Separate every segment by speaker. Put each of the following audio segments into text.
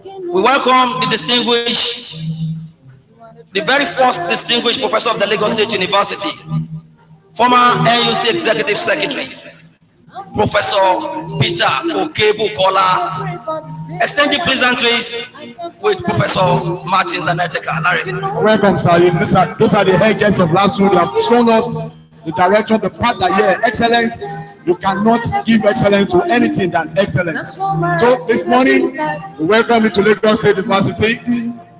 Speaker 1: We welcome the very first distinguished professor of the Lagos State University, former NUC Executive Secretary, Professor Peter Okebukola, extending pleasantries with Professor Martins and Etika.
Speaker 2: Welcome, sir. Those are the head guests of Lasu. They have shown us the direction, the path that excellence. You cannot give excellence to anything than excellence. So this morning, we welcome you to Lagos State University,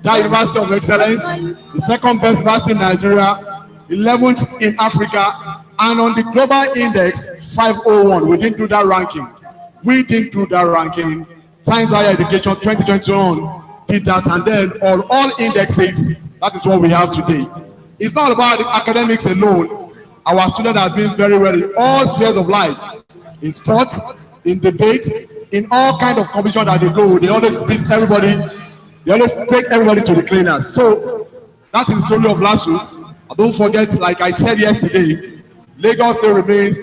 Speaker 2: that University of Excellence, the second best university in Nigeria, 11th in Africa, and on the global index 501. We didn't do that ranking. Science Higher Education 2021 did that, and then on all indexes, that is what we have today. It's not about the academics alone. Our students have been very well in all spheres of life, in sports, in debate, in all kinds of competition that they go. They always beat everybody. They always take everybody to the cleaners. So that is the story of Lasu. Don't forget, like I said yesterday, Lagos still remains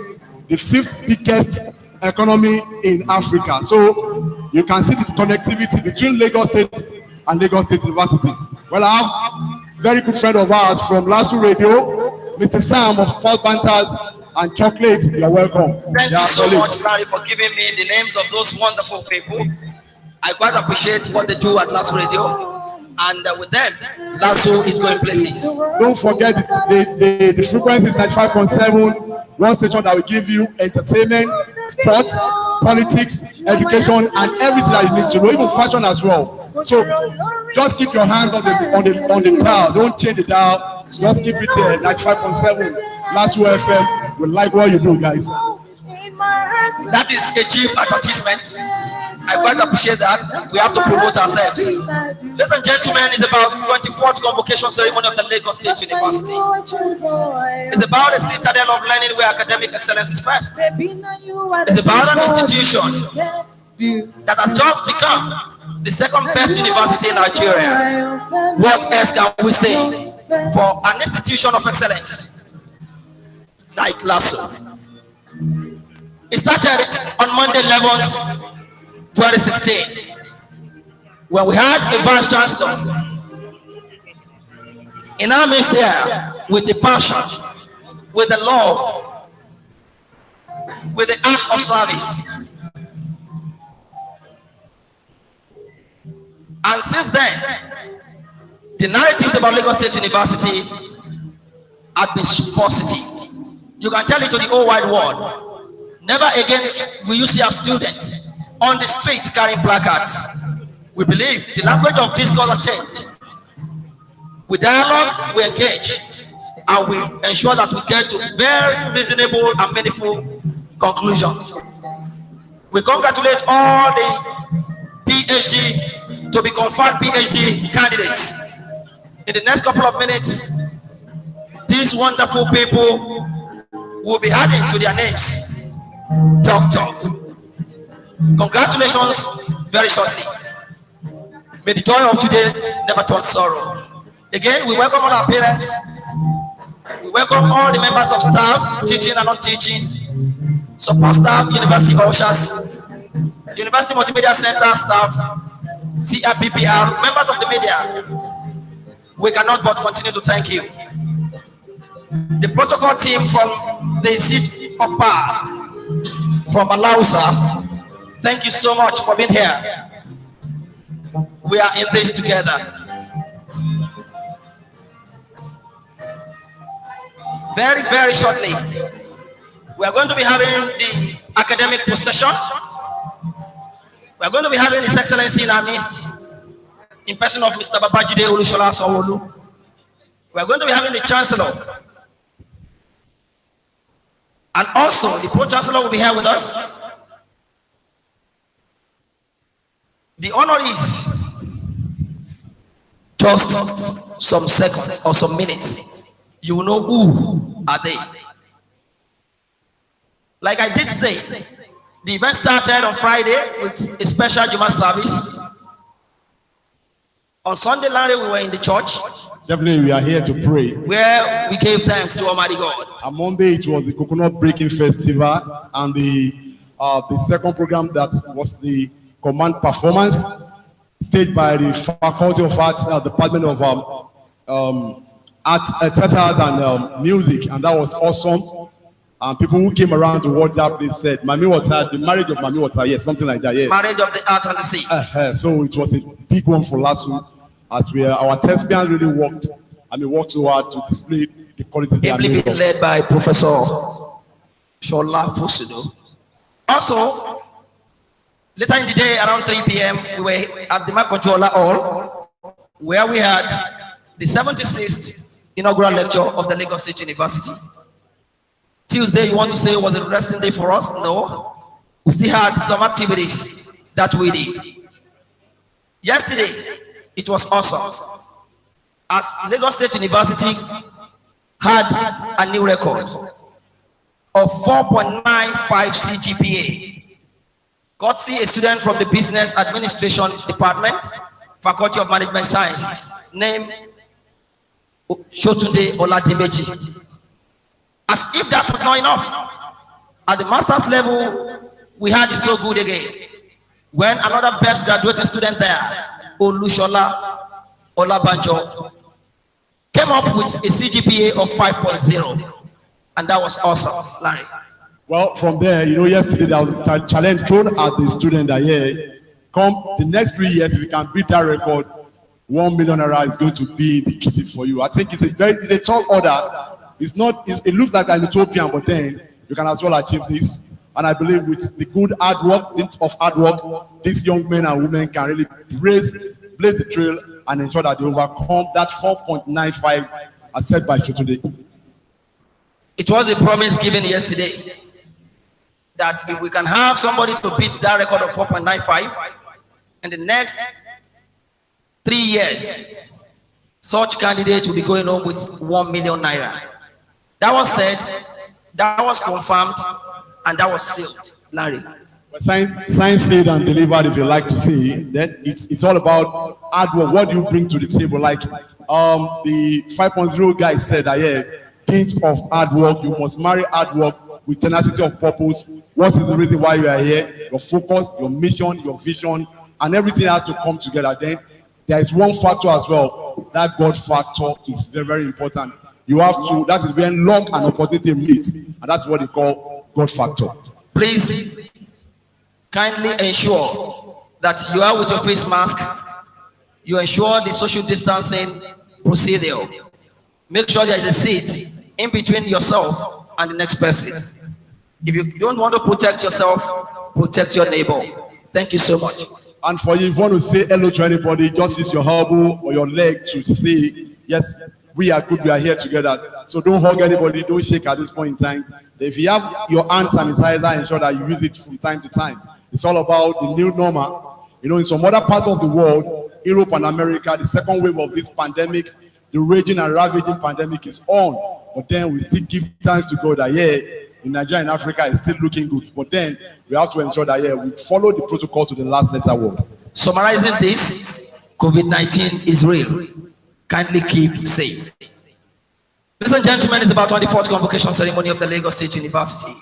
Speaker 2: the 5th biggest economy in Africa. So you can see the connectivity between Lagos State and Lagos State University. Well, I have a very good friend of ours from Lasu Radio, Mr. Sam of Sports Banters and Chocolate. You're welcome.
Speaker 1: Thank you so much, Larry, for giving me the names of those wonderful people. I quite appreciate what they do at Lasu Radio. And with them, Lasu is going places.
Speaker 2: Don't forget the frequency is 95.7. One station that will give you entertainment, sports, politics, education, and everything that you need to know, even fashion as well. So just keep your hands on the dial. Don't change the dial. Just keep it there. 95.7. Lasu FM. We like what you do, guys.
Speaker 1: That is a cheap advertisement. I quite appreciate that. We have to promote ourselves. Ladies and gentlemen, it's about the 24th Convocation Ceremony of the Lagos State University. It's about a citadel of learning where academic excellence is first. It's about an institution that has just become the second best university in Nigeria. What else can we say for an institution of excellence like Lasu? It started on Monday 11th, 2016, when we had a vice chancellor in our midst here with the passion, with the love, with the act of service. And since then, the narratives about Lagos State University have been positive. You can tell it to the whole wide world. Never again will you see a student on the street carrying placards. We believe the language of discourse has changed. We dialogue, we engage, and we ensure that we get to very reasonable and meaningful conclusions. We congratulate all the PhD to be conferred PhD candidates. In the next couple of minutes, these wonderful people will be adding to their names Doctor. Congratulations very shortly. May the joy of today never turn sorrow. Again, we welcome all our parents. We welcome all the members of staff, teaching and not teaching, support staff, university ushers, University Multimedia Center staff, CRPPR, members of the media. We cannot but continue to thank you. The protocol team from the seat of power, from Lasu, thank you so much for being here. We are in this together. Very, very shortly, we are going to be having the academic procession. We are going to be having His Excellency in our midst, in person of Mr. Babajide Olusola Sanwo-Olu. We are going to be having the Chancellor. And also, the Pro-Chancellor will be here with us. The honorees, just some seconds or some minutes, you will know who are they. Like I did say, the event started on Friday with a special Juma service. On Sunday, Larry, we were in the church.
Speaker 2: Definitely, we are here to pray.
Speaker 1: Where we gave thanks to Almighty God.
Speaker 2: On Monday, it was the Coconut Breaking Festival, and the second program that was the command performance. staged by the Faculty of Arts, Department of Arts, Theatre and Music, and that was awesome. And people who came around to watch that place said, "Mami Water, the marriage of Mami Water, yes, something like that, yes."
Speaker 1: Marriage of the art and the sea.
Speaker 2: So it was a big one for Lasu, as our thespians really worked. Worked so hard to display the quality they are
Speaker 1: Ably
Speaker 2: made
Speaker 1: being
Speaker 2: of.
Speaker 1: led by Professor Shola Fusudo. Also, later in the day, around 3 p.m., we were at the Makonjola Hall, where we had the 76th inaugural lecture of the Lagos State University. Tuesday, you want to say was a resting day for us? No. We still had some activities that we did. Yesterday, it was awesome. As Lagos State University had a new record of 4.95 CGPA. Courtesy a student from the Business Administration Department, Faculty of Management Sciences, named Shotunde Oladimeji. As if that was not enough, at the master's level, we had it so good again. When another best graduating student there, Olushola Olabanjo, came up with a CGPA of 5.0, and that was awesome, Larry.
Speaker 2: Well, from there, yesterday there was a challenge thrown at the student that, come the next 3 years, if you can beat that record, 1 million naira is going to be in the kitty for you. I think it's a tall order. It's not. It looks like an utopian, but then you can as well achieve this. And I believe with the good hard work, these young men and women can really blaze the trail and ensure that they overcome that 4.95 as set by Shotunde.
Speaker 1: It was a promise given yesterday that if we can have somebody to beat that record of 4.95 in the next 3 years, such candidate will be going home with 1 million naira. That was said, that was confirmed, and that was sealed, Larry.
Speaker 2: Science said and delivered, if you like to say, that it's all about hard work. What do you bring to the table? Like the 5.0 guy said that, pinch of hard work. You must marry hard work with tenacity of purpose. What is the reason why you are here? Your focus, your mission, your vision, and everything has to come together. Then there is one factor as well. That God factor is very, very important. You have to, that is when luck and opportunity meet, and that's what they call God factor.
Speaker 1: Please kindly ensure that you are with your face mask. You ensure the social distancing procedure. Make sure there is a seat in between yourself and the next person. If you don't want to protect yourself, protect your neighbor. Thank you so much.
Speaker 2: And for you, if you want to say hello to anybody, just use your elbow or your leg to say, yes, we are good, we are here together. So don't hug anybody, don't shake at this point in time. If you have your hand sanitizer, ensure that you use it from time to time. It's all about the new normal. In some other parts of the world, Europe and America, the second wave of this pandemic, the raging and ravaging pandemic is on. But then we still give thanks to God that, in Nigeria and Africa, it's still looking good. But then we have to ensure that, we follow the protocol to the last letter word.
Speaker 1: Summarizing this, COVID-19 is real. Kindly keep safe. Ladies and gentlemen, it's about 24th Convocation Ceremony of the Lagos State University.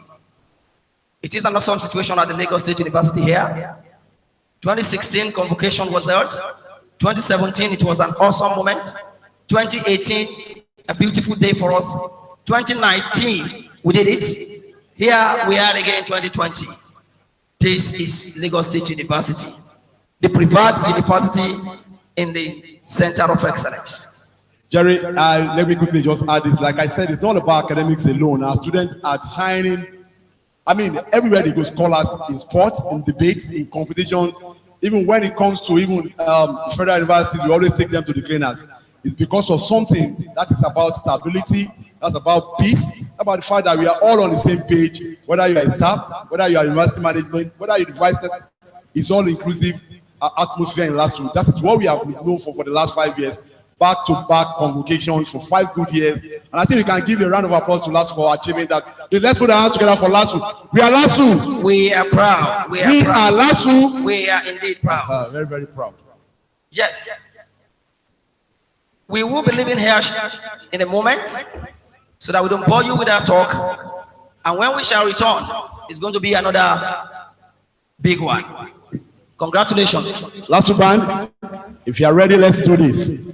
Speaker 1: It is an awesome situation at the Lagos State University here. 2016 Convocation was held. 2017, it was an awesome moment. 2018, a beautiful day for us. 2019, we did it. Here we are again in 2020. This is Lagos State University, the preferred university in the center of excellence.
Speaker 2: Jerry, let me quickly just add this. Like I said, it's not about academics alone. Our students are shining. Everywhere they go, scholars in sports, in debates, in competition. Even when it comes to federal universities, we always take them to the cleaners. It's because of something that is about stability, that's about peace, about the fact that we are all on the same page, whether you are a staff, whether you are university management, whether you are vice, it's all inclusive atmosphere in Lasu. That is what we have known for the last 5 years. Back-to-back convocations for 5 good years. And I think we can give a round of applause to Lasu for achieving that. Let's put our hands together for Lasu. We are Lasu.
Speaker 1: We are proud.
Speaker 2: We are Lasu.
Speaker 1: We are indeed proud.
Speaker 2: Very, very proud.
Speaker 1: Yes. We will be leaving here in a moment so that we don't bore you with our talk. And when we shall return, it's going to be another big one. Congratulations.
Speaker 2: Lasu band, if you are ready, let's do this.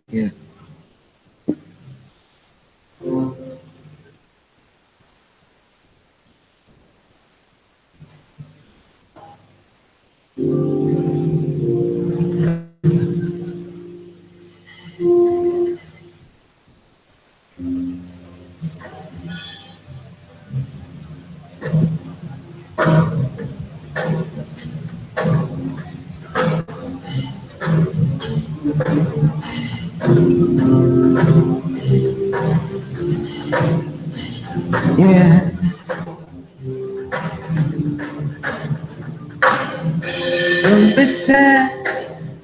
Speaker 3: Yeah. Yeah. Don't be sad,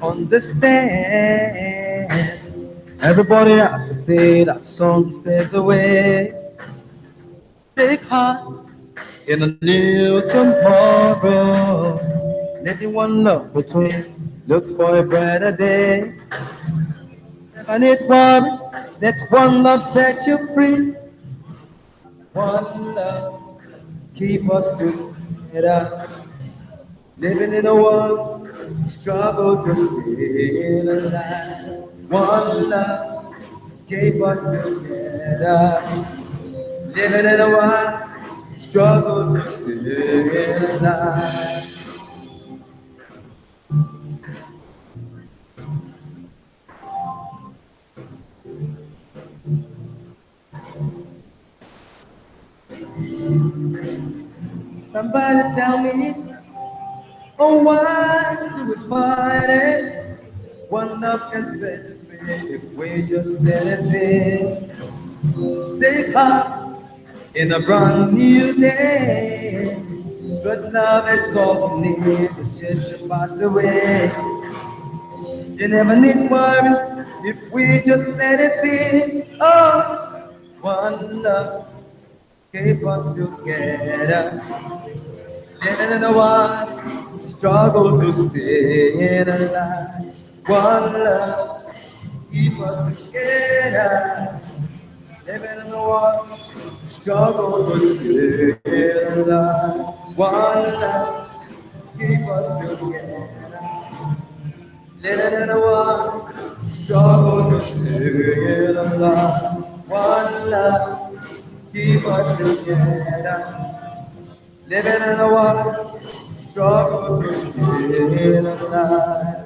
Speaker 3: understand. Everybody has to play that song stays away. Take heart in a new tomorrow. Letting one love between looks for a brighter day. Never need worry, let one love set you free. One love keep us together. Living in a world, struggle to stay alive. One love keep us together. Living in a world, struggle to stay alive. Somebody tell me, oh, why do we fight it? One love can set us free if we just let it be. Take heart in a brand new day. But love is all we need, it's just to pass away. You never need worry if we just let it be. Oh, one love keep us together. Living in a world, struggle to stay alive. One love keep us together. Living in a world, struggle to stay alive. One love keep us together. Living in a world, struggle to stay alive. One love keep us together. Living in a world, struggle to stay alive.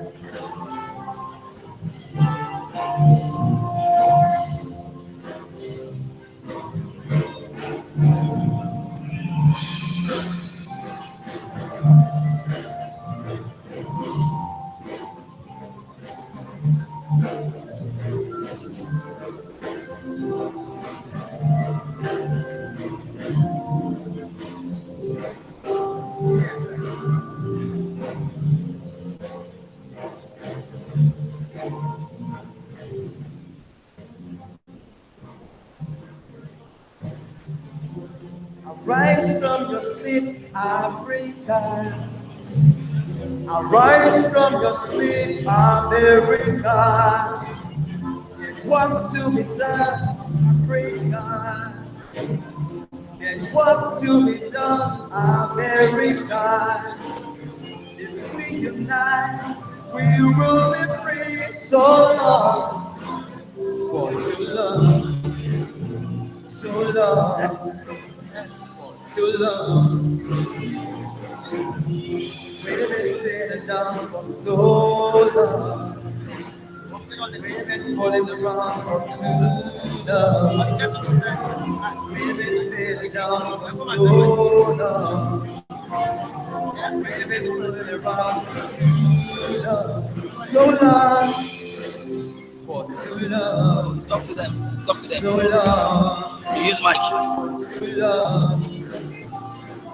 Speaker 3: Rise from your sleep, Africa. Arise from your sleep, America. There's what to be done, Africa. There's what to be done, America. If we unite, we will be free. So long, for too long, so long, too long. We've been sitting down for so long. We've been falling around for too long. We've been sitting down for so long. We've been falling around for too long. So long, for too long.
Speaker 1: them. Talk to them.
Speaker 3: So long,
Speaker 1: You use mic.
Speaker 3: so long,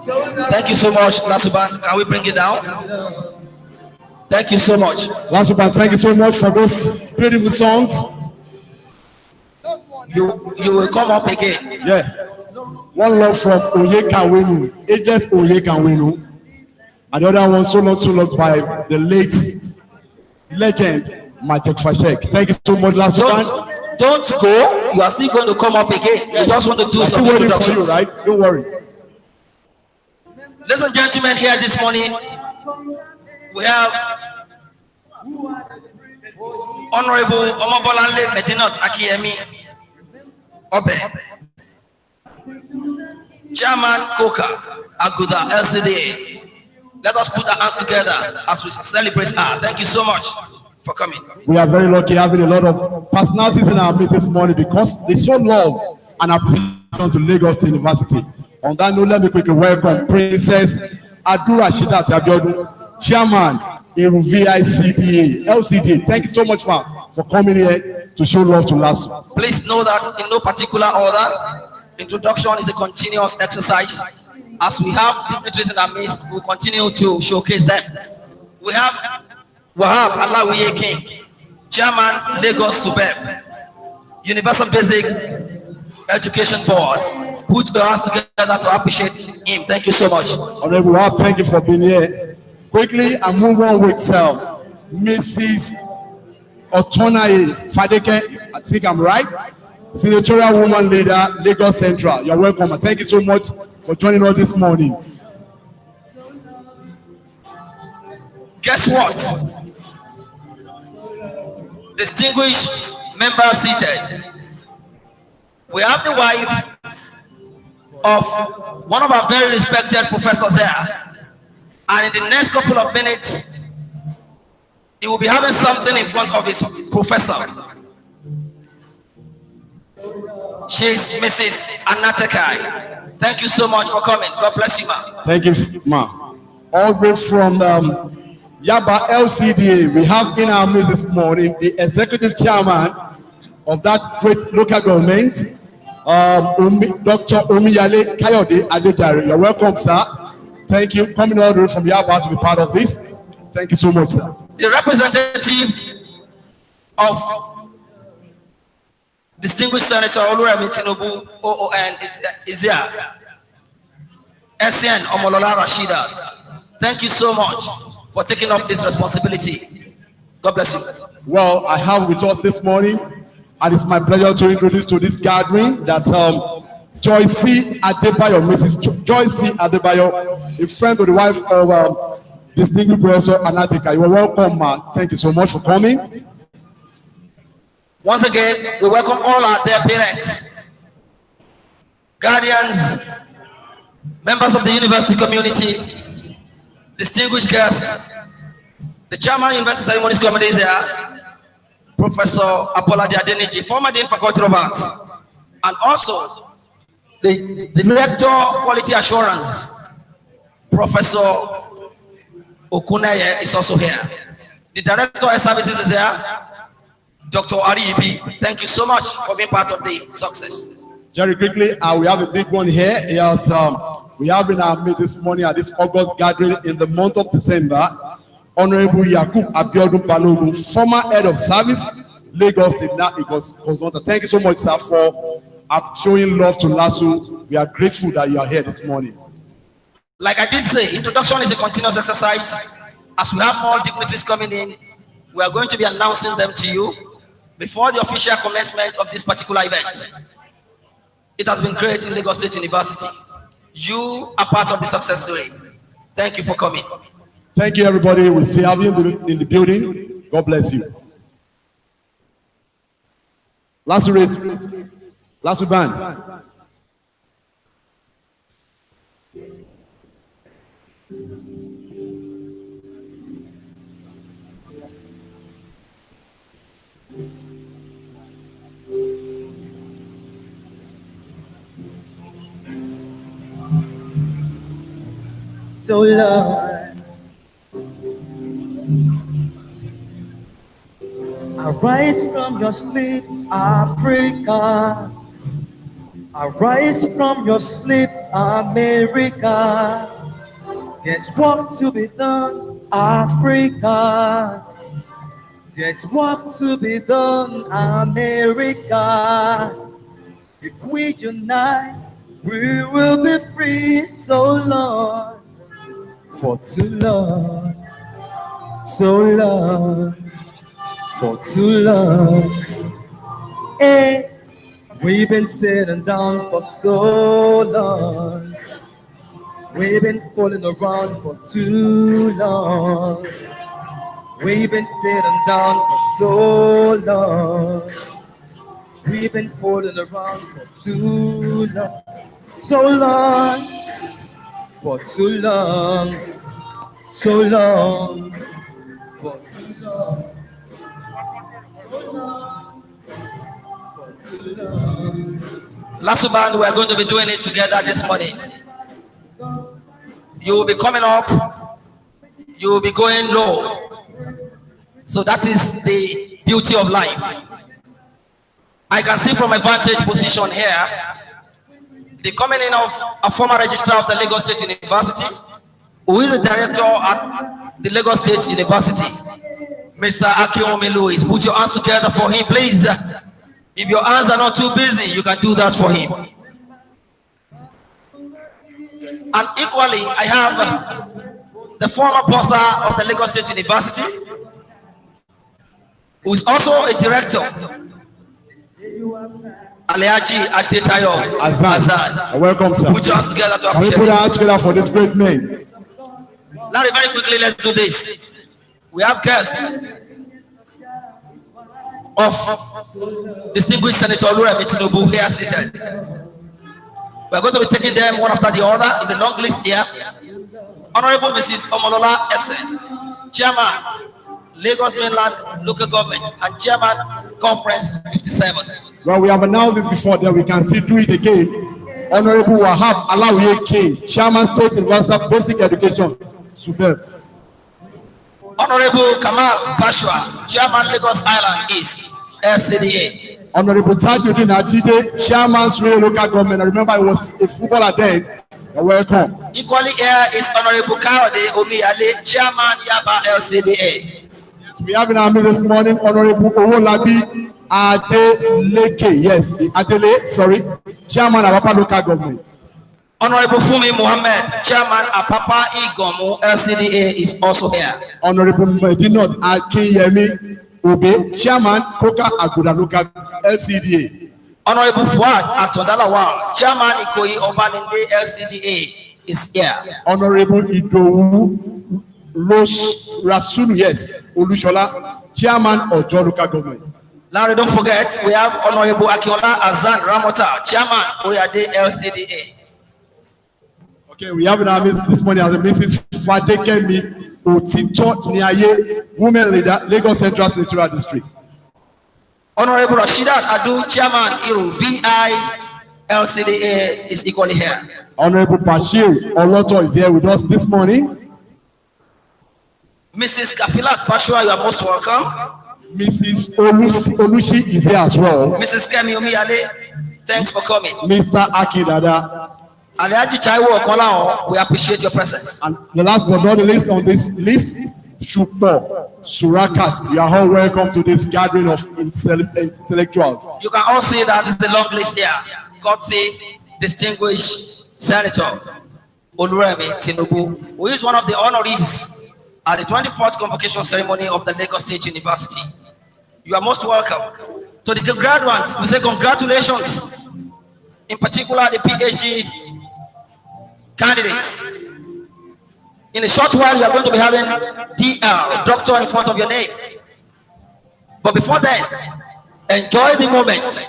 Speaker 3: so long.
Speaker 1: Thank you so much, Lasuban. Can we bring it down? Thank you so much.
Speaker 2: Lasuban, thank you so much for those beautiful songs.
Speaker 1: You will come up again.
Speaker 2: Yeah. One love from Oyeka Wenu, Ages Oyeka Wenu. And the other one, So Long, Too Long, by the late legend, Majek Fashek. Thank you so much, Lasuban.
Speaker 1: Don't go. You are still going to come up again. You just want to do
Speaker 2: I'm
Speaker 1: some
Speaker 2: still waiting for you,
Speaker 1: introductions.
Speaker 2: right? Don't worry.
Speaker 1: Ladies and gentlemen, here this morning, we have Honorable Omobolanle Medinot Akiyemi Obe, Chairman Koka Aguda LCDA. Let us put our hands together as we celebrate her. Thank you so much for coming.
Speaker 2: We are very lucky having a lot of personalities in our meeting this morning because they show love and appreciation to Lagos State University. On that note, let me quickly welcome Princess Adura Shidat Abiodun, Chairman in VICDA, LCDA. Thank you so much for coming here to show love to Lasu.
Speaker 1: Please know that in no particular order, introduction is a continuous exercise. As we have dignitaries in our midst, we continue to showcase them. We have Wahab Alawiye King, Chairman Lagos Subeb, Universal Basic Education Board. Put your hands together to appreciate him. Thank you so much.
Speaker 2: Honorable Wahab, thank you for being here. Quickly, I move on with Mrs. Otonaye Fadeke. I think I'm right. Senatorial Woman Leader, Lagos Central. You're welcome. Thank you so much for joining us this morning.
Speaker 1: Guess what? Distinguished members seated. We have the wife of one of our very respected professors there. And in the next couple of minutes, he will be having something in front of his professor. She's Mrs. Anatekai. Thank you so much for coming. God bless you, ma.
Speaker 2: Thank you, ma. All the way from Yaba LCDA, we have in our midst this morning the executive chairman of that great local government, Dr. Omiyale Kayode Adejare. You're welcome, sir. Thank you. Coming all the way from Yaba to be part of this. Thank you so much, sir.
Speaker 1: The representative of Distinguished Senator Oluremi Tinubu, OON, is here. SN Omolola Rashidat. Thank you so much for taking up this responsibility. God bless you.
Speaker 2: Well, I have with us this morning, and it's my pleasure to introduce to this gathering that Joyce Adebayo, Mrs. Joyce Adebayo, a friend of the wife of distinguished Professor Anatika. You are welcome, ma. Thank you so much for coming.
Speaker 1: Once again, we welcome all our dear parents, guardians, members of the university community, distinguished guests. The chairman of University Ceremonies Committee is here, Professor Abolade Adeniji, former Dean Faculty of Arts, and also the Director Quality Assurance, Professor Okuneye, is also here. The Director of Services is here, Dr. Aribi. Thank you so much for being part of the success.
Speaker 2: Very quickly, we have a big one here. Yes, we have in our meeting this morning at this August gathering in the month of December, Honorable Yakub Abiodun Balogun, former head of service, Lagos State. Thank you so much, sir, for showing love to Lasu. We are grateful that you are here this morning.
Speaker 1: Like I did say, introduction is a continuous exercise. As we have more dignitaries coming in, we are going to be announcing them to you before the official commencement of this particular event. It has been great in Lagos State University. You are part of the success story. Thank you for coming.
Speaker 2: Thank you, everybody. We still have you in the building. God bless you. Last band.
Speaker 3: So Lord, I Arise from your sleep, Africa. Arise from your sleep, America. There's work to be done, Africa. There's work to be done, America. If we unite, we will be free. So Lord, for too long, so long, for too long. Hey, we've been sitting down for so long. We've been falling around for too long. We've been sitting down for so long. We've been falling around for too long. So long, for too long. So long, for too long. So long, for too long.
Speaker 1: Lasu band, we are going to be doing it together this morning. You will be coming up, you will be going low. So that is the beauty of life. I can see from my vantage position here the coming in of a former registrar of the Lagos State University, who is a director at the Lagos State University, Mr. Akiomi Louis. Put your hands together for him, please. If your hands are not too busy, you can do that for him. And equally, I have the former bursar of the Lagos State University, who is also a director, Aleaji Adetayo Azad.
Speaker 2: Welcome, sir.
Speaker 1: Put your hands together to
Speaker 2: Can we
Speaker 1: appreciate
Speaker 2: put our
Speaker 1: him.
Speaker 2: hands together for this great man?
Speaker 1: Larry, very quickly, let's do this. We have guests of distinguished Senator Oluremi Tinubu here seated. We are going to be taking them one after the other. It's a long list here. Honorable Mrs. Omolola Essen, Chairman, Lagos Mainland Local Government, and Chairman, Conference 57.
Speaker 2: Well, we have announced this before, then we can see through it again. Honorable Wahab Alawiye King, Chairman, State University of Basic Education. Superb.
Speaker 1: Honorable Kamal Bashwa, Chairman, Lagos Island East, LCDA.
Speaker 2: Honorable Tajuddin Adide, Chairman, Surrey Local Government. I remember I was a footballer then. You're welcome.
Speaker 1: Equally here is Honorable Kaode Omiyale, Chairman, Yaba LCDA.
Speaker 2: We have in our meeting this morning Honorable Owolabi Adeleke, yes, Adele, sorry, Chairman of Apapa Local Government.
Speaker 1: Honorable Fumi Mohammed, Chairman Apapa Igomu LCDA is also here.
Speaker 2: Honorable Medinot Akinyemi Obe, Chairman Koka Aguda Local LCDA.
Speaker 1: Honorable Fuad Atondalawa, Chairman Ikoyi Obalinde LCDA is here.
Speaker 2: Honorable Idowu Rasulu, yes, Olushola, Chairman of Ojo Local Government.
Speaker 1: Larry, don't forget, we have Honorable Akiola Azan Ramota, Chairman Oyade LCDA.
Speaker 2: Okay, we have in our midst this morning as Mrs. Fadekemi Otito Niaye, Women Leader, Lagos Central Senatorial District.
Speaker 1: Honorable Rashidat Adu, Chairman Iru VI LCDA is equally here.
Speaker 2: Honorable Bashir Oloto is here with us this morning.
Speaker 1: Mrs. Kafilat Pashua, you are most welcome.
Speaker 2: Mrs. Olushi is here as well.
Speaker 1: Mrs. Kemi Omiyale, thanks for coming.
Speaker 2: Mr. Akindada.
Speaker 1: Alhaji Chaiwo Okolao, we appreciate your presence.
Speaker 2: And the last but not the least on this list, Shupo Surakat. You are all welcome to this gathering of intellectuals.
Speaker 1: You can all see that it's the long list here. Courtesy, distinguished Senator Oluremi Tinubu, who is one of the honorees at the 24th Convocation Ceremony of the Lagos State University. You are most welcome. To the graduates, we say congratulations. In particular, the PhD candidates. In a short while, you are going to be having DL, doctor, in front of your name. But before then, enjoy the moment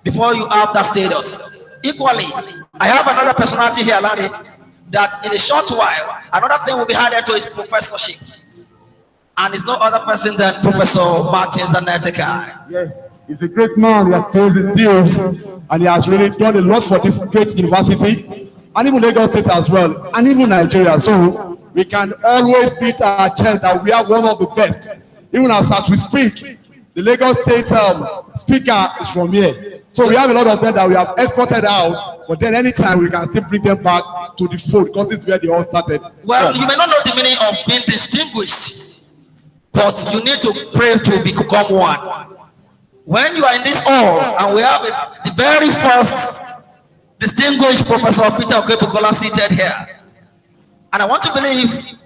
Speaker 1: before you have that status. Equally, I have another personality here, Larry, that in a short while, another thing will be added to his professorship. And it's no other person than Professor Martin Zanetika.
Speaker 2: Yeah, he's a great man. He has closed the deals and he has really done a lot for this great university and even Lagos State as well, and even Nigeria. So we can always beat our chest that we are one of the best. Even as we speak, The Lagos State speaker is from here. So we have a lot of them that we have exported out, but then anytime we can still bring them back to the fold because this is where they all started.
Speaker 1: Well, you may not know the meaning of being distinguished, but you need to pray to become one. When you are in this hall, and we have the very first distinguished Professor Peter Okebukola seated here, and I want to believe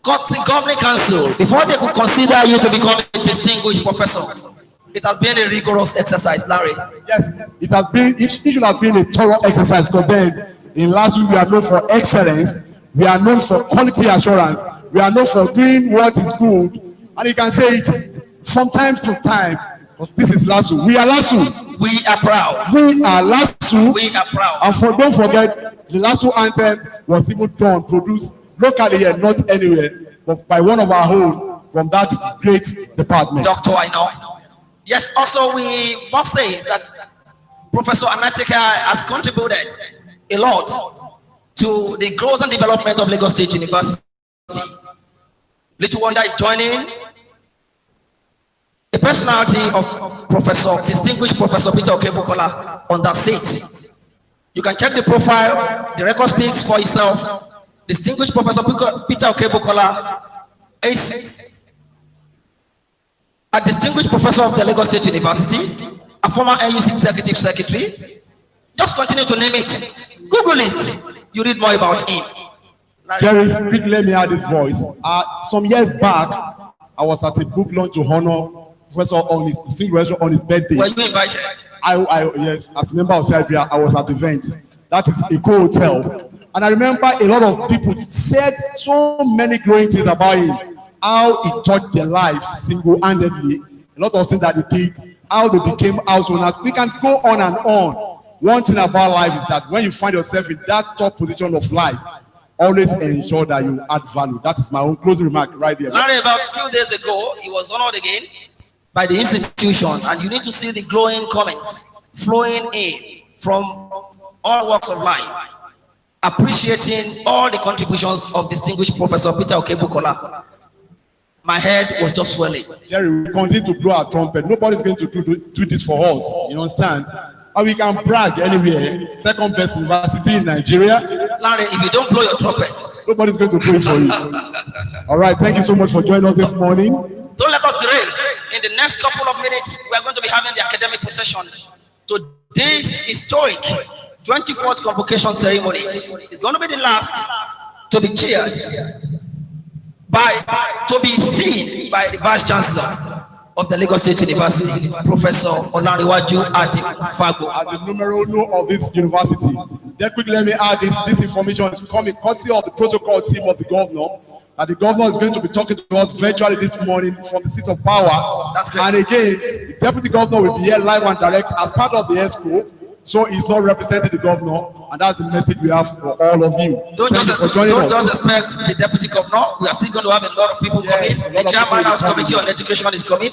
Speaker 1: the governing council, before they could consider you to become a distinguished professor, it has been a rigorous exercise, Larry.
Speaker 2: Yes, it has been. It should have been a thorough exercise because then in Lasu we are known for excellence, we are known for quality assurance, we are known for doing what is good, and you can say it from time to time because this is Lasu. We are Lasu.
Speaker 1: We are proud.
Speaker 2: We are Lasu.
Speaker 1: We are proud.
Speaker 2: And don't forget, the Lasu anthem was even produced locally and not anywhere, but by one of our own from that great department.
Speaker 1: Doctor, I know. Yes, also we must say that Professor Anatika has contributed a lot to the growth and development of Lagos State University. Little wonder is joining the personality of distinguished Professor Peter Okebukola on that seat. You can check the profile, the record speaks for itself. Distinguished Professor Peter Okebukola is a distinguished professor of the Lagos State University, a former NUC Executive Secretary. Just continue to name it. Google it. You read more about him.
Speaker 2: Jerry, quickly let me add this voice. Some years back, I was at a book launch to honor Professor on his distinguished on his birthday.
Speaker 1: Were you invited?
Speaker 2: Yes, as a member of CIBR, I was at the event. That is a co-hotel. And I remember a lot of people said so many glowing things about him, how he touched their lives single-handedly, a lot of things that he did, how they became house owners. We can go on and on. One thing about life is that when you find yourself in that top position of life, always ensure that you add value. That is my own closing remark right there.
Speaker 1: Larry, about a few days ago, he was honored again by the institution, and you need to see the glowing comments flowing in from all walks of life, appreciating all the contributions of distinguished Professor Peter Okebukola. My head was just swelling.
Speaker 2: Jerry, we continue to blow our trumpet. Nobody's going to do this for us. You understand? And we can brag anywhere. Second best university in Nigeria.
Speaker 1: Larry, if you don't blow your trumpet,
Speaker 2: nobody's going to play for you. All right, thank you so much for joining us this morning.
Speaker 1: Don't let us derail. In the next couple of minutes, we are going to be having the academic procession to this historic 24th Convocation Ceremonies. It's going to be the last to be seen by the Vice Chancellor of the Lagos State University, Professor Olariwaju Adifago.
Speaker 2: As the numero uno of this university, then quickly let me add this information is coming courtesy of the protocol team of the governor. And the governor is going to be talking to us virtually this morning from the seat of power.
Speaker 1: That's great.
Speaker 2: And again, the deputy governor will be here live and direct as part of the ESCO. So he's not representing the governor, and that's the message we have for all of you.
Speaker 1: Don't just expect the deputy governor. We are still going to have a lot of people coming. The chairman house committee on education is coming.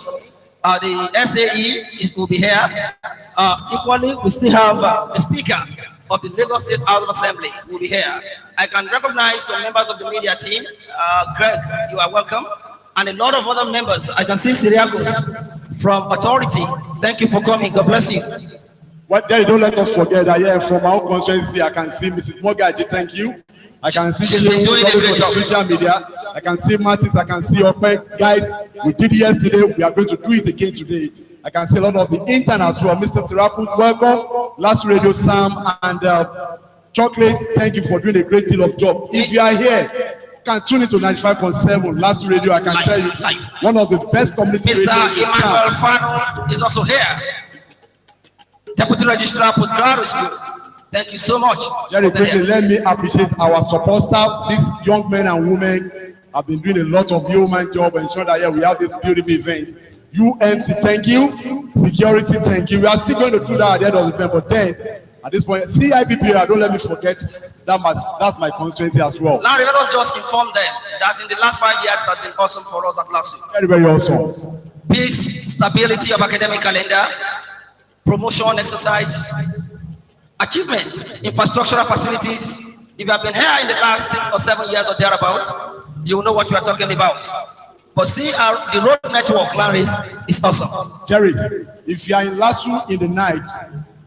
Speaker 1: The SAE will be here. Equally, we still have the speaker of the Lagos State House of Assembly will be here. I can recognize some members of the media team. Greg, you are welcome. And a lot of other members. I can see Syriacus from Authority. Thank you for coming. God bless you.
Speaker 2: What there, don't let us forget that from our constituency, I can see Mrs. Mogaji, thank you. I can see
Speaker 1: she's been doing a great job.
Speaker 2: Social media. I can see Martins, I can see Ope. Guys, we did it yesterday, we are going to do it again today. I can see a lot of the interns as well. Mr. Siraku, welcome. Lasu Radio, Sam and Chocolate, thank you for doing a great deal of job. If you are here, you can tune into 95.7 Lasu Radio. I can tell you, one of the best community
Speaker 1: Mr. Emmanuel Fano is also here. Deputy Registrar Postgraduate School. Thank you so much.
Speaker 2: Jerry, quickly, let me appreciate our support staff. These young men and women have been doing a lot of yeoman job and ensure that we have this beautiful event. UMC, thank you. Security, thank you. We are still going to do that at the end of the event, but then at this point, CIPP, don't let me forget that's my constituency as well.
Speaker 1: Larry, let us just inform them that in the last 5 years has been awesome for us at Lasu.
Speaker 2: Very, very awesome.
Speaker 1: Peace, stability of academic calendar, promotion exercise, achievement, infrastructural facilities. If you have been here in the last 6 or 7 years or thereabouts, you will know what we are talking about. But see, the road network, Larry, is awesome.
Speaker 2: Jerry, if you are in Lasu in the night,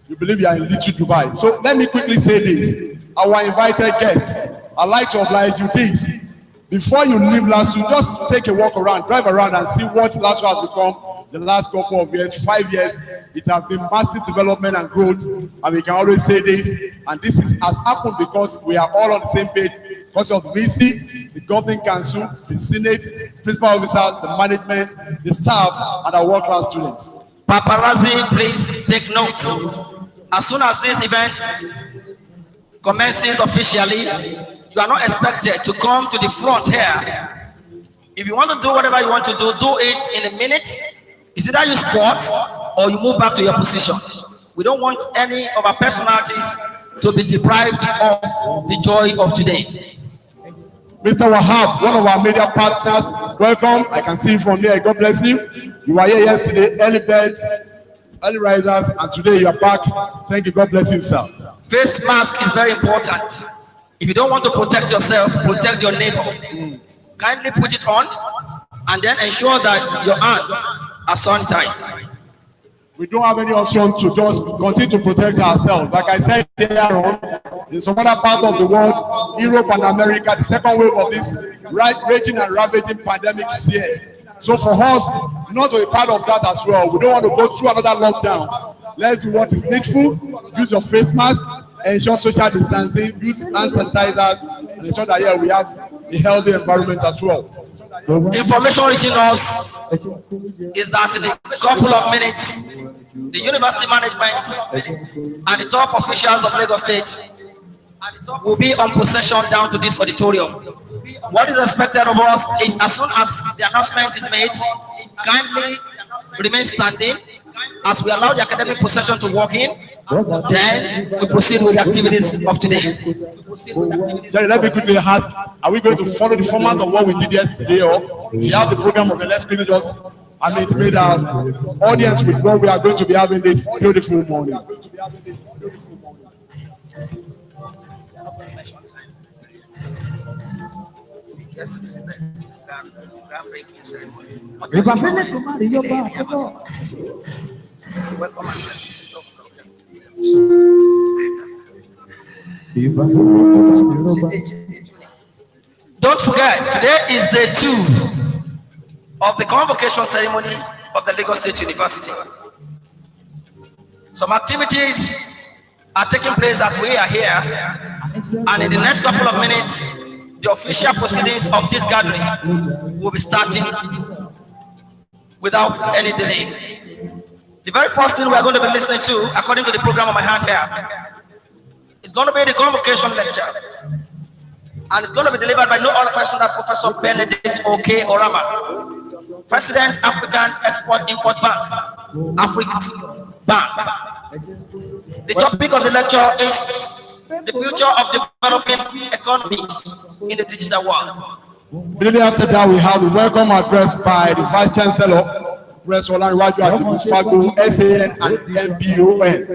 Speaker 2: you believe you are in Little Dubai. So let me quickly say this. Our invited guests, I'd like to oblige you this. Before you leave Lasu, just take a walk around, drive around and see what Lasu has become the last couple of years, 5 years. It has been massive development and growth, and we can always say this, and this has happened because we are all on the same page, because of the VC, the governing council, the senate, principal officers, the management, the staff, and our world-class students.
Speaker 1: Paparazzi, please take note. As soon as this event commences officially, you are not expected to come to the front here. If you want to do whatever you want to do it in a minute. It's either you squat or you move back to your position. We don't want any of our personalities to be deprived of the joy of today.
Speaker 2: Mr. Wahab, one of our media partners, welcome. I can see you from here. God bless you. You were here yesterday, early birds, early risers, and today you are back. Thank you. God bless you, sir.
Speaker 1: Face mask is very important. If you don't want to protect yourself, protect your neighbor. Kindly put it on and then ensure that your hands are sanitized.
Speaker 2: We don't have any option to just continue to protect ourselves. Like I said earlier on, in some other part of the world, Europe and America, the second wave of this raging and ravaging pandemic is here. So for us, not to be part of that as well, we don't want to go through another lockdown. Let's do what is needful. Use your face mask, ensure social distancing, use hand sanitizers, and ensure that here we have a healthy environment as well.
Speaker 1: Information reaching us is that in a couple of minutes, the university management and the top officials of Lagos State will be on possession down to this auditorium. What is expected of us is, as soon as the announcement is made, kindly remain standing as we allow the academic procession to walk in. Then we proceed with the activities of today.
Speaker 2: Jerry, let me quickly ask, are we going to follow the format of what we did yesterday, or see how the program of the let's quickly just intimate our audience with what we are going to be having this beautiful morning?
Speaker 1: Don't forget, today is day 2 of the convocation ceremony of the Lagos State University. Some activities are taking place as we are here, and in the next couple of minutes, the official proceedings of this gathering will be starting without any delay. The very first thing we are going to be listening to, according to the program on my hand here, is going to be the convocation lecture. And it's going to be delivered by no other person than Professor Benedict O.K. Orama, President, African Export-Import Bank, Africa Bank. The topic of the lecture is the future of developing economies in the digital world.
Speaker 2: Immediately after that, we have the welcome address by the Vice Chancellor, Professor Olanwaju Adibufago, SAN and MPON.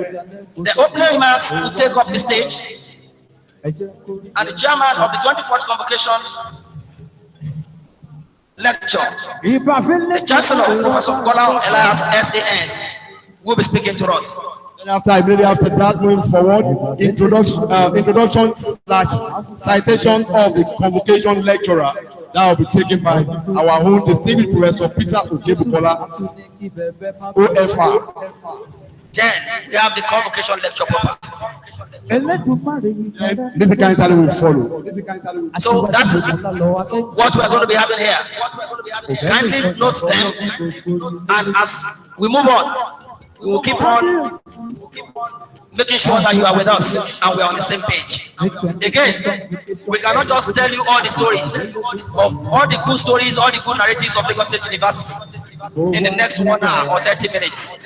Speaker 1: The opening remarks will take up the stage, and the chairman of the 24th convocation lecture, the Chancellor, Professor Gola Elias SAN, will be speaking to us.
Speaker 2: And immediately after that, moving forward, introduction / citation of the convocation lecturer that will be taken by our own distinguished Professor Peter Ogebukola, OFR.
Speaker 1: Then we have the convocation lecture proper.
Speaker 2: And Mr. Kantali will follow.
Speaker 1: So that is what we are going to be having here. Kindly note them, and as we move on, we will keep on making sure that you are with us and we are on the same page. Again, we cannot just tell you all the stories of all the good stories, all the good narratives of Lagos State University in the next 1 hour or 30 minutes.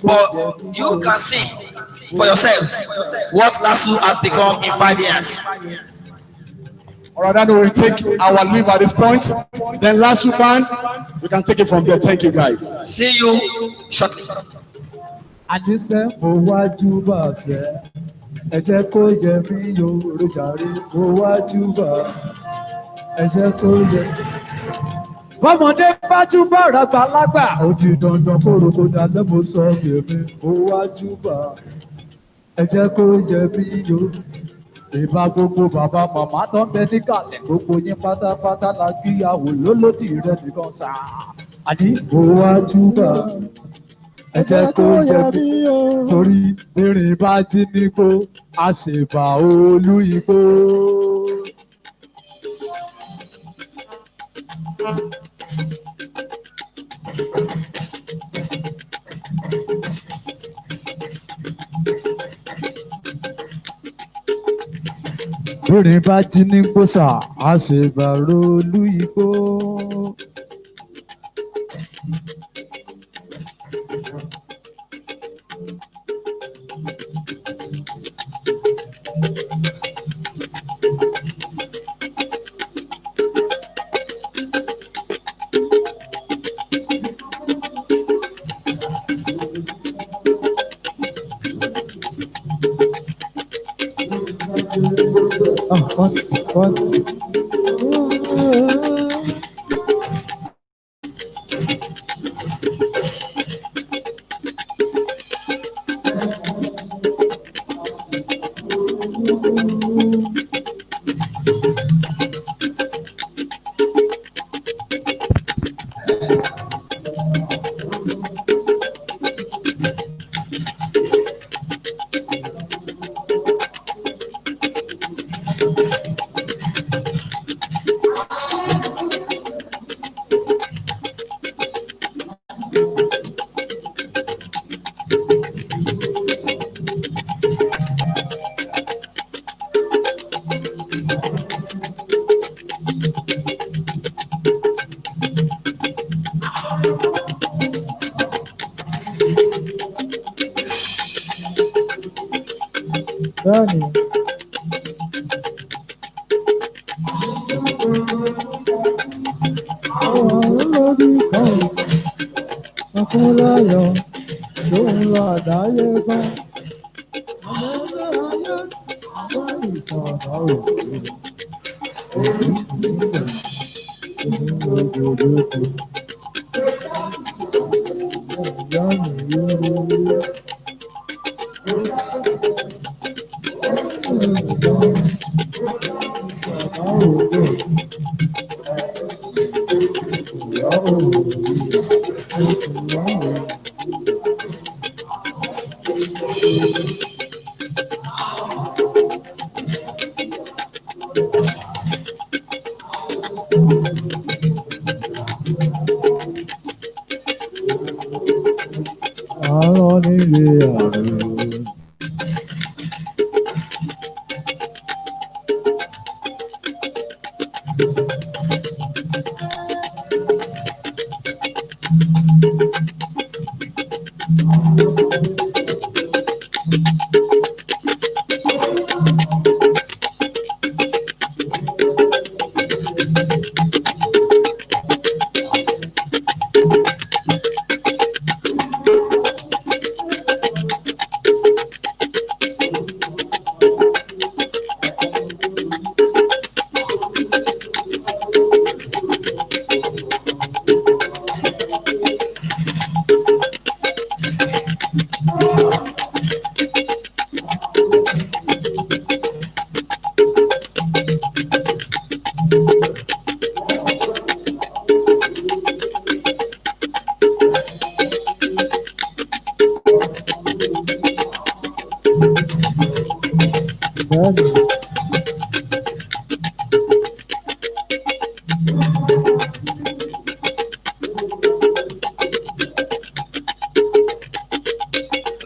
Speaker 1: But you can see for yourselves what Lasu has become in 5 years.
Speaker 2: All right, then we take our leave at this point. Then Lasu band, we can take it from there. Thank you, guys.
Speaker 1: See you shortly.
Speaker 3: Àdìsẹ́ mo wá júbà sẹ́, ẹ jẹ́ kó yẹ mí yorùbá jàre, mo wá júbà, ẹ jẹ́ kó yẹ. Bọ́mọdé bá júbà ràgbà lágbà. Ó di dandan kóró kó dalẹ́ mo sọ bèbè ó wá júbà. Ẹ jẹ́ kó yẹ bí yo. Ìbá gbogbo bàbá màmá tó ń bẹ níkàlẹ̀ gbogbo yín pátápátá la kíyàwó lólódì rẹ̀ nìkan sá. Àní ó wá júbà. Ẹ jẹ́ kó yẹ bí yo. Torí erin bá jí nígbó, a ṣèbà olú igbó. Erin bá jí nígbó sá, a ṣèbà olú igbó. What? Johnny. Akúnláyọ̀ tó ń lọ àdáyé gan. Ọmọdé ayé wá ìtàn àbáwò.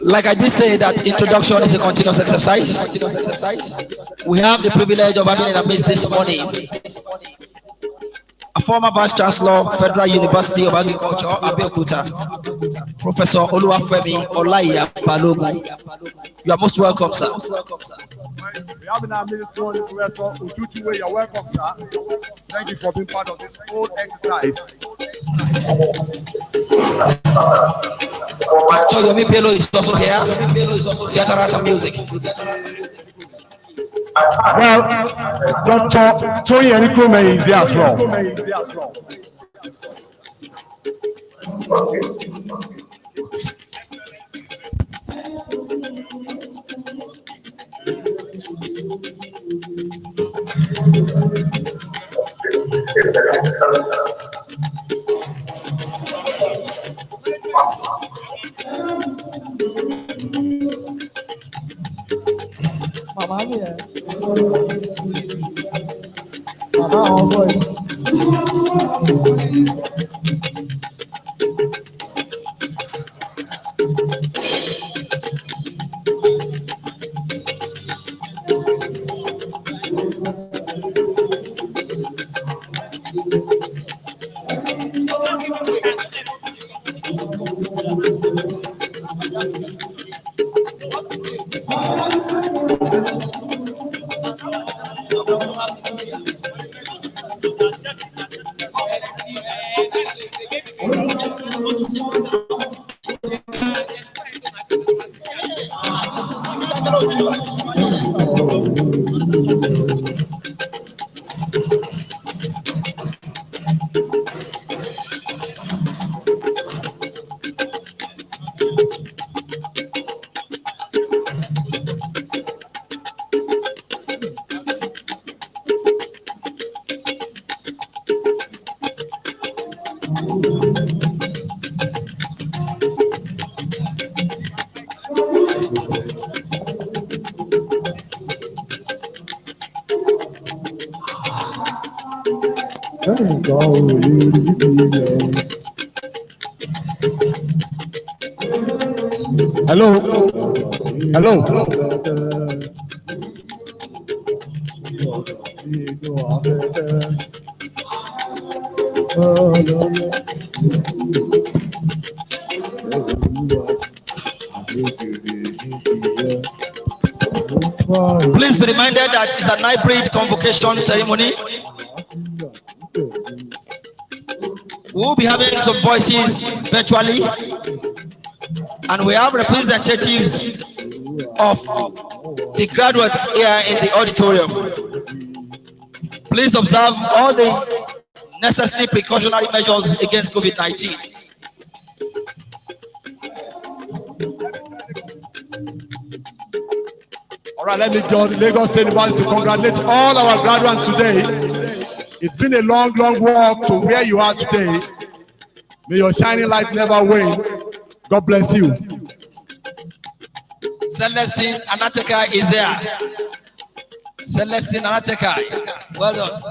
Speaker 1: Like I did say, that introduction is a continuous exercise. We have the privilege of having in our midst this morning a former Vice Chancellor, Federal University of Agriculture, Abeokuta, Professor Oluwafemi Olaiya Balogun. You are most welcome, sir.
Speaker 2: We have in our midst Professor Ututu. You are welcome, sir. Thank you for being part of this whole exercise.
Speaker 1: Actor Yomi Bello is also here. Theater and music.
Speaker 2: Well, Dr. Tony Enikume is there as well.
Speaker 3: Mama here. Mama all boys.
Speaker 2: Hello. Hello.
Speaker 1: Please be reminded that it's an hybrid convocation ceremony. We'll be having some voices virtually, and we have representatives of the graduates here in the auditorium. Please observe all the necessary precautionary measures against COVID-19.
Speaker 2: All right, let me go to Lagos State University to congratulate all our graduates today. It's been a long, long walk to where you are today. May your shining light never wane. God bless you.
Speaker 1: Celestine Anateka is there. Celestine Anateka. Well done.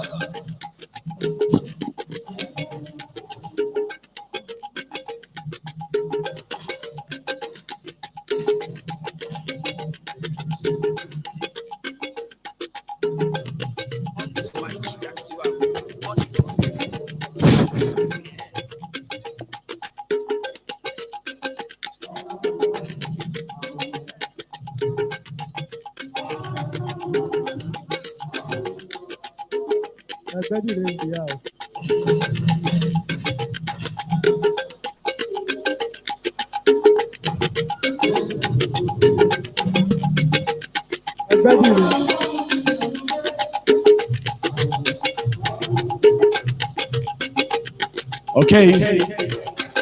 Speaker 2: Okay,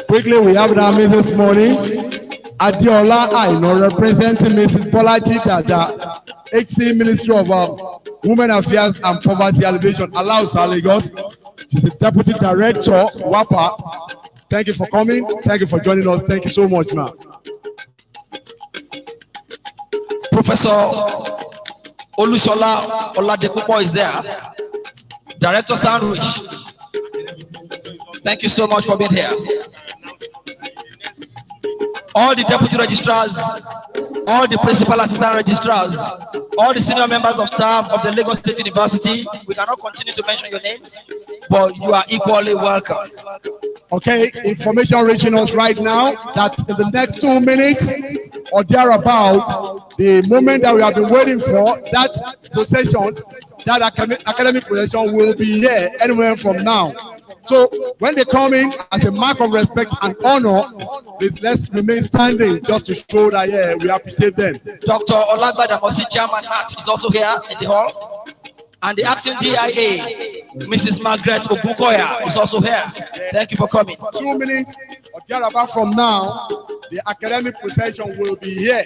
Speaker 2: quickly we have our meeting this morning. Adiola Aino representing Mrs. Bolaji Dada, HC Ministry of Women Affairs and Poverty Alleviation, Lasu, Lagos. She's the Deputy Director, WAPA. Thank you for coming. Thank you for joining us. Thank you so much, ma'am.
Speaker 1: Professor Olushola Oladepupo is there. Director Sandwich. Thank you so much for being here. All the deputy registrars, all the principal assistant registrars, all the senior members of staff of the Lagos State University, we cannot continue to mention your names, but you are equally welcome.
Speaker 2: Okay, information reaching us right now that in the next 2 minutes or thereabout, the moment that we have been waiting for, that procession, that academic procession will be here anywhere from now. So when they come in as a mark of respect and honor, please let's remain standing just to show that we appreciate them.
Speaker 1: Dr. Olagbadamosi Chairman Nat is also here in the hall. And the acting DIA, Mrs. Margaret Ogunkoya, is also here. Thank you for coming.
Speaker 2: 2 minutes or thereabout from now, the academic procession will be here.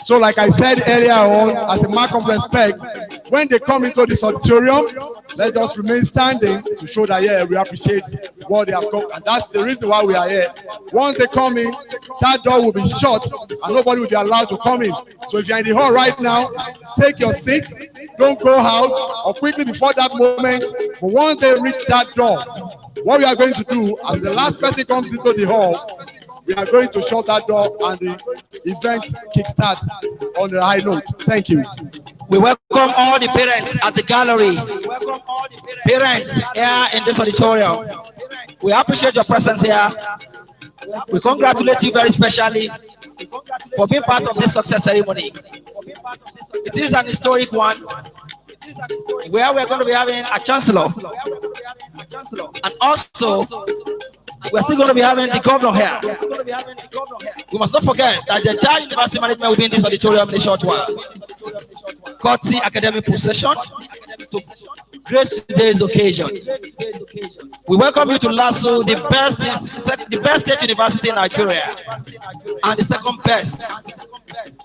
Speaker 2: So like I said earlier on, as a mark of respect, when they come into this auditorium, let us remain standing to show that, yeah, we appreciate what they have come. And that's the reason why we are here. Once they come in, that door will be shut and nobody will be allowed to come in. So if you're in the hall right now, take your seat, don't go out or quickly before that moment. But once they reach that door, what we are going to do, as the last person comes into the hall, we are going to shut that door and the event kickstarts on the high note. Thank you.
Speaker 1: We welcome all the parents at the gallery. Parents here in this auditorium. We appreciate your presence here. We congratulate you very specially for being part of this success ceremony. It is an historic one where we're going to be having a chancellor. And also, we're still going to be having the governor here. We must not forget that the entire university management will be in this auditorium in a short while. Courtesy academic procession to grace today's occasion. We welcome you to Lasu, the best state university in Nigeria, and the second best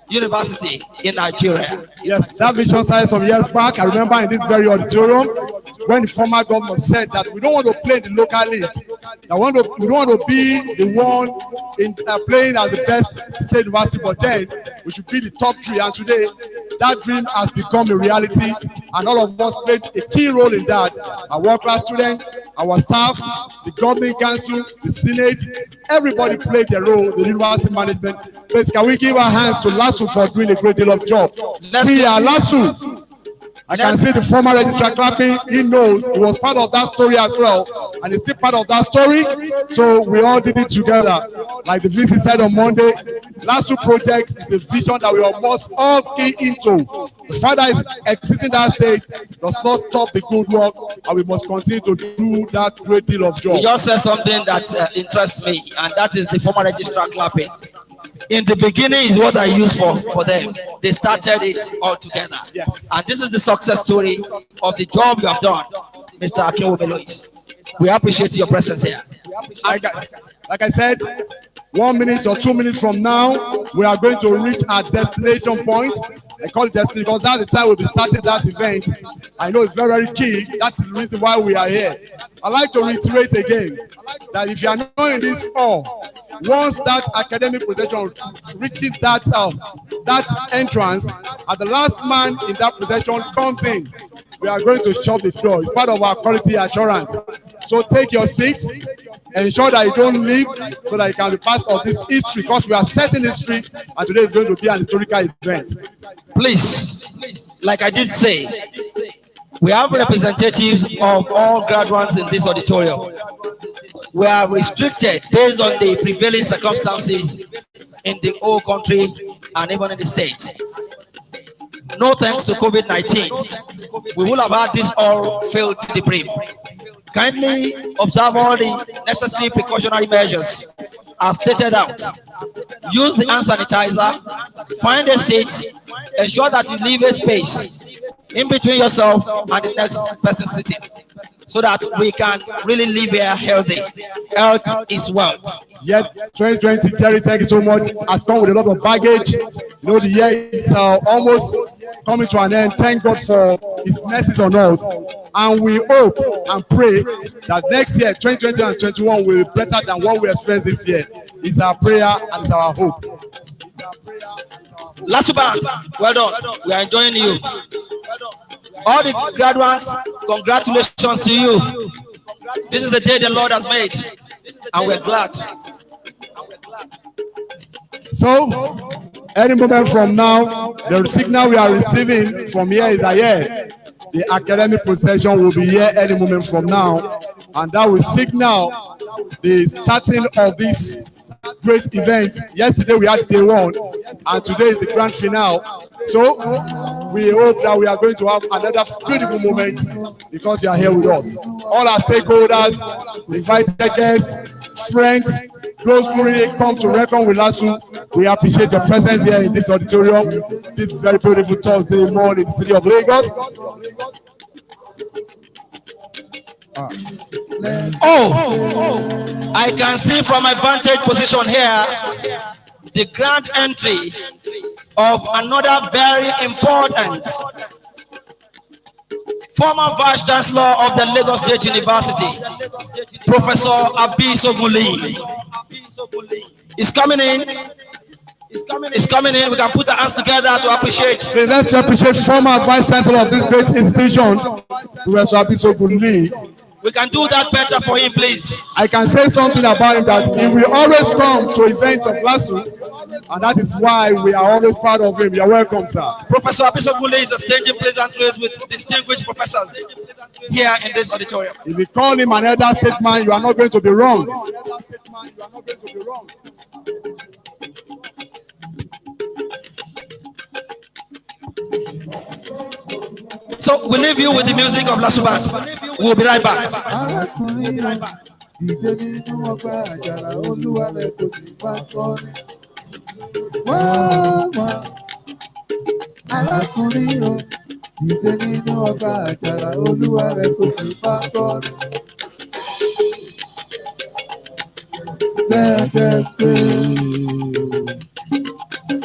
Speaker 1: university in Nigeria.
Speaker 2: Yes, that vision started some years back. I remember in this very auditorium when the former governor said that we don't want to play in the local league. We don't want to be the one in playing as the best state university, but then we should be the top three. And today, that dream has become a reality, and all of us played a key role in that. Our world-class students, our staff, the governing council, the senate, everybody played their role, the university management. Please, can we give our hands to Lasu for doing a great deal of job? We are Lasu. I can see the former registrar clapping. He knows he was part of that story as well, and he's still part of that story. So we all did it together. Like the VC said on Monday, Lasu project is a vision that we must all key into. The fact that is exiting that stage does not stop the good work, and we must continue to do that great deal of job.
Speaker 1: You just said something that interests me, and that is the former registrar clapping. In the beginning is what I used for them. They started it all together.
Speaker 2: Yes.
Speaker 1: And this is the success story of the job you have done, Mr. Akinwumi. We appreciate your presence here.
Speaker 2: Like I said, 1 minute or 2 minutes from now, we are going to reach our destination point. I call it destiny because that's the time we'll be starting that event. I know it's very, very key. That's the reason why we are here. I'd like to reiterate again that if you are not in this hall, once that academic procession reaches that entrance, and the last man in that procession comes in, we are going to shut the door. It's part of our quality assurance. So take your seat, ensure that you don't leave so that you can be part of this history, because we are setting history and today is going to be an historical event.
Speaker 1: Please, like I did say, we have representatives of all graduates in this auditorium. We are restricted based on the prevailing circumstances in the whole country and even in the states. No thanks to COVID-19, we will have had this all filled to the brim. Kindly observe all the necessary precautionary measures as stated out. Use the hand sanitizer, find a seat, ensure that you leave a space in between yourself and the next person sitting, so that we can really live here healthy. Health is wealth.
Speaker 2: Yet 2020, Jerry, thank you so much, has come with a lot of baggage. You know, the year is almost coming to an end. Thank God for his mercies on us. And we hope and pray that next year, 2020 and 2021, will be better than what we experienced this year. It's our prayer and it's our hope.
Speaker 1: Lasu Band, well done. We are enjoying you. All the graduates, congratulations to you. This is the day the Lord has made, and we're glad.
Speaker 2: So, any moment from now, the signal we are receiving from here is that the academic procession will be here any moment from now, and that will signal the starting of this great event. Yesterday we had day one, and today is the grand finale. So we hope that we are going to have another beautiful moment because you are here with us. All our stakeholders, invited guests, friends, those who really come to reckon with Lasu, we appreciate your presence here in this auditorium this very beautiful Thursday morning in the city of Lagos.
Speaker 1: Oh, I can see from my vantage position here the grand entry of another very important former Vice Chancellor of the Lagos State University, Professor Abiso Muli. Is coming in. It's coming in. We can put our hands together to appreciate.
Speaker 2: Let's appreciate former Vice Chancellor of this great institution, Professor Abiso Muli.
Speaker 1: We can do that better for him, please.
Speaker 2: I can say something about him that he will always come to events of Lasu, and that is why we are always proud of him. You're welcome, sir.
Speaker 1: Professor Bishop Mule is exchanging pleasantries with distinguished professors here in this auditorium.
Speaker 2: If you call him an elder statesman, you are not going to be wrong.
Speaker 1: So we leave you with the music of Lasu Band. We'll be right back.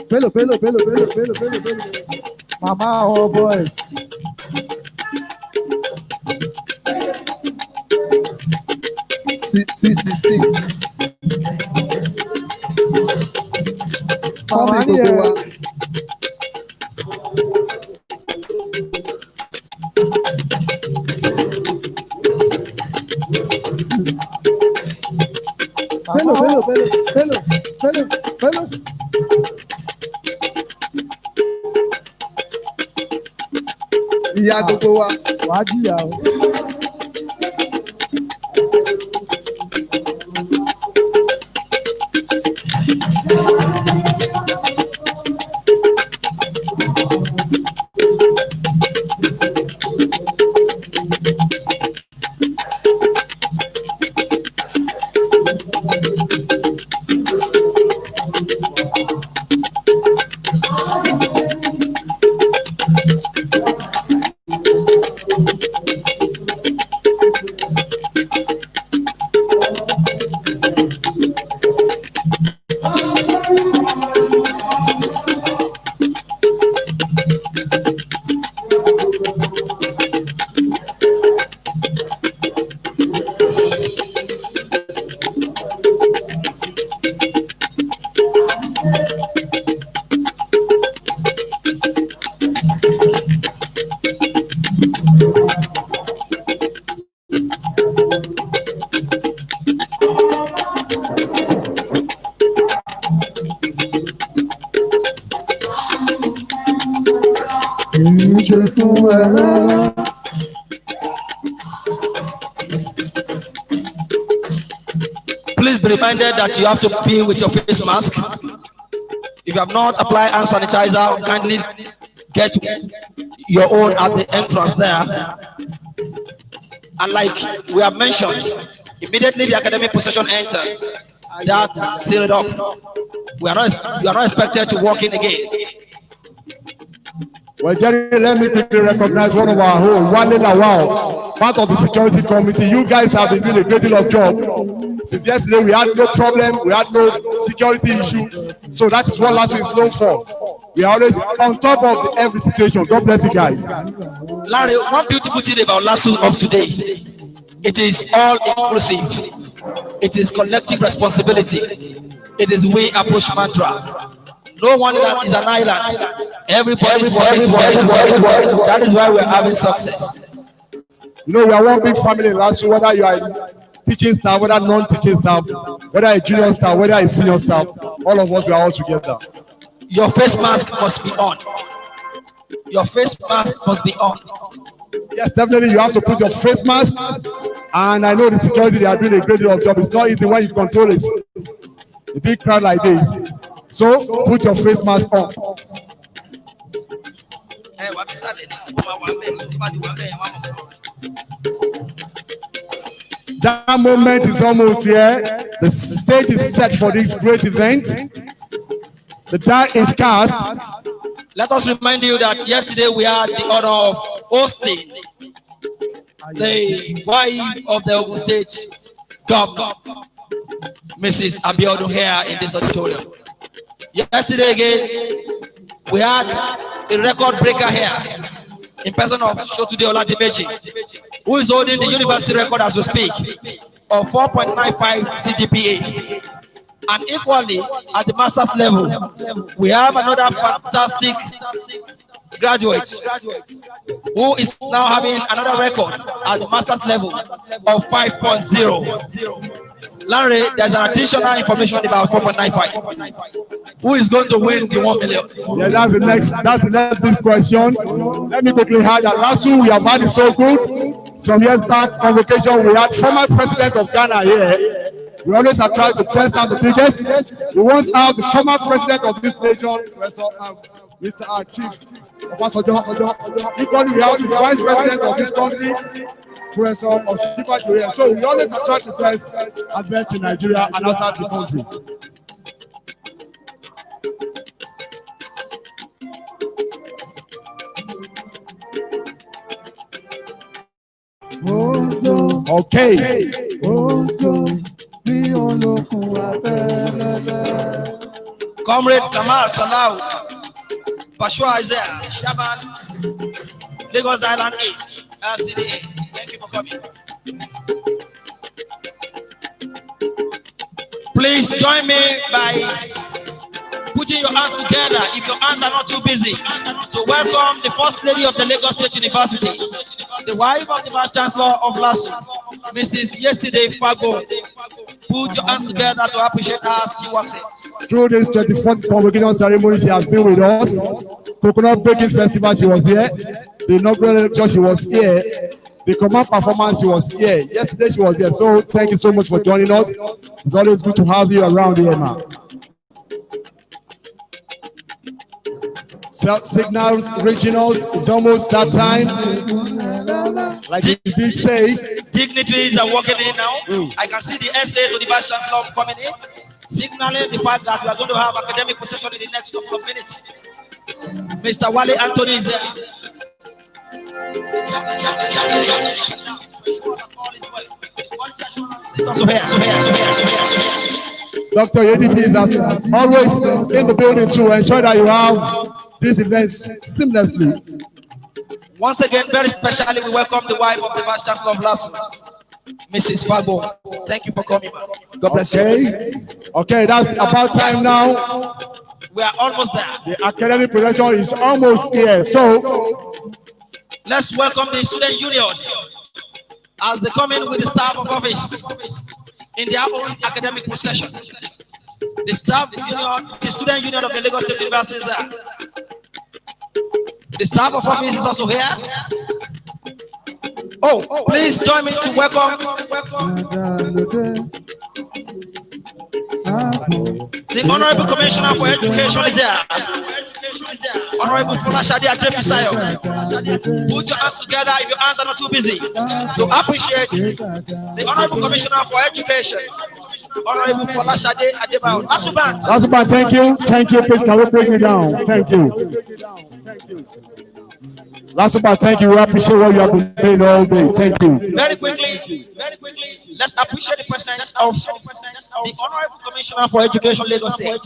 Speaker 3: Pelo. Mama, oh boys. Sweet 16. Mama, yeah. Pelo. Ìyá gbogbo wa wàá jìyà o.
Speaker 1: Please be reminded that you have to be with your face mask. If you have not applied hand sanitizer, kindly get your own at the entrance there. And like we have mentioned, immediately the academic possession enters, that seal it up. You are not expected to walk in again.
Speaker 2: Well, Jerry, let me quickly recognize one of our own, Wale Lawal, part of the security committee. You guys have been doing a great deal of job. Since yesterday, we had no problem, we had no security issue. So that is what Lasu is known for. We are always on top of every situation. God bless you guys.
Speaker 1: Larry, one beautiful thing about Lasu of today, it is all inclusive. It is collective responsibility. It is we approach mantra. No one is an island. Everybody is working together. That is why we're having success.
Speaker 2: You know, we are one big family in Lasu, whether you are teaching staff, whether non-teaching staff, whether a junior staff, whether a senior staff, all of us, we are all together.
Speaker 1: Your face mask must be on. Your face mask must be on.
Speaker 2: Yes, definitely, you have to put your face mask. And I know the security, they are doing a great deal of job. It's not easy when you control it. A big crowd like this. So put your face mask on. That moment is almost here. The stage is set for this great event. The die is cast.
Speaker 1: Let us remind you that yesterday we had the honor of hosting the wife of the Ogun State Governor, Mrs. Abiodun, here in this auditorium. Yesterday again, we had a record breaker here in person of Shotude Oladimeji, who is holding the university record as we speak of 4.95 CGPA. And equally at the master's level, we have another fantastic graduate who is now having another record at the master's level of 5.0. Larry, there's an additional information about 4.95. Who is going to win the 1 million?
Speaker 2: Yeah, that's the next big question. Let me quickly add that Lasu, we have had it so good. Some years back, Convocation, we had former president of Ghana here. We always have tried to press down the biggest. We once have the former president of this nation, Mr. Chief Obasanjo. Equally, we have the vice president of this country, Professor Oshiba Joye. So we always have tried to press advance in Nigeria and outside the country. Okay.
Speaker 1: Comrade Kamal Salau, Pashua is there, Shaman, Lagos Island East, LCDA. Thank you for coming. Please join me by putting your hands together, if your hands are not too busy, to welcome the First Lady of the Lagos State University, the wife of the Vice Chancellor of Lasu, Mrs. Yesterday Fago. Put your hands together to appreciate her as she walks in.
Speaker 2: Through this 24th Convocation ceremony, she has been with us. Coconut Baking Festival, she was here. The inaugural lecture, she was here. The command performance, she was here. Yesterday, she was here. So thank you so much for joining us. It's always good to have you around here, man. Signals, regionals, it's almost that time. Like you did say,
Speaker 1: dignitaries are walking in now. I can see the SA to the Vice Chancellor coming in, signaling the fact that we are going to have academic possession in the next couple of minutes. Mr. Wale Anthony is there.
Speaker 2: Dr. ADP is as always in the building to ensure that you have these events seamlessly.
Speaker 1: Once again, very specially, we welcome the wife of the Vice Chancellor of Lasu, Mrs. Fago. Thank you for coming, man. God bless you.
Speaker 2: Okay, that's about time now.
Speaker 1: We are almost there.
Speaker 2: The academic possession is almost here. So
Speaker 1: let's welcome the student union as they come in with the staff of office in their own academic procession. The staff union, the student union of the Lagos State University is there. The staff of office is also here. Oh, please join me to welcome the Honorable Commissioner for Education is here. Honorable Folashade Adrefisayo. Put your hands together if your hands are not too busy to appreciate the Honorable Commissioner for Education. Honorable Folashade Adebayo.
Speaker 2: Lasuban, thank you. Thank you. Please, can we bring it down? Thank you. Lasuban, thank you. We appreciate what you have been doing all day. Thank you.
Speaker 1: Very quickly, let's appreciate the presence of the Honorable Commissioner for Education, Lagos State,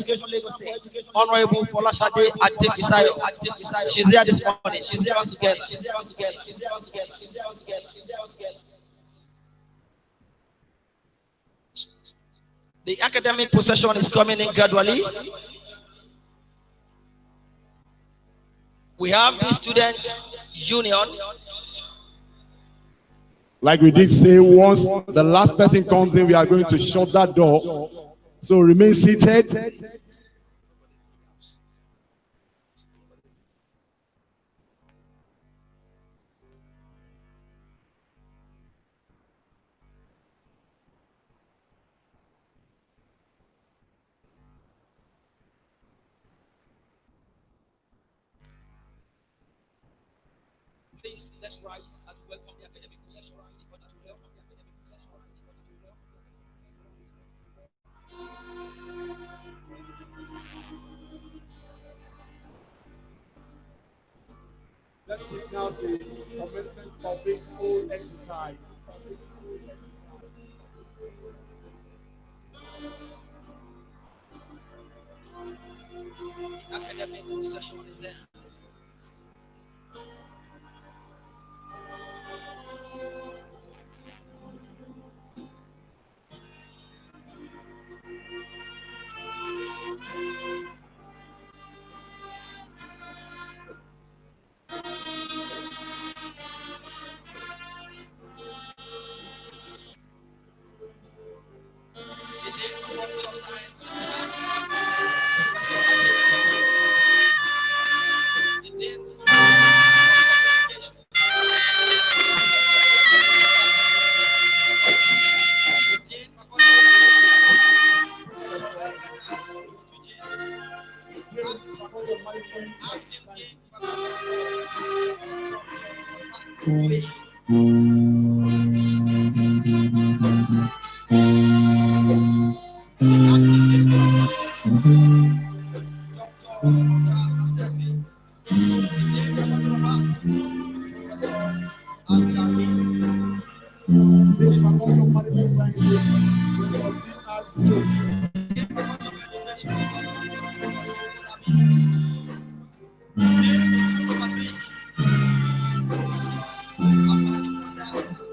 Speaker 1: Honorable Folashade Adefisayo. She's there this morning. She's there together. The academic procession is coming in gradually. We have the student union.
Speaker 2: Like we did say, once the last person comes in, we are going to shut that door. So remain seated.
Speaker 1: Please, let's rise and welcome the academic procession.
Speaker 2: Let's signal the commencement of this whole exercise.
Speaker 1: Academic procession is there. The Dean Faculty of Science is there. Professor Adeleke. The Dean School of Communication. Professor Joseph Olabatu. The Dean Faculty of Education. Professor Elkanah Istuje.
Speaker 2: Faculty of Management and
Speaker 1: Acting Dean
Speaker 2: Sciences.
Speaker 1: Faculty of Law. Dr. Olakunjoye. The acting Dean School of Doctorate. Dr. Charles Asebi. The Dean Faculty of Arts. Professor Ajayi.
Speaker 2: The Faculty of Management and Sciences. Professor D.R. Research.
Speaker 1: Dean Faculty of Education. Professor Olabi. The Dean School of Agric. Professor Abanikonda.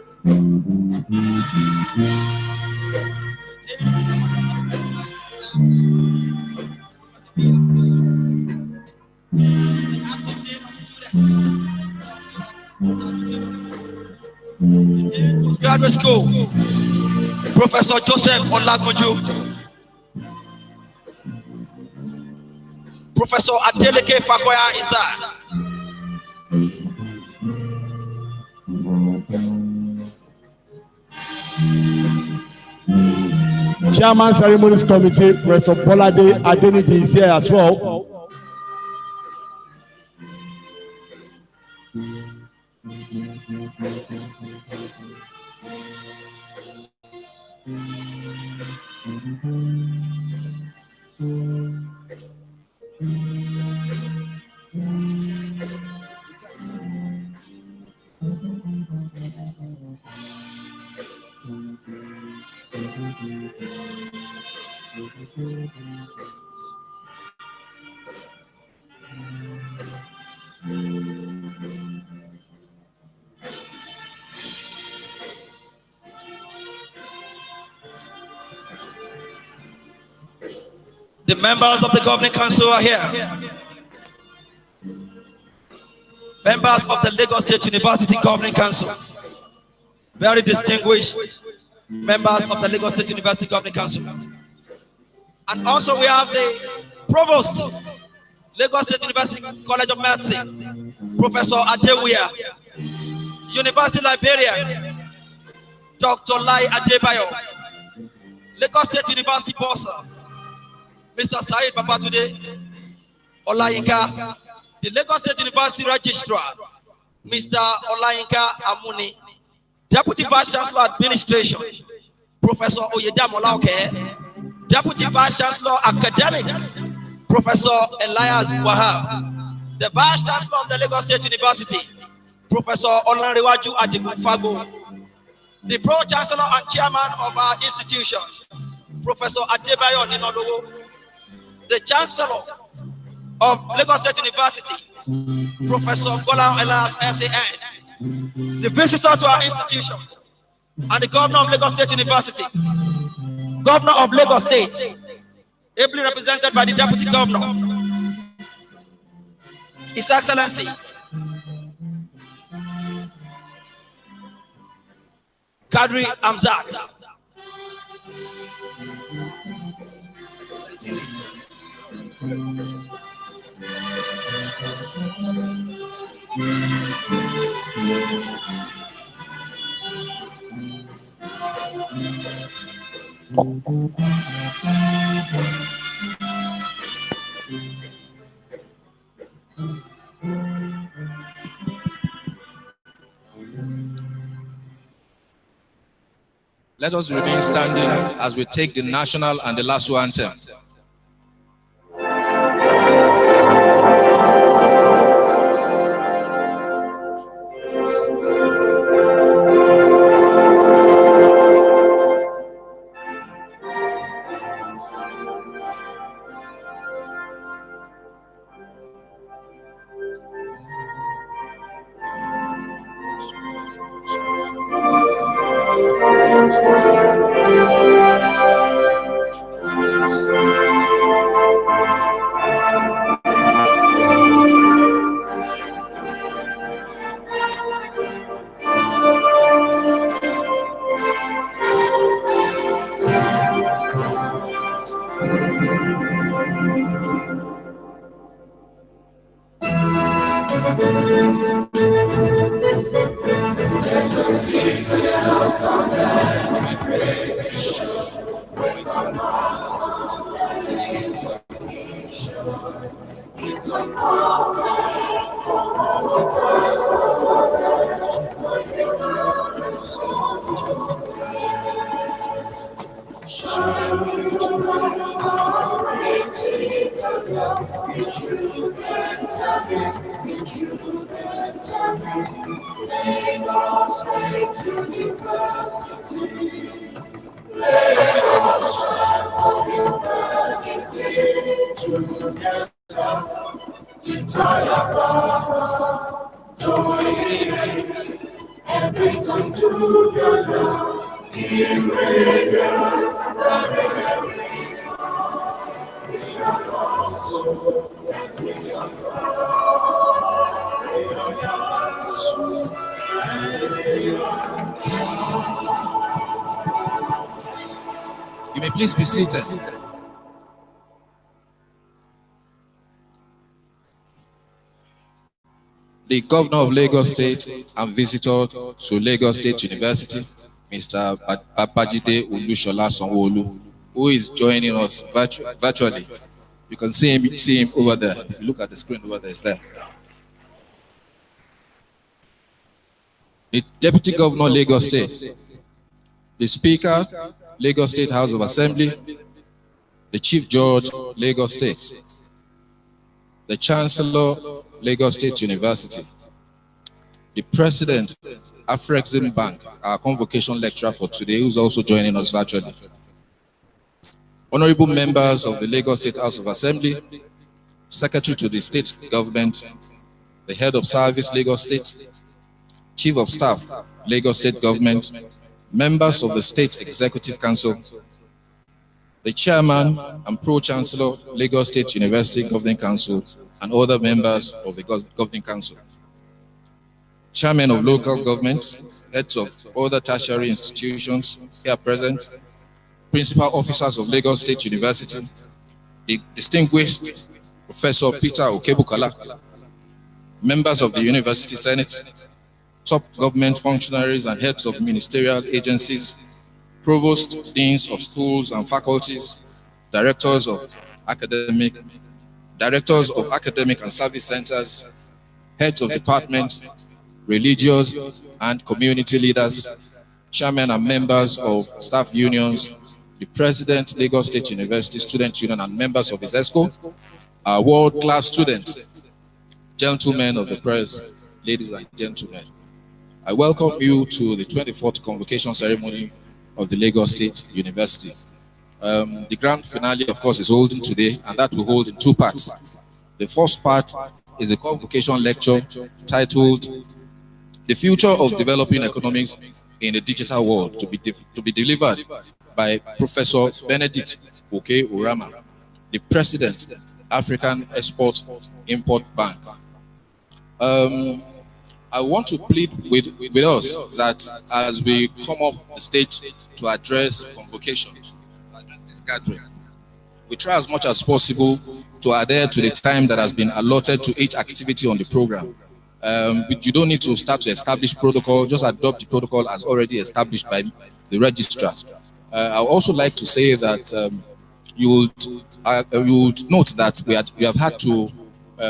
Speaker 1: The Dean Faculty of Management Science and Lab. Professor B. Lasu. The acting Dean of Students. Dr. Tajuddin. The Dean Postgraduate School. Professor Joseph Olakunjoye. Professor Adeleke Fakoya is there.
Speaker 2: Chairman Ceremonies Committee, Professor Bolade Adeniji is here as well.
Speaker 1: The members of the governing council are here. Members of the Lagos State University Governing Council. Very distinguished members of the Lagos State University Governing Council. And also we have the provost, Lagos State University College of Medicine, Professor Adewuya, University Librarian, Dr. Lai Adebayo, Lagos State University Bossa, Mr. Said Babatunde Olayinka, the Lagos State University Registrar, Mr. Olayinka Amuni, Deputy Vice Chancellor Administration, Professor Oyedamola Oke, Deputy Vice Chancellor Academic, Professor Elias Wahab, the Vice Chancellor of the Lagos State University, Professor Olanrewaju Adigunfago, the Pro Chancellor and Chairman of our institution, Professor Adebayo Ninolowo, the Chancellor of Lagos State University, Professor Golan Elias SAN, the visitor to our institution, and the Governor of Lagos State University, Governor of Lagos State, ably represented by the Deputy Governor, His Excellency Kadri Amzat.
Speaker 4: Let us remain standing as we take the national and the Lasu anthem. You may please be seated. The Governor of Lagos State and visitor to Lagos State University, Mr. Babajide Olushola Sanwo-Olu, who is joining us virtually. You can see him over there. If you look at the screen over there, it's there. The Deputy Governor, Lagos State, the Speaker, Lagos State House of Assembly, the Chief Judge, Lagos State, the Chancellor, Lagos State University, the President, Afrexim Bank, our convocation lecturer for today, who's also joining us virtually. Honorable members of the Lagos State House of Assembly, Secretary to the State Government, the Head of Service, Lagos State, Chief of Staff, Lagos State Government, members of the State Executive Council, the Chairman and Pro-Chancellor, Lagos State University Governing Council, and other members of the Governing Council, Chairmen of local governments, heads of other tertiary institutions here present, Principal Officers of Lagos State University, the distinguished Professor Peter Okebukola, members of the University Senate, top government functionaries and heads of ministerial agencies, provosts, deans of schools and faculties, directors of academic and service centers, heads of departments, religious and community leaders, chairmen and members of staff unions, the President, Lagos State University Student Union, and members of his ESCO, our world-class students, gentlemen of the press, ladies and gentlemen. I welcome you to the 24th Convocation Ceremony of the Lagos State University. The grand finale, of course, is holding today, and that will hold in two parts. The first part is a convocation lecture titled "The Future of Developing Economics in the Digital World," to be delivered by Professor Benedict Oke-Urama, the President, African Export-Import Bank. I want to plead with us that as we come up the stage to address convocation, this gathering, we try as much as possible to adhere to the time that has been allotted to each activity on the program. You don't need to start to establish protocol, just adopt the protocol as already established by the registrar. I would also like to say that you would note that we have had to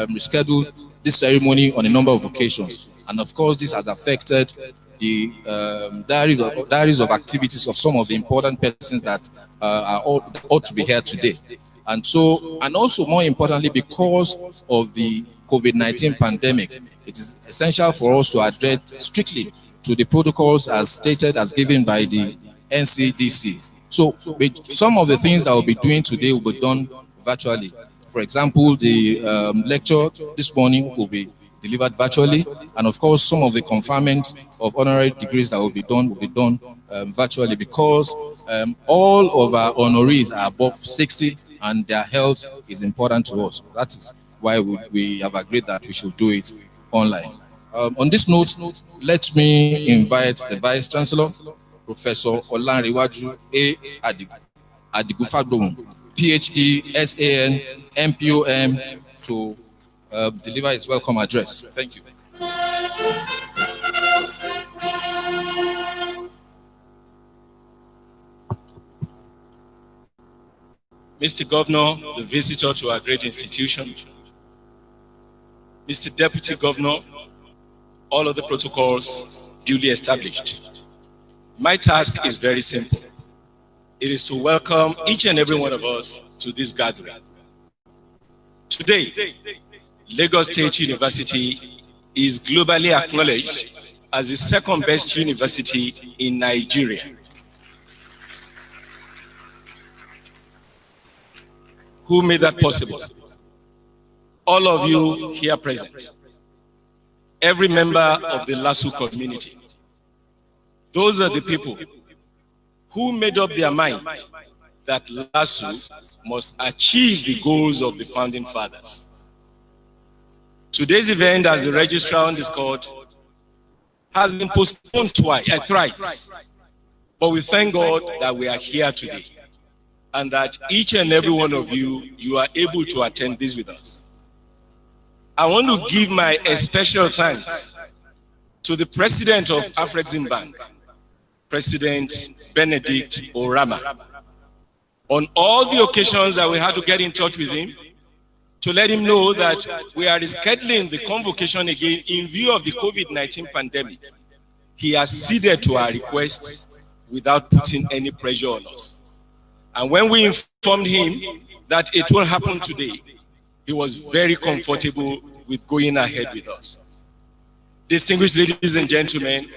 Speaker 4: reschedule this ceremony on a number of occasions. And of course, this has affected the diaries of activities of some of the important persons that ought to be here today. And also more importantly, because of the COVID-19 pandemic, it is essential for us to adhere strictly to the protocols as stated, as given by the NCDC. So some of the things that we'll be doing today will be done virtually. For example, the lecture this morning will be delivered virtually, and of course some of the conferment of honorary degrees that will be done virtually, because all of our honorees are above 60 and their health is important to us. That is why we have agreed that we should do it online. On this note, let me invite the Vice Chancellor, Professor Olanrewaju A. Adigufagbohun, PhD, SAN, MPOM, to deliver his welcome address. Thank you.
Speaker 5: Mr. Governor, the visitor to our great institution, Mr. Deputy Governor, all of the protocols duly established. My task is very simple. It is to welcome each and every one of us to this gathering. Today, Lagos State University is globally acknowledged as the second best university in Nigeria. Who made that possible? All of you here present. Every member of the Lasu community. Those are the people who made up their mind that Lasu must achieve the goals of the founding fathers. Today's event, as the registrar underscored, has been postponed thrice. But we thank God that we are here today and that each and every one of you are able to attend this with us. I want to give my special thanks to the president of Afrexim Bank, President Benedict Orama, on all the occasions that we had to get in touch with him to let him know that we are rescheduling the convocation again in view of the COVID-19 pandemic. He has ceded to our request without putting any pressure on us. And when we informed him that it will happen today, he was very comfortable with going ahead with us. Distinguished ladies and gentlemen,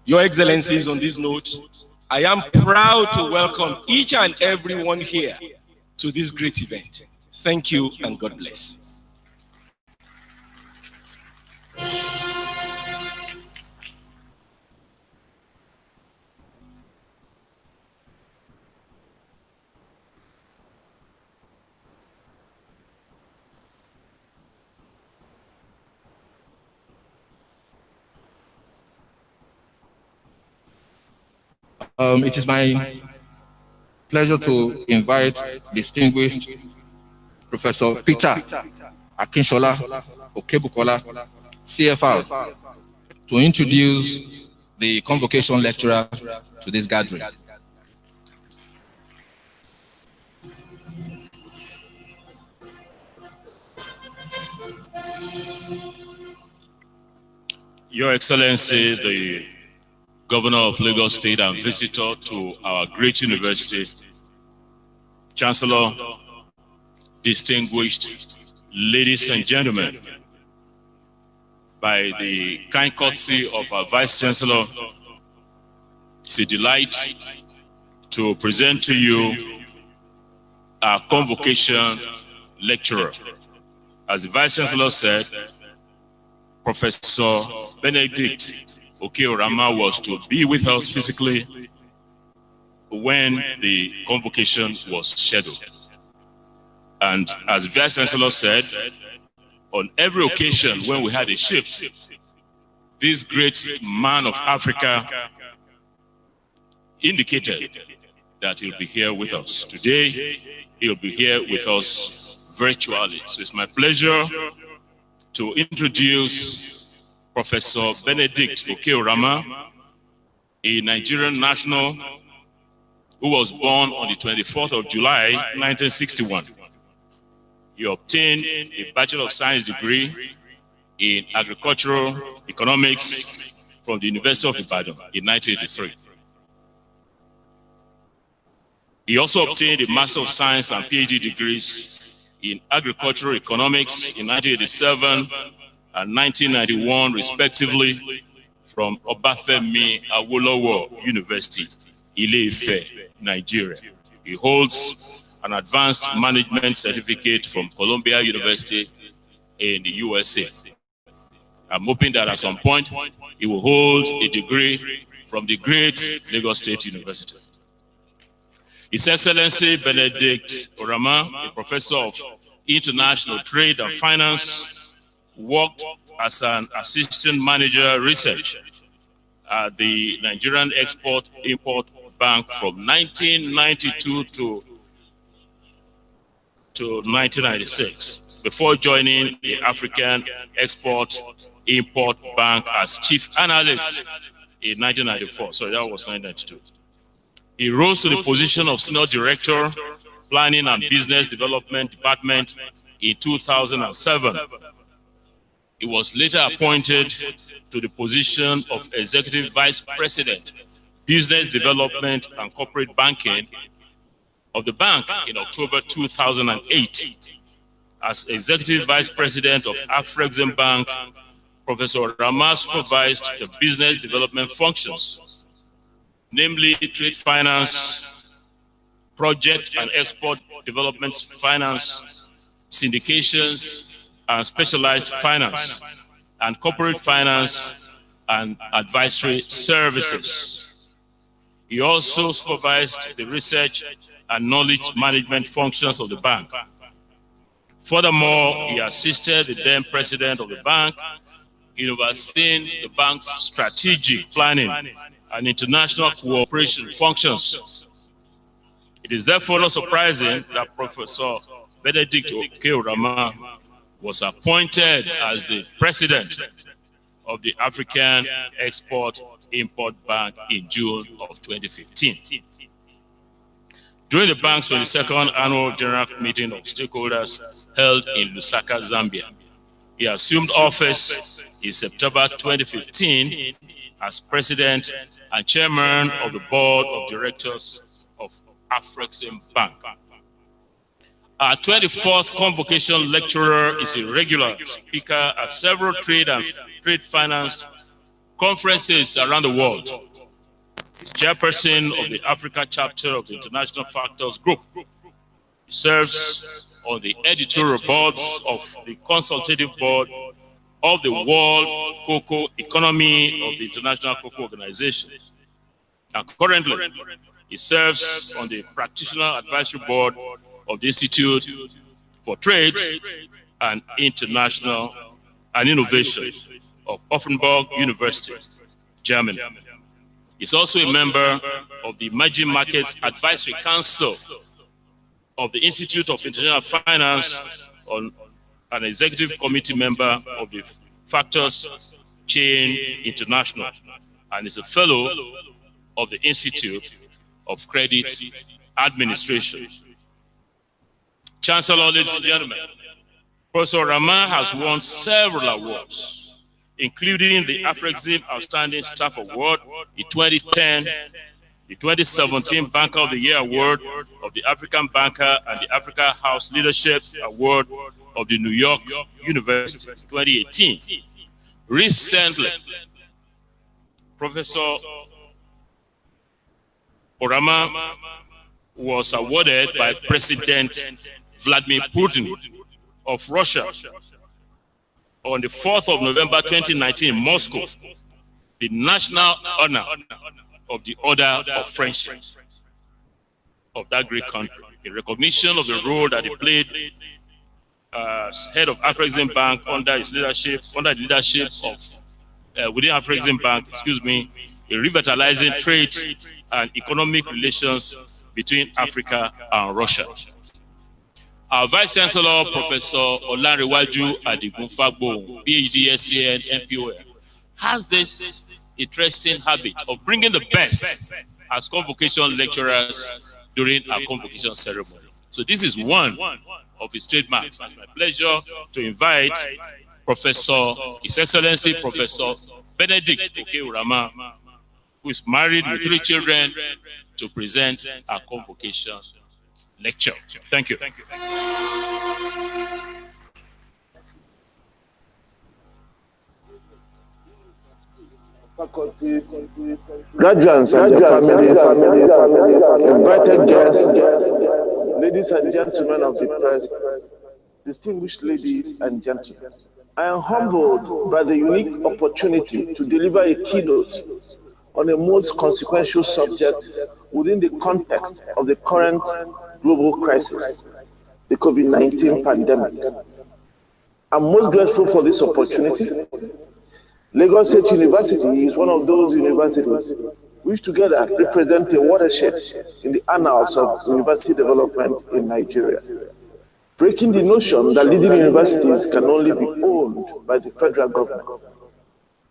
Speaker 5: Your Excellencies, on this note, I am proud to welcome each and every one here to this great event. Thank you and God bless.
Speaker 4: It is my pleasure to invite distinguished Professor Peter Akinshola Okebukola, CFR, to introduce the convocation lecturer to this gathering.
Speaker 6: Your Excellency, the Governor of Lagos State and visitor to our great university, Chancellor, distinguished ladies and gentlemen, by the kind courtesy of our Vice Chancellor, it's a delight to present to you our convocation lecturer. As the Vice Chancellor said, Professor Benedict Okeorama was to be with us physically when the convocation was scheduled. And as the Vice Chancellor said, on every occasion when we had a shift, this great man of Africa indicated that he'll be here with us. Today, he'll be here with us virtually. So it's my pleasure to introduce Professor Benedict Okeorama, a Nigerian national who was born on the 24th of July, 1961. He obtained a Bachelor of Science degree in Agricultural Economics from the University of Ibadan in 1983. He also obtained a Master of Science and PhD degrees in Agricultural Economics in 1987 and 1991, respectively, from Obafemi Awolowo University, Ile-Ife, Nigeria. He holds an advanced management certificate from Columbia University in the USA. I'm hoping that at some point, he will hold a degree from the great Lagos State University. His Excellency Benedict Orama, a professor of international trade and finance, worked as an assistant manager research at the Nigerian Export-Import Bank from 1992 to 1996, before joining the African Export Import Bank as chief analyst in 1994. So that was 1992. He rose to the position of senior director, planning and business development department in 2007. He was later appointed to the position of executive vice president, business development and corporate banking of the bank in October 2008. As executive vice president of Afrexim Bank, Professor Rama supervised the business development functions, namely trade finance, project and export development finance, syndications, and specialized finance, and corporate finance and advisory services. He also supervised the research and knowledge management functions of the bank. Furthermore, he assisted the then president of the bank in overseeing the bank's strategic planning and international cooperation functions. It is therefore not surprising that Professor Benedict Okeorama was appointed as the president of the African Export-Import Bank in June of 2015. During the bank's 22nd annual general meeting of stakeholders held in Lusaka, Zambia, he assumed office in September 2015 as president and chairman of the board of directors of Afrexim Bank. Our 24th Convocation lecturer is a regular speaker at several trade and trade finance conferences around the world. He's chairperson of the Africa chapter of the International Factors Group. He serves on the editorial boards of the consultative board of the World Cocoa Economy of the International Cocoa Organization. And currently, he serves on the practitioner advisory board of the Institute for Trade and International and Innovation of Offenburg University, Germany. He's also a member of the Emerging Markets Advisory Council of the Institute of International Finance, on an executive committee member of the Factors Chain International, and is a fellow of the Institute of Credit Administration. Chancellor, ladies and gentlemen, Professor Rama has won several awards, including the Afrexim Outstanding Staff Award in 2010, the 2017 Banker of the Year Award of the African Banker, and the Africa House Leadership Award of the New York University 2018. Recently, Professor Orama was awarded by President Vladimir Putin of Russia on the 4th of November 2019 in Moscow, the national honor of the Order of Friendship of that great country, in recognition of the role that he played as head of Afrexim Bank under his leadership, under the leadership of within Afrexim Bank, in revitalizing trade and economic relations between Africa and Russia. Our Vice Chancellor, Professor Olanrewaju Adigunfagbo, PhD, SCN, MPOL, has this interesting habit of bringing the best as convocation lecturers during our convocation ceremony. So this is one of his trademarks. It's my pleasure to invite Professor, His Excellency Professor Benedict Okeorama, who is married with 3 children, to present our convocation lecture. Thank you.
Speaker 7: Faculties, graduates and their families, invited guests, ladies and gentlemen of the press, distinguished ladies and gentlemen. I am humbled by the unique opportunity to deliver a keynote on a most consequential subject within the context of the current global crisis, the COVID-19 pandemic. I'm most grateful for this opportunity. Lagos State University is one of those universities which together represent a watershed in the annals of university development in Nigeria, breaking the notion that leading universities can only be owned owned by the federal government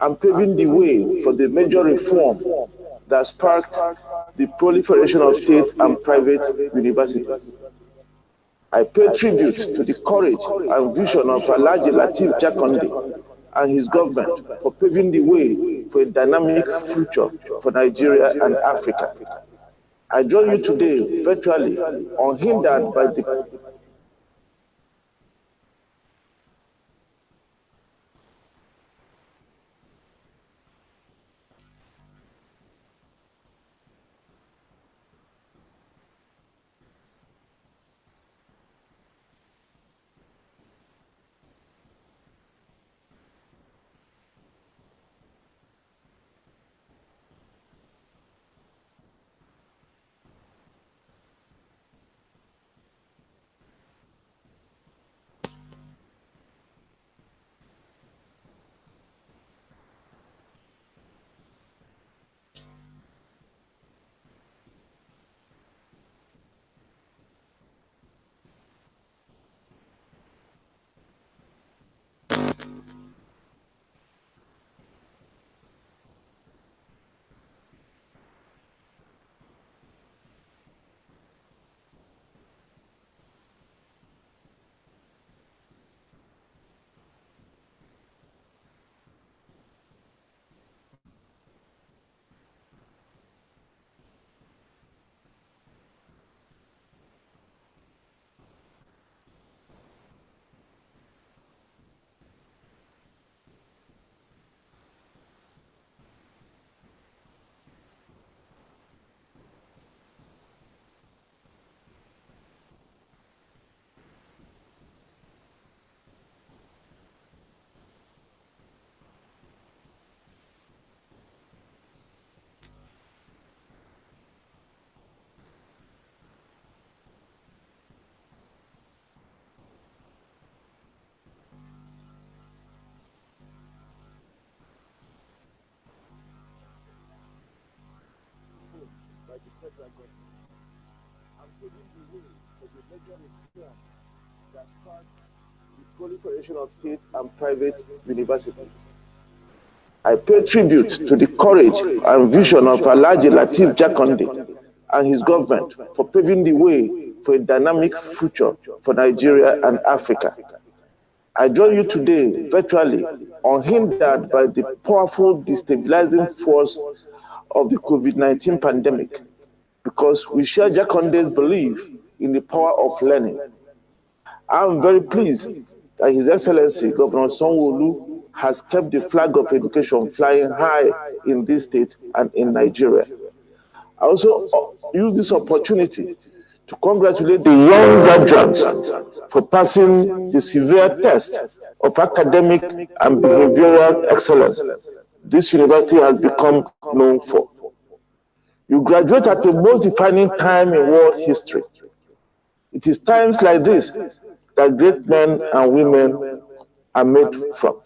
Speaker 7: and paving the way for the major reform that sparked the proliferation of state and private universities. I pay tribute to the courage and vision of Alhaji Lateef Jakande and his government for paving the way for a dynamic future for Nigeria and Africa. I join you today virtually, unhindered by the proliferation of state and private universities. I pay tribute to the courage and vision of Alhaji Lateef Jakande and his government for paving the way for a dynamic future for Nigeria and Africa. I join you today virtually, unhindered by the powerful destabilizing force of the COVID-19 pandemic, because we share Jakande's belief in the power of learning. I am very pleased that His Excellency Governor Sanwo-Olu has kept the flag of education flying high in this state and in Nigeria. I also use this opportunity to congratulate the young graduates for passing the severe test of academic and behavioral excellence this university has become known for. You graduate at the most defining time in world history. It is times like this that great men and women are made from.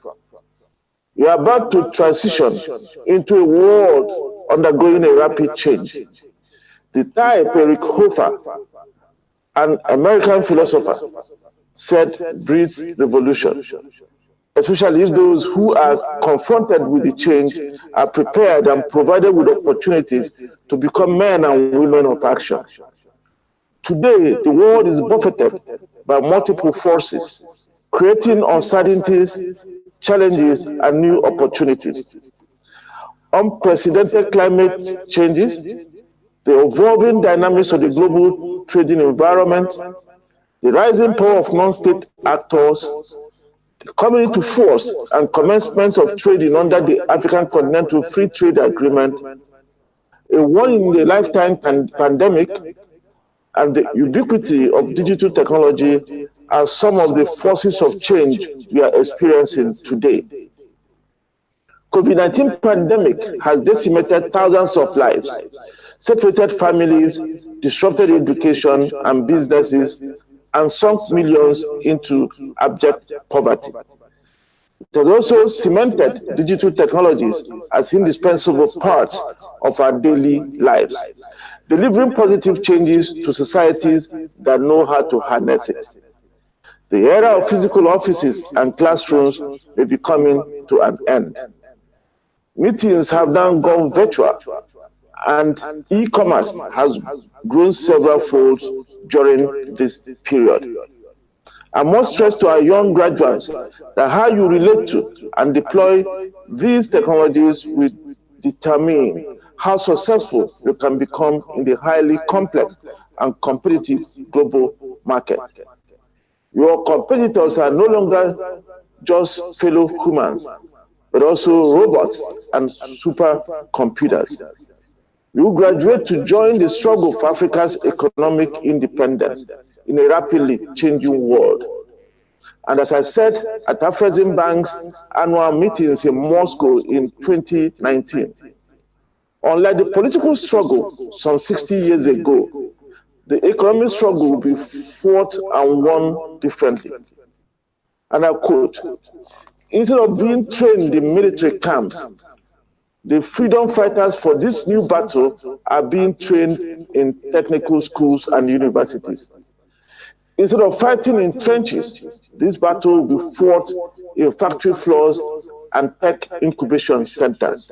Speaker 7: You are about to transition into a world undergoing a rapid change. The type Eric Hoffer, an American philosopher, said breeds revolution, especially if those who are confronted with the change are prepared and provided with opportunities to become men and women of action. Today, the world is buffeted by multiple forces, creating uncertainties, challenges, and new opportunities. Unprecedented climate changes, the evolving dynamics of the global trading environment, the rising power of non-state actors, the coming into force and commencement of trading under the African Continental Free Trade Agreement, a one-in-a-lifetime pandemic, and the ubiquity of digital technology are some of the forces of change we are experiencing today. COVID-19 pandemic has decimated thousands of lives, separated families, disrupted education and businesses, and sunk millions into abject poverty. It has also cemented digital technologies as indispensable parts of our daily lives, delivering positive changes to societies that know how to harness it. The era of physical offices and classrooms may be coming to an end. Meetings have now gone virtual, and e-commerce has grown several folds during this period. I must stress to our young graduates that how you relate to and deploy these technologies will determine how successful you can become in the highly complex and competitive global market. Your competitors are no longer just fellow humans, but also robots and supercomputers. You graduate to join the struggle for Africa's economic independence in a rapidly changing world. And as I said at Afreximbank's annual meetings in Moscow in 2019, unlike the political struggle some 60 years ago, the economic struggle will be fought and won differently. And I quote, instead of being trained in military camps, the freedom fighters for this new battle are being trained in technical schools and universities. Instead of fighting in trenches, this battle will be fought in factory floors and tech incubation centers.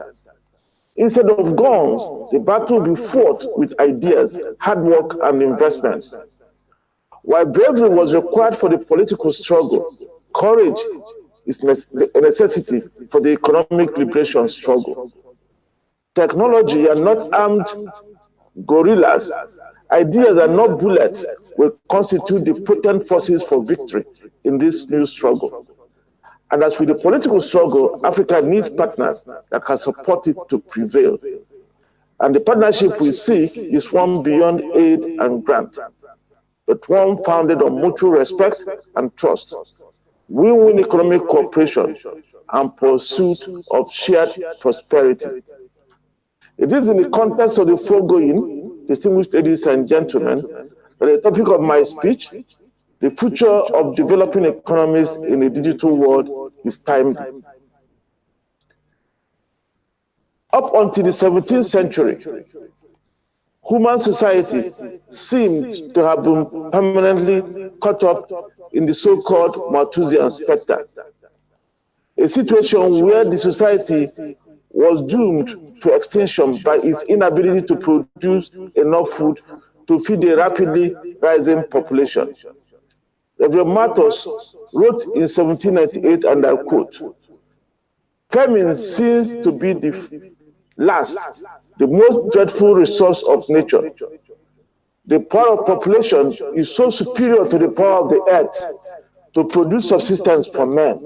Speaker 7: Instead of guns, the battle will be fought with ideas, hard work, and investments. While bravery was required for the political struggle, courage is a necessity for the economic liberation struggle. Technology are not armed guerrillas. Ideas are not bullets will constitute the potent forces for victory in this new struggle. And as with the political struggle, Africa needs partners that can support it to prevail. And the partnership we seek is one beyond aid and grant, but one founded on mutual respect and trust, win-win economic cooperation, and pursuit of shared prosperity. It is in the context of the foregoing, distinguished ladies and gentlemen, that the topic of my speech, the future of developing economies in a digital world, is timely. Up until the 17th century, human society seemed to have been permanently caught up in the so-called Malthusian spectre, a situation where the society was doomed to extinction by its inability to produce enough food to feed a rapidly rising population. Reverend Matos wrote in 1798, and I quote, "Famine seems to be the last, the most dreadful resource of nature. The power of population is so superior to the power of the earth to produce subsistence for men,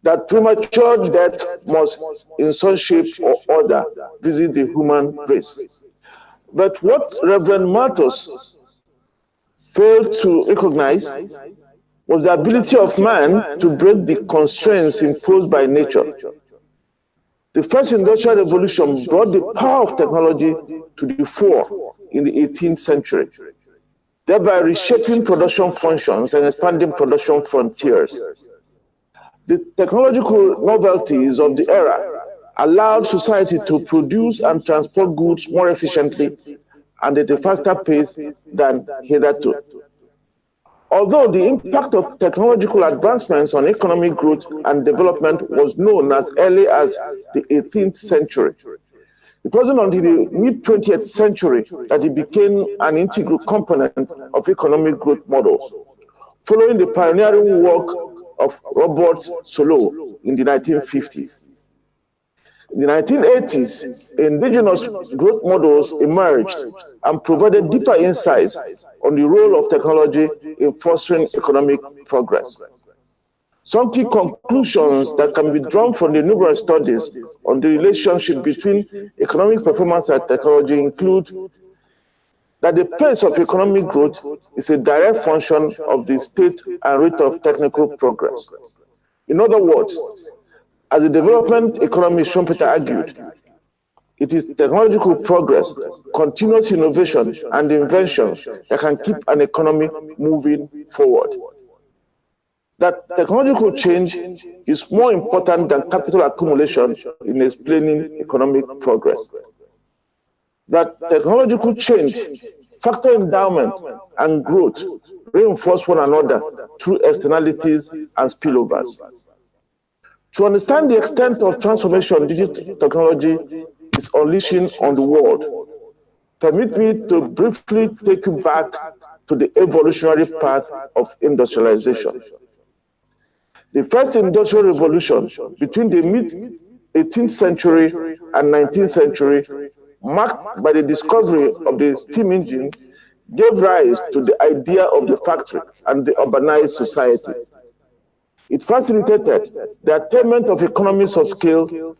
Speaker 7: that premature death must, in some shape or other, visit the human race." But what Reverend Matos failed to recognize was the ability of man to break the constraints imposed by nature. The first industrial revolution brought the power of technology to the fore in the 18th century, thereby reshaping production functions and expanding production frontiers. The technological novelties of the era allowed society to produce and transport goods more efficiently and at a faster pace than hitherto. Although the impact of technological advancements on economic growth and development was known as early as the 18th century, it wasn't until the mid-20th century that it became an integral component of economic growth models, following the pioneering work of Robert Solow in the 1950s. In the 1980s, indigenous growth models emerged and provided deeper insights on the role of technology in fostering economic progress. Some key conclusions that can be drawn from the numerous studies on the relationship between economic performance and technology include that the pace of economic growth is a direct function of the state and rate of technical progress. In other words, as the development economist Schumpeter argued, it is technological progress, continuous innovation, and inventions that can keep an economy moving forward. That technological change is more important than capital accumulation in explaining economic progress. That technological change, factor endowment, and growth reinforce one another through externalities and spillovers. To understand the extent of transformation digital technology is unleashing on the world, permit me to briefly take you back to the evolutionary path of industrialization. The first industrial revolution between the mid-18th century and 19th century, marked by the discovery of the steam engine, gave rise to the idea of the factory and the urbanized society. It facilitated the attainment of economies of scale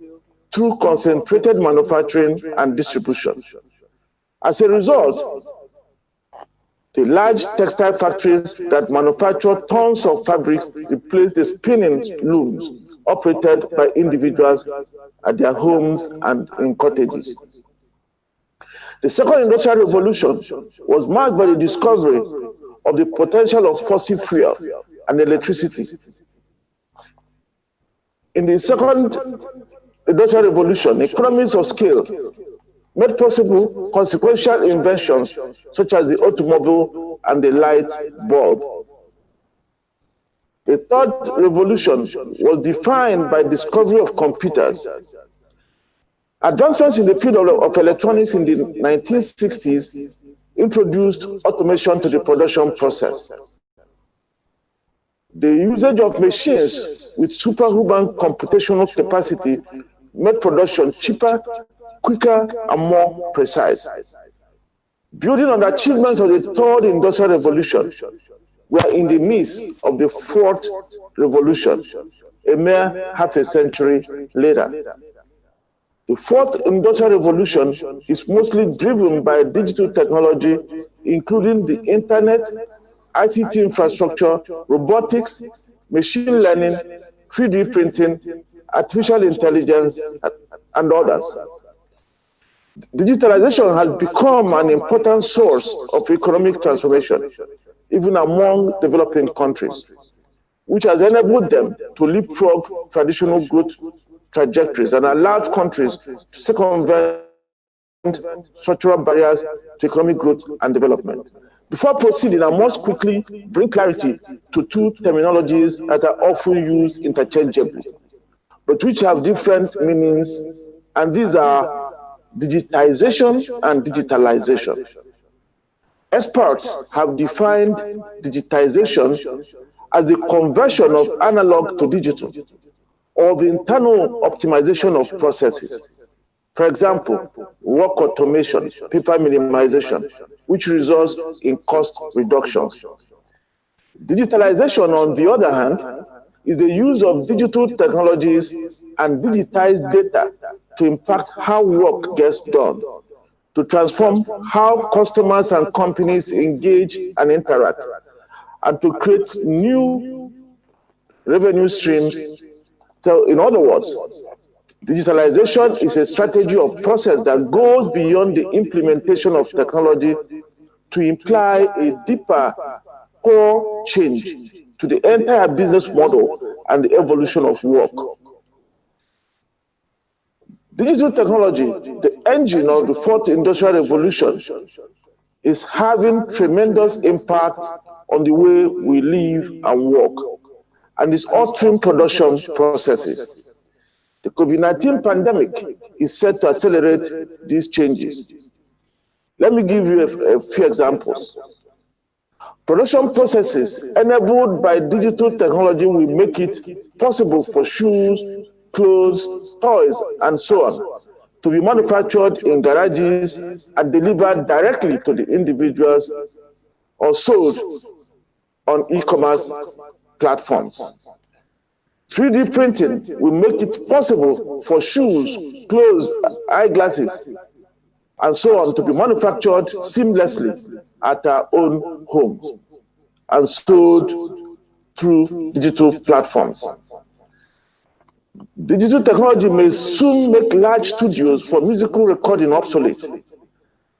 Speaker 7: through concentrated manufacturing and distribution. As a result, the large textile factories that manufacture tons of fabrics replaced the spinning looms operated by individuals at their homes and in cottages. The second industrial revolution was marked by the discovery of the potential of fossil fuel and electricity. In the second industrial revolution, economies of scale made possible consequential inventions such as the automobile and the light bulb. The third revolution was defined by discovery of computers. Advancements in the field of electronics in the 1960s introduced automation to the production process. The usage of machines with superhuman computational capacity made production cheaper, quicker, and more precise. Building on the achievements of the third industrial revolution, we are in the midst of the fourth revolution, a mere half a century later. The fourth industrial revolution is mostly driven by digital technology, including the internet, ICT infrastructure, robotics, machine learning, 3D printing, artificial intelligence, and others. Digitalization has become an important source of economic transformation, even among developing countries, which has enabled them to leapfrog traditional growth trajectories and allowed countries to circumvent structural barriers to economic growth and development. Before proceeding, I must quickly bring clarity to two terminologies that are often used interchangeably, but which have different meanings, and these are digitization and digitalization. Experts have defined digitization as the conversion of analog to digital, or the internal optimization of processes. For example, work automation, paper minimization, which results in cost reductions. Digitalization, on the other hand, is the use of digital technologies and digitized data to impact how work gets done, to transform how customers and companies engage and interact, and to create new revenue streams. So, in other words, digitalization is a strategy or process that goes beyond the implementation of technology to imply a deeper core change to the entire business model and the evolution of work. Digital technology, the engine of the fourth industrial revolution, is having tremendous impact on the way we live and work, and is altering production processes. The COVID-19 pandemic is set to accelerate these changes. Let me give you a few examples. Production processes enabled by digital technology will make it possible for shoes, clothes, toys, and so on to be manufactured in garages and delivered directly to the individuals or sold on e-commerce platforms. 3D printing will make it possible for shoes, clothes, eyeglasses, and so on to be manufactured seamlessly at our own homes and sold through digital platforms. Digital technology may soon make large studios for musical recording obsolete.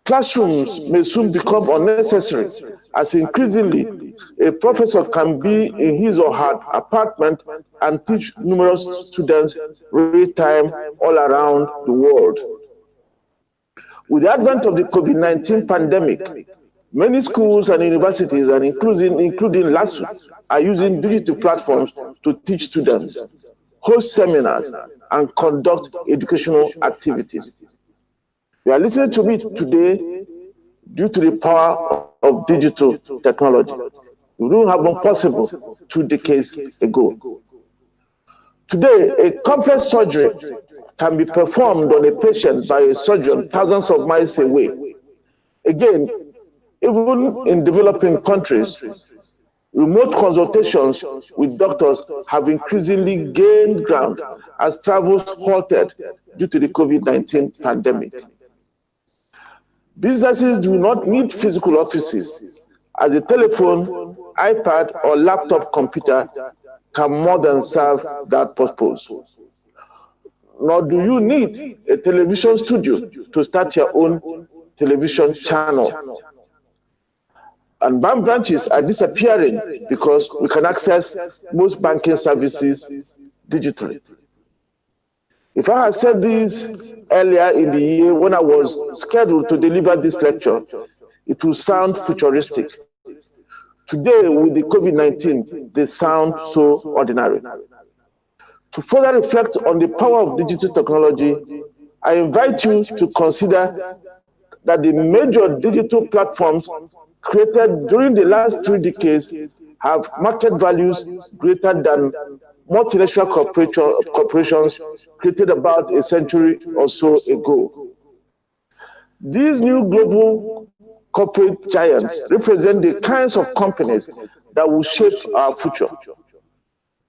Speaker 7: Classrooms may soon become unnecessary, as increasingly a professor can be in his or her apartment and teach numerous students real-time all around the world. With the advent of the COVID-19 pandemic, Many schools and universities, and including Lasu, are using digital platforms to teach students, host seminars, and conduct educational activities. We are listening to me today due to the power of digital technology. It wouldn't have been possible 2 decades ago. Today, a complex surgery can be performed on a patient by a surgeon thousands of miles away. Again, even in developing countries, remote consultations with doctors have increasingly gained ground as travels halted due to the COVID-19 pandemic. Businesses do not need physical offices, as a telephone, iPad, or laptop computer can more than serve that purpose. Nor do you need a television studio to start your own television channel. And bank branches are disappearing because we can access most banking services digitally. If I had said this earlier in the year when I was scheduled to deliver this lecture, it would sound futuristic. Today, with the COVID-19, they sound so ordinary. To further reflect on the power of digital technology, I invite you to consider that the major digital platforms created during the last 3 decades have market values greater than multinational corporations created about a century or so ago. These new global corporate giants represent the kinds of companies that will shape our future.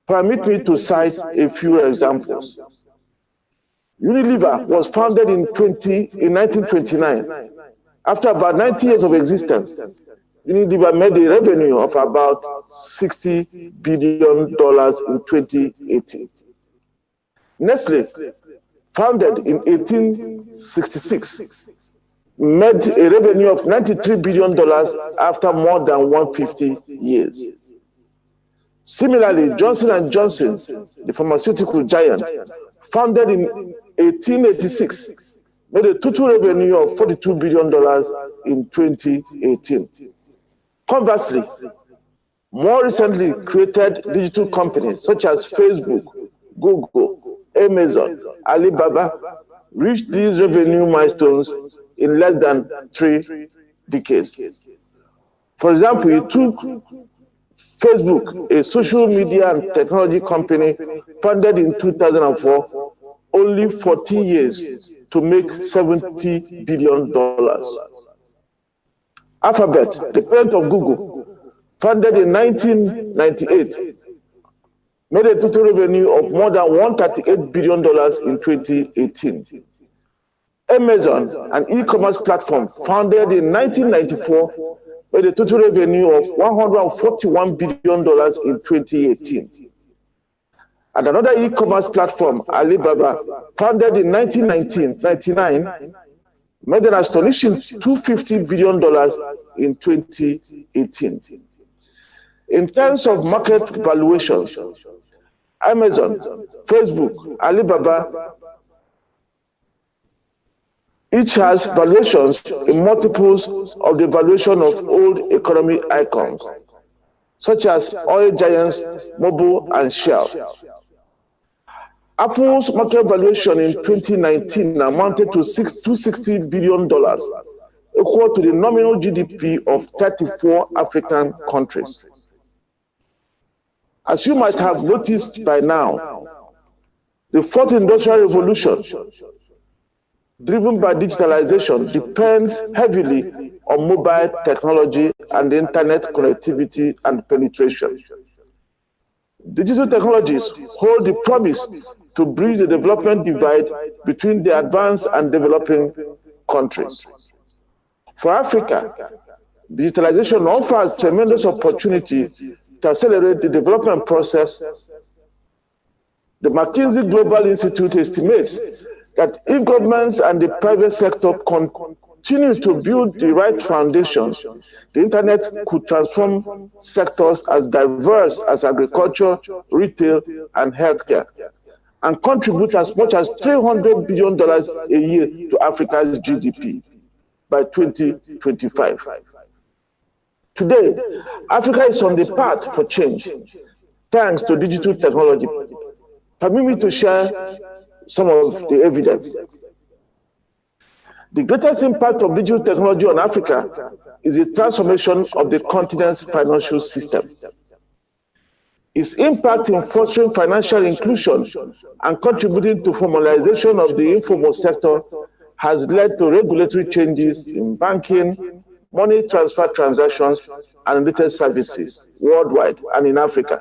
Speaker 7: Permit me to cite a few examples. Unilever was founded in 1929. After about 90 years of existence, Unilever made a revenue of about $60 billion in 2018. Nestle, founded in 1866, made a revenue of $93 billion after more than 150 years. Similarly, Johnson & Johnson, the pharmaceutical giant, founded in 1886, made a total revenue of $42 billion in 2018. Conversely, more recently created digital companies such as Facebook, Google, Amazon, Alibaba reached these revenue milestones in less than 3 decades. For example, it took Facebook, a social media and technology company founded in 2004, only 14 years to make $70 billion. Alphabet, the parent of Google, founded in 1998, made a total revenue of more than $138 billion in 2018. Amazon, an e-commerce platform founded in 1994, made a total revenue of $141 billion in 2018. And another e-commerce platform, Alibaba, founded in 1999, made an astonishing $250 billion in 2018. In terms of market valuations, Amazon, Facebook, Alibaba, each has valuations in multiples of the valuation of old economy icons, such as oil giants, Mobil, and Shell. Apple's market valuation in 2019 amounted to $260 billion, equal to the nominal GDP of 34 African countries. As you might have noticed by now, the fourth industrial revolution, driven by digitalization, depends heavily on mobile technology and internet connectivity and penetration. Digital technologies hold the promise to bridge the development divide between the advanced and developing countries. For Africa, digitalization offers tremendous opportunity to accelerate the development process. The McKinsey Global Institute estimates that if governments and the private sector continue to build the right foundations, the internet could transform sectors as diverse as agriculture, retail, and healthcare, and contribute as much as $300 billion a year to Africa's GDP by 2025. Today, Africa is on the path for change, thanks to digital technology. Permit me to share some of the evidence. The greatest impact of digital technology on Africa is the transformation of the continent's financial system. Its impact in fostering financial inclusion and contributing to formalization of the informal sector has led to regulatory changes in banking, money transfer transactions, and related services worldwide and in Africa.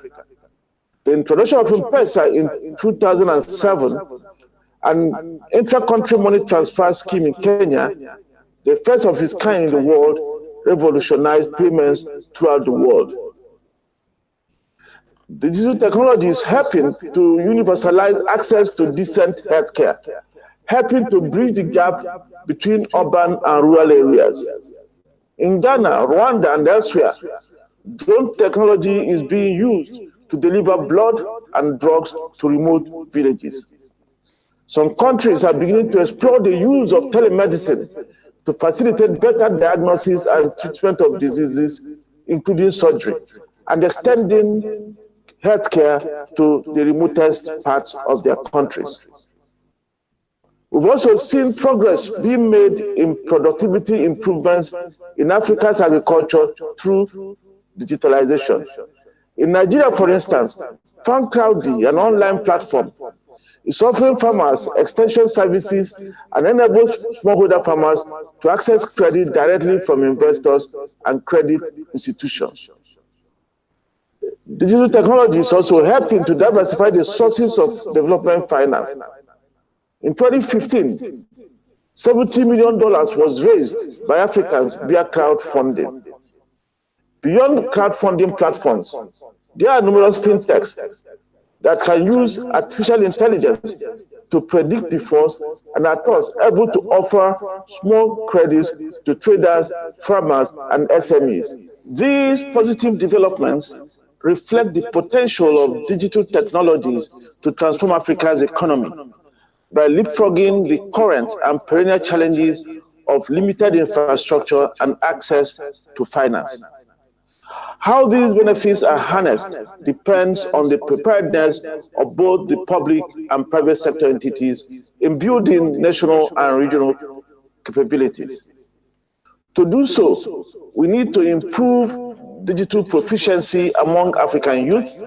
Speaker 7: The introduction of M-Pesa in 2007 and intra-country money transfer scheme in Kenya, the first of its kind in the world, revolutionized payments throughout the world. Digital technology is helping to universalize access to decent healthcare, helping to bridge the gap between urban and rural areas. In Ghana, Rwanda, and elsewhere, drone technology is being used to deliver blood and drugs to remote villages. Some countries are beginning to explore the use of telemedicine to facilitate better diagnosis and treatment of diseases, including surgery, and extending healthcare to the remotest parts of their countries. We've also seen progress being made in productivity improvements in Africa's agriculture through digitalization. In Nigeria, for instance, FarmCrowdy, an online platform, is offering farmers extension services and enables smallholder farmers to access credit directly from investors and credit institutions. Digital technology is also helping to diversify the sources of development finance. In 2015, $70 million was raised by Africans via crowdfunding. Beyond crowdfunding platforms, there are numerous fintechs that can use artificial intelligence to predict defaults and are thus able to offer small credits to traders, farmers, and SMEs. These positive developments reflect the potential of digital technologies to transform Africa's economy by leapfrogging the current and perennial challenges of limited infrastructure and access to finance. How these benefits are harnessed depends on the preparedness of both the public and private sector entities in building national and regional capabilities. To do so, we need to improve digital proficiency among African youth,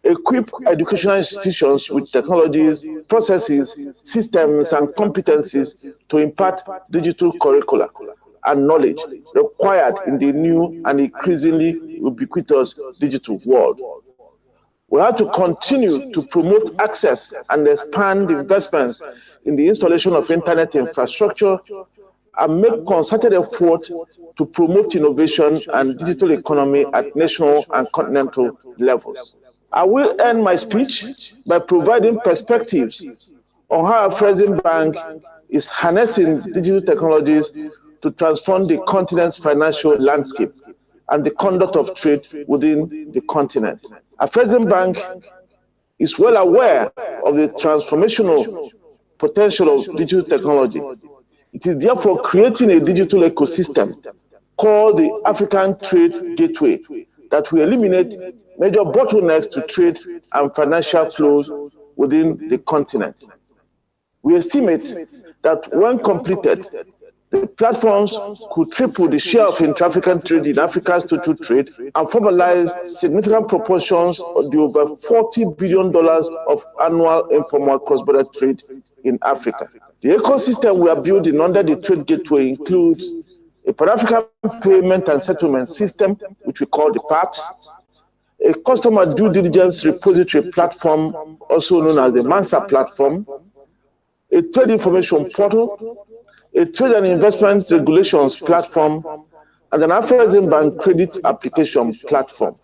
Speaker 7: equip educational institutions with technologies, processes, systems, and competencies to impart digital curricula and knowledge required in the new and increasingly ubiquitous digital world. We have to continue to promote access and expand investments in the installation of internet infrastructure and make concerted effort to promote innovation and digital economy at national and continental levels. I will end my speech by providing perspectives on how Afreximbank is harnessing digital technologies to transform the continent's financial landscape and the conduct of trade within the continent. Afreximbank is well aware of the transformational potential of digital technology. It is therefore creating a digital ecosystem called the African Trade Gateway that will eliminate major bottlenecks to trade and financial flows within the continent. We estimate that when completed, the platforms could triple the share of intra-African trade in Africa's total trade and formalize significant proportions of the over $40 billion of annual informal cross-border trade in Africa. The ecosystem we are building under the Trade Gateway includes a Pan-African payment and settlement system, which we call the PAPS, a customer due diligence repository platform, also known as the MANSA platform, a trade information portal, a trade and investment regulations platform, and an Afreximbank credit application platform.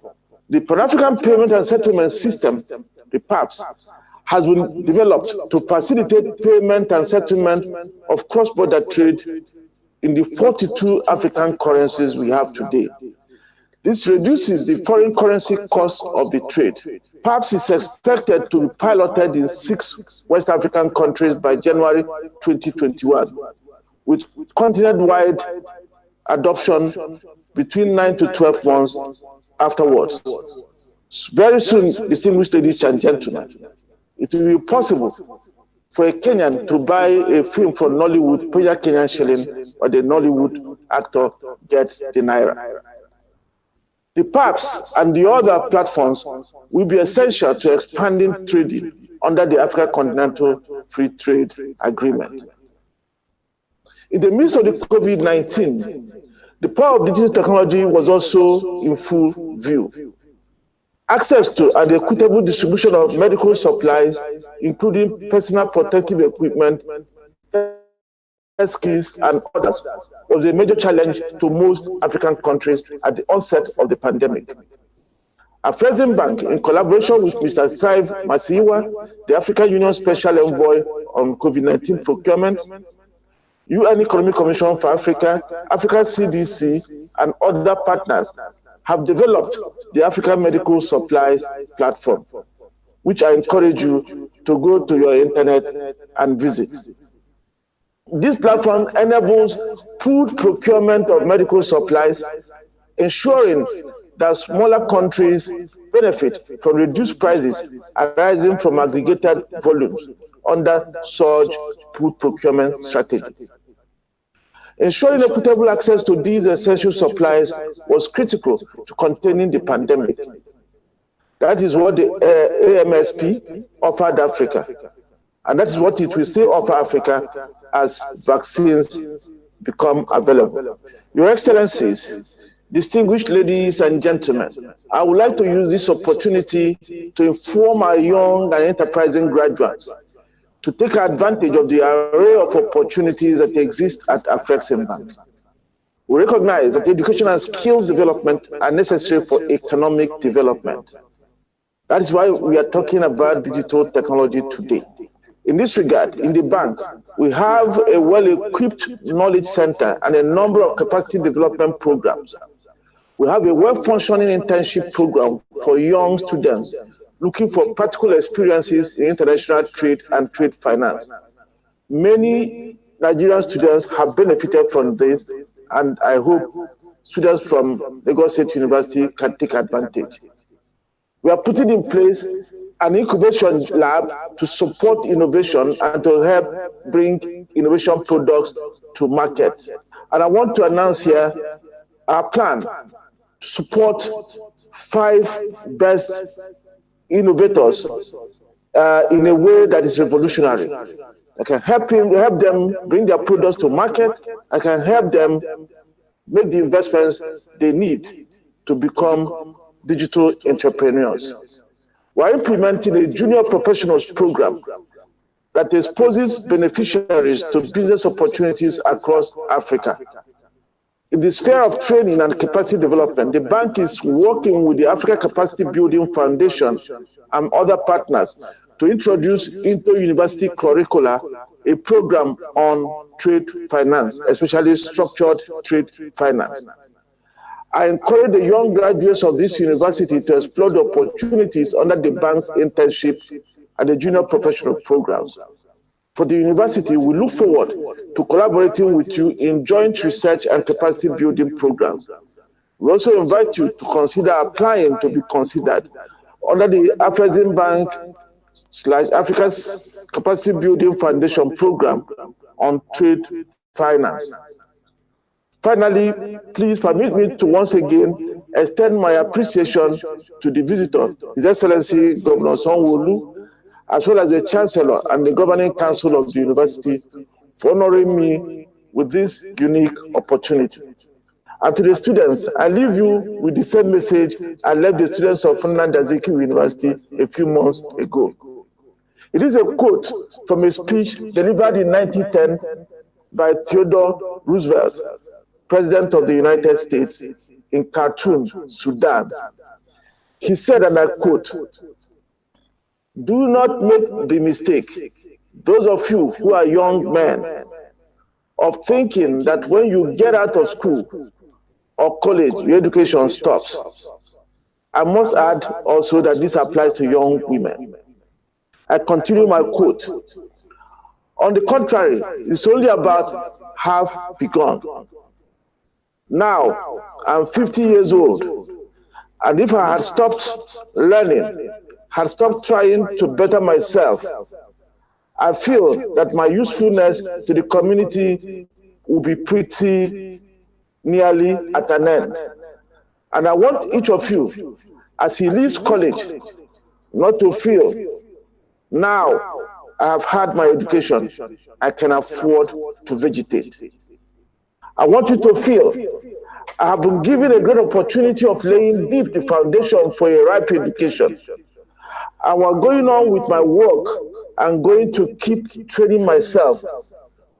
Speaker 7: The Pan-African payment and settlement system, the PAPS, has been developed to facilitate payment and settlement of cross-border trade in the 42 African currencies we have today. This reduces the foreign currency cost of the trade. PAPS is expected to be piloted in 6 West African countries by January 2021, with continent-wide adoption between 9 to 12 months afterwards. Very soon, distinguished ladies and gentlemen, it will be possible for a Kenyan to buy a film from Nollywood, pay a Kenyan shilling, or the Nollywood actor gets the naira. The PAPs and the other platforms will be essential to expanding trading under the Africa Continental Free Trade Agreement. In the midst of the COVID-19, the power of digital technology was also in full view. Access to and equitable distribution of medical supplies, including personal protective equipment, skills, and others, was a major challenge to most African countries at the onset of the pandemic. Afreximbank, in collaboration with Mr. Strive Masiwa, the African Union Special Envoy on COVID-19 procurement, UN Economic Commission for Africa, Africa CDC, and other partners have developed the African Medical Supplies Platform, which I encourage you to go to your internet and visit. This platform enables pooled procurement of medical supplies, ensuring that smaller countries benefit from reduced prices arising from aggregated volumes under such pooled procurement strategy. Ensuring equitable access to these essential supplies was critical to containing the pandemic. That is what the AMSP offered Africa, and that is what it will still offer Africa as vaccines become available. Your Excellencies, distinguished ladies and gentlemen, I would like to use this opportunity to inform our young and enterprising graduates to take advantage of the array of opportunities that exist at Afreximbank. We recognize that education and skills development are necessary for economic development. That is why we are talking about digital technology today. In this regard, in the bank, we have a well-equipped knowledge center and a number of capacity development programs. We have a well-functioning internship program for young students looking for practical experiences in international trade and trade finance. Many Nigerian students have benefited from this, and I hope students from Lagos State University can take advantage. We are putting in place an incubation lab to support innovation and to help bring innovation products to market. And I want to announce here our plan to support 5 best innovators in a way that is revolutionary. I can help them bring their products to market. I can help them make the investments they need to become digital entrepreneurs. We're implementing a junior professionals program that exposes beneficiaries to business opportunities across Africa. In the sphere of training and capacity development, the bank is working with the Africa Capacity Building Foundation and other partners to introduce into university curricula a program on trade finance, especially structured trade finance. I encourage the young graduates of this university to explore the opportunities under the bank's internship and the junior professional programs. For the university, we look forward to collaborating with you in joint research and capacity building programs. We also invite you to consider applying to be considered under the Afreximbank/Africa's Capacity Building Foundation program on trade finance. Finally, please permit me to once again extend my appreciation to the visitor, His Excellency Governor Sanwo-Olu, as well as the Chancellor and the Governing Council of the University for honoring me with this unique opportunity. And to the students, I leave you with the same message I left the students of Nnamdi Azikiwe University a few months ago. It is a quote from a speech delivered in 1910 by Theodore Roosevelt, President of the United States, in Khartoum, Sudan. He said, and I quote, "Do not make the mistake, those of you who are young men, of thinking that when you get out of school or college, your education stops." I must add also that this applies to young women. I continue my quote. On the contrary, it's only about half begun. Now, I'm 50 years old, and if I had stopped learning, had stopped trying to better myself, I feel that my usefulness to the community will be pretty nearly at an end. And I want each of you, as he leaves college, not to feel, now I have had my education, I can afford to vegetate. I want you to feel, I have been given a great opportunity of laying deep the foundation for a ripe education. And while going on with my work, I'm going to keep training myself.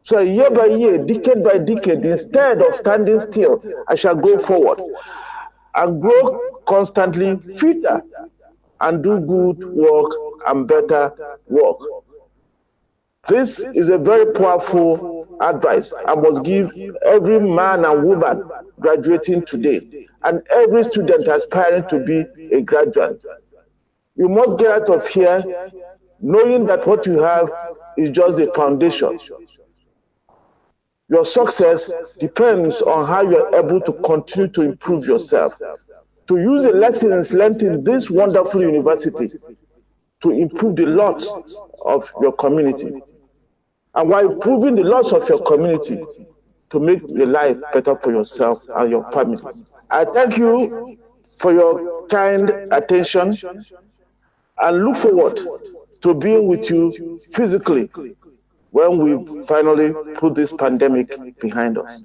Speaker 7: So year by year, decade by decade, instead of standing still, I shall go forward and grow constantly fitter and do good work and better work. This is a very powerful advice I must give every man and woman graduating today and every student aspiring to be a graduate. You must get out of here knowing that what you have is just the foundation. Your success depends on how you're able to continue to improve yourself, to use the lessons learned in this wonderful university to improve the lot of your community. And while improving the lots of your community, to make your life better for yourself and your families. I thank you for your kind attention and look forward to being with you physically when we finally put this pandemic behind us.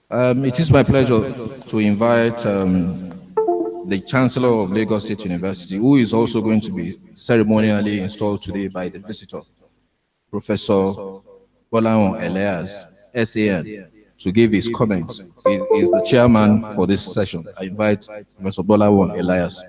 Speaker 8: It is my pleasure to invite the Chancellor of Lagos State University, who is also going to be ceremonially installed today by the visitor, Professor Bolawon Elias, SAN, to give his comments. He is the chairman for this session. I invite Professor Bolawon Elias.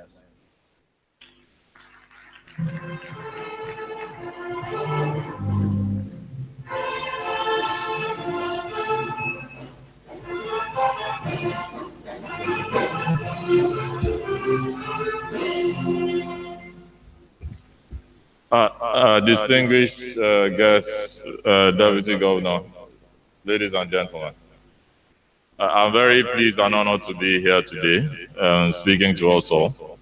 Speaker 9: Distinguished guests, Deputy Governor, ladies and gentlemen, I'm very pleased and honored to be here today speaking to us all.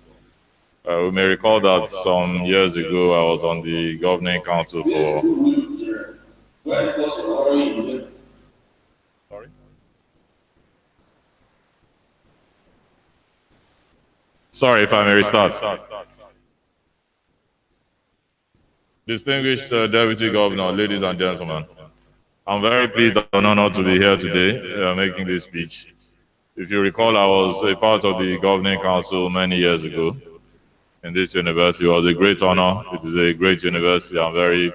Speaker 9: We may recall that some years ago I was on the governing council for... Sorry if I may restart. Distinguished Deputy Governor, ladies and gentlemen, I'm very pleased and honored to be here today making this speech. If you recall, I was a part of the governing council many years ago in this university. It was a great honor. It is a great university. I'm very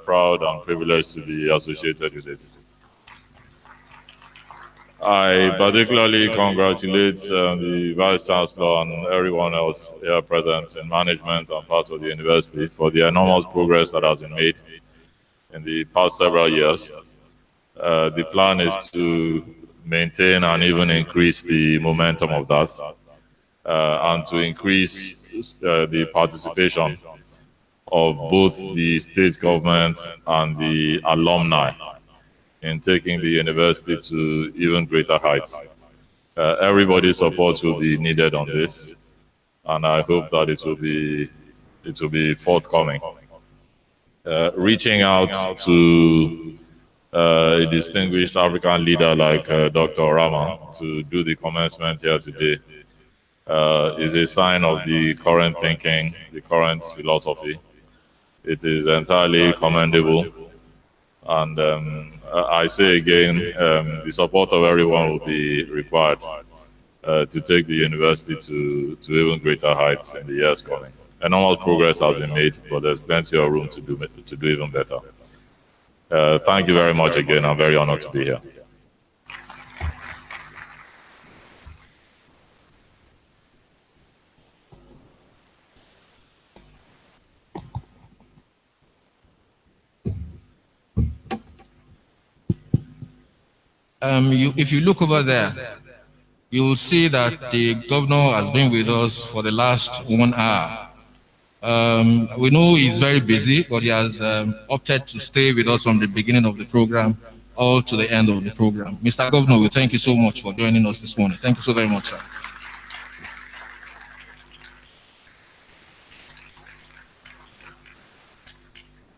Speaker 9: proud and privileged to be associated with it. I particularly congratulate the Vice Chancellor and everyone else here present in management and part of the university for the enormous progress that has been made in the past several years. The plan is to maintain and even increase the momentum of that and to increase the participation of both the state government and the alumni in taking the university to even greater heights. Everybody's support will be needed on this, and I hope that it will be forthcoming. Reaching out to a distinguished African leader like Dr. Rama to do the commencement here today is a sign of the current thinking, the current philosophy. It is entirely commendable. And I say again, the support of everyone will be required to take the university to even greater heights in the years coming. Enormous progress has been made, but there's plenty of room to do even better. Thank you very much again. I'm very honored to be here.
Speaker 8: If you look over there, you will see that the governor has been with us for the last 1 hour. We know he's very busy, but he has opted to stay with us from the beginning of the program all to the end of the program. Mr. Governor, we thank you so much for joining us this morning. Thank you so very much, sir.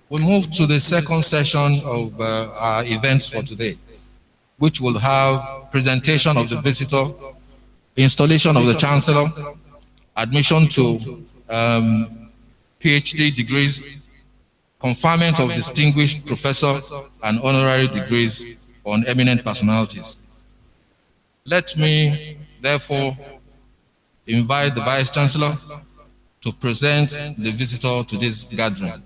Speaker 8: We move to the second session of our events for today, which will have presentation of the visitor, installation of the chancellor, admission to PhD degrees, conferment of distinguished professor and honorary degrees on eminent personalities. Let me therefore invite the Vice Chancellor to present the visitor to this gathering.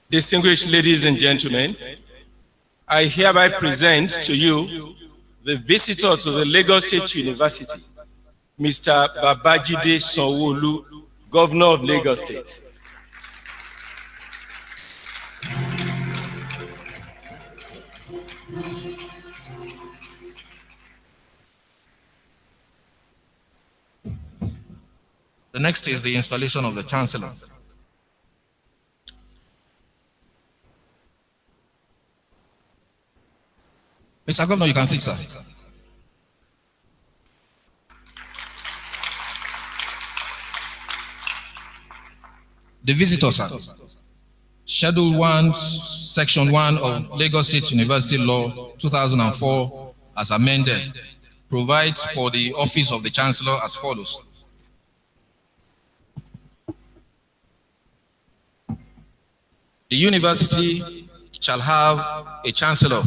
Speaker 5: Distinguished ladies and gentlemen, I hereby present to you the visitor to the Lagos State University, Mr. Babajide Sanwo-Olu, Governor of Lagos State.
Speaker 8: The next is the installation of the Chancellor. Mr. Governor, you can sit, sir. The visitor, sir. Schedule 1, Section 1 of Lagos State University Law 2004 as amended provides for the office of the Chancellor as follows. The university shall have a Chancellor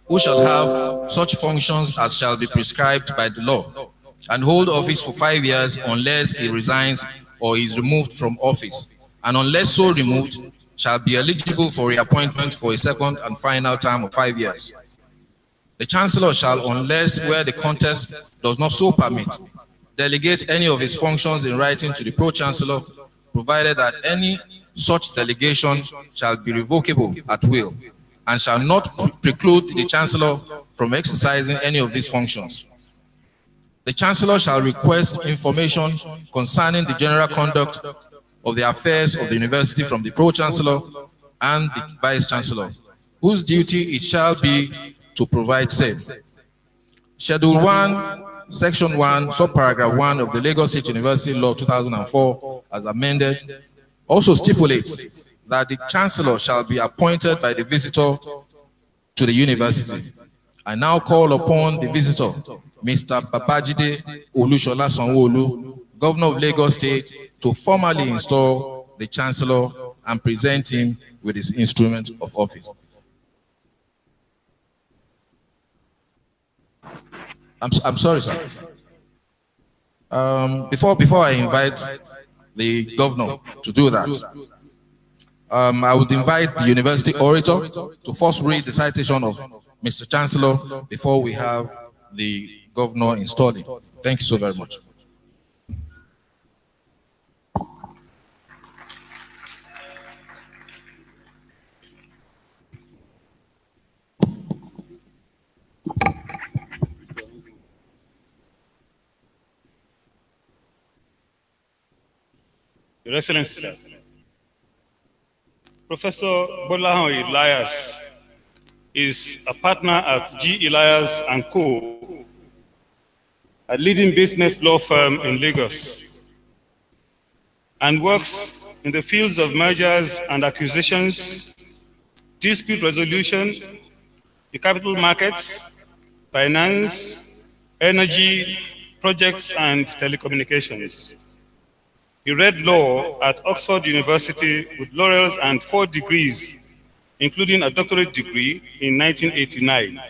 Speaker 8: who shall have such functions as shall be prescribed by the law, and hold office for 5 years unless he resigns or is removed from office, and unless so removed, shall be eligible for reappointment for a second and final term of 5 years. The Chancellor shall, unless where the contest does not so permit, delegate any of his functions in writing to the Pro-Chancellor, provided that any such delegation shall be revocable at will, and shall not preclude the Chancellor from exercising any of these functions. The Chancellor shall request information concerning the general conduct of the affairs of the university from the Pro-Chancellor and the Vice-Chancellor, whose duty it shall be to provide said. Schedule 1, Section 1, Subparagraph 1 of the Lagos State University Law 2004 as amended also stipulates that the Chancellor shall be appointed by the visitor to the university. I now call upon the visitor, Mr. Babajide Olushola Sanwo-Olu, Governor of Lagos State, to formally install the Chancellor and present him with his instrument of office. I'm sorry, sir. Before I invite the governor to do that, I would invite the university orator to first read the citation of Mr. Chancellor before we have the governor installing. Thank you so very much.
Speaker 6: Your Excellency, sir. Professor Bolahan Elias is a partner at G. Elias & Co., a leading business law firm in Lagos, and works in the fields of mergers and acquisitions, dispute resolution, the capital markets, finance, energy, projects, and telecommunications.
Speaker 10: He read law at Oxford University with laurels and 4 degrees, including a doctorate degree in 1989.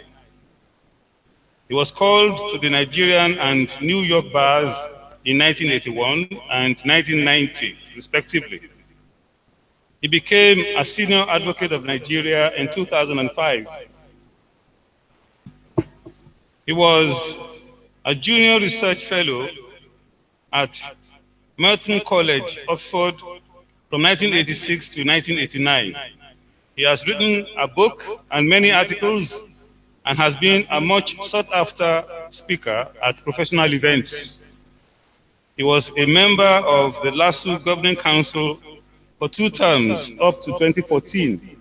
Speaker 10: He was called to the Nigerian and New York bars in 1981 and 1990, respectively. He became a senior advocate of Nigeria in 2005. He was a junior research fellow at Merton College, Oxford, from 1986 to 1989. He has written a book and many articles and has been a much sought-after speaker at professional events. He was a member of the Lasu Governing Council for 2 terms up to 2014.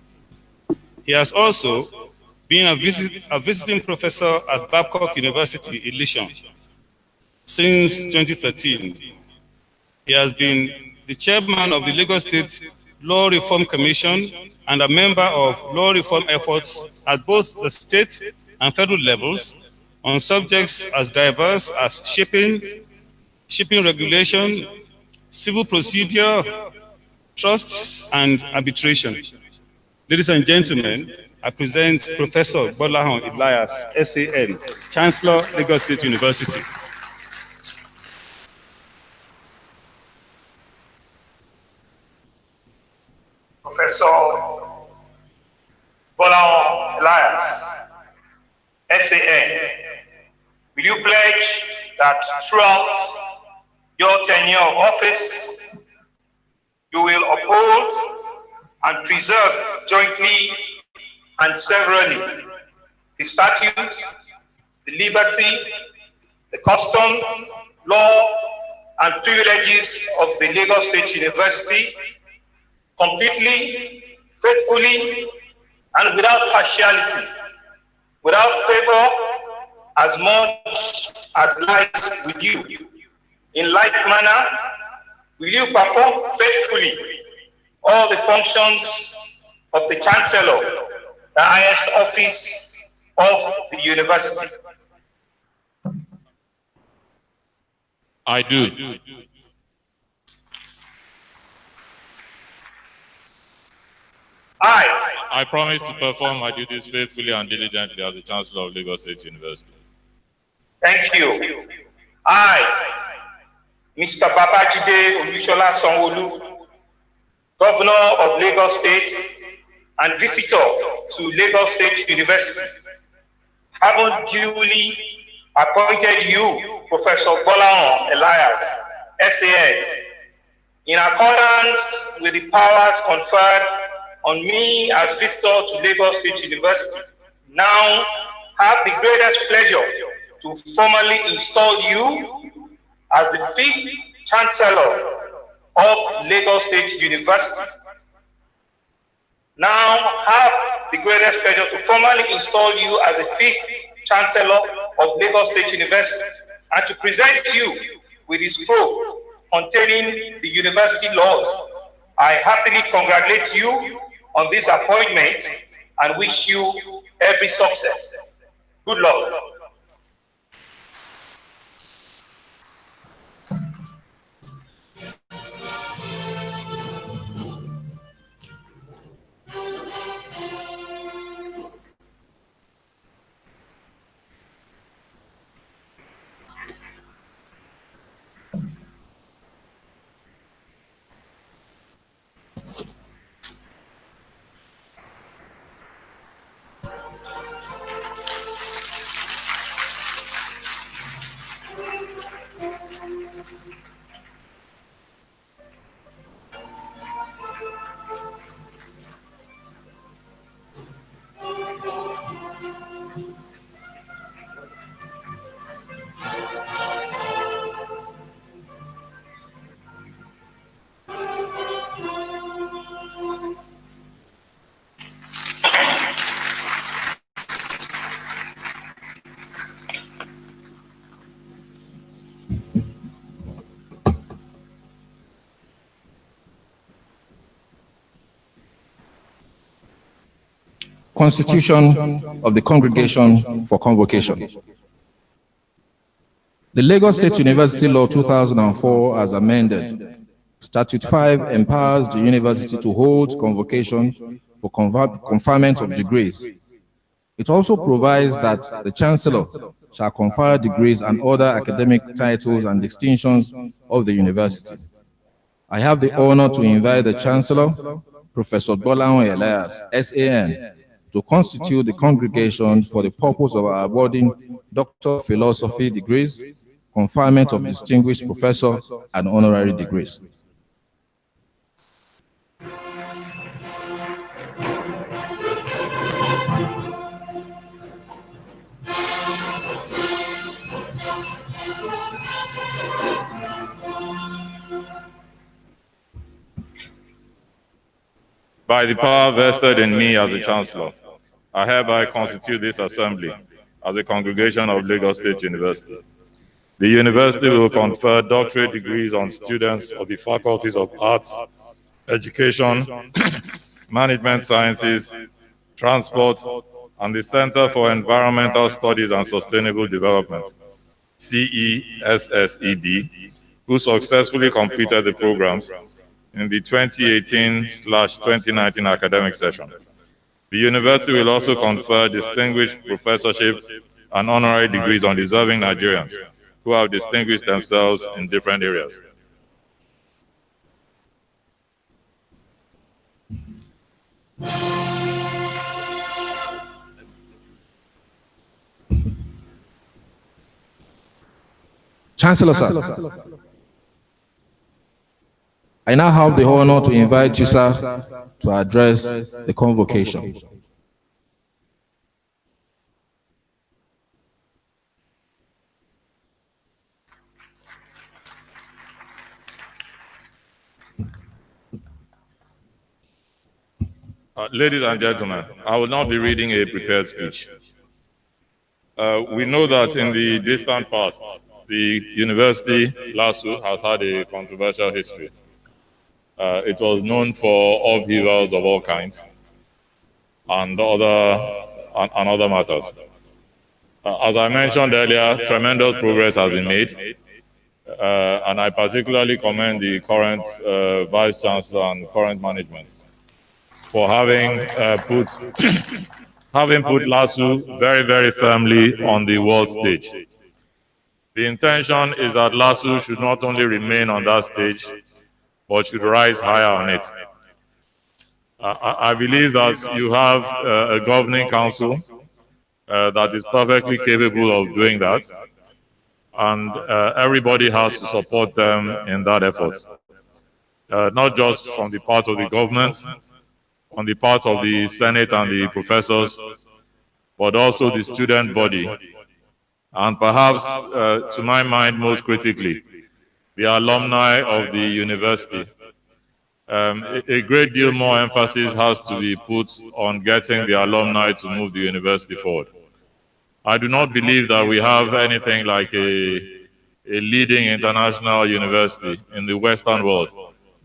Speaker 10: He has also been a visiting professor at Babcock University in Lishan since 2013. He has been the chairman of the Lagos State Law Reform Commission and a member of law reform efforts at both the state and federal levels on subjects as diverse as shipping regulation, civil procedure, trusts, and arbitration. Ladies and gentlemen, I present Professor Bolahon Elias, SAN, Chancellor, Lagos State University.
Speaker 11: Professor Bolahon Elias, SAN, will you pledge that throughout your tenure of office, you will uphold and preserve jointly and severally the statutes, the liberty, the custom, law, and privileges of the Lagos State University, completely, faithfully, and without partiality, without favor, as much as lies with you. In like manner, will you perform faithfully all the functions of the Chancellor, the highest office of the university?
Speaker 9: I do. I promise to perform my duties faithfully and diligently as the Chancellor of Lagos State University.
Speaker 11: Thank you. I, Mr. Babajide Olusola Sanwo-Olu, Governor of Lagos State and visitor to Lagos State University, having duly appointed you, Professor Bolahon Elias, SAN, in accordance with the powers conferred on me as visitor to Lagos State University, now have the greatest pleasure to formally install you as the 5th Chancellor of Lagos State University. Now have the greatest pleasure to formally install you as the 5th Chancellor of Lagos State University and to present you with the scroll containing the university laws. I heartily congratulate you on this appointment and wish you every success. Good luck.
Speaker 8: Constitution of the Congregation for Convocation. The Lagos State University Law 2004 as amended Statute 5 empowers the university to hold convocation for conferment of degrees. It also provides that the Chancellor shall confer degrees and other academic titles and distinctions of the university. I have the honor to invite the Chancellor, Professor Bolaon Elias, SAN, to constitute the congregation for the purpose of awarding Doctor of Philosophy degrees, conferment of distinguished professor, and honorary degrees.
Speaker 9: By the power vested in me as a Chancellor, I hereby constitute this Assembly as a congregation of Lagos State University. The university will confer doctorate degrees on students of the faculties of Arts, Education, Management Sciences, Transport, and the Center for Environmental Studies and Sustainable Development, CESSED, who successfully completed the programs in the 2018/2019 academic session. The university will also confer distinguished professorship and honorary degrees on deserving Nigerians who have distinguished themselves in different areas.
Speaker 8: Chancellor, sir. I now have the honor to invite you, sir, to address the convocation.
Speaker 9: Ladies and gentlemen, I will not be reading a prepared speech. We know that in the distant past, the university, Lasu, has had a controversial history. It was known for upheavals of all kinds and other matters. As I mentioned earlier, tremendous progress has been made, and I particularly commend the current Vice Chancellor and current management for having put Lasu very, very firmly on the world stage. The intention is that Lasu should not only remain on that stage, but should rise higher on it. I believe that you have a governing council that is perfectly capable of doing that, and everybody has to support them in that effort. Not just from the part of the government, on the part of the Senate and the professors, but also the student body, and perhaps, to my mind, most critically, the alumni of the university. A great deal more emphasis has to be put on getting the alumni to move the university forward. I do not believe that we have anything like a leading international university in the Western world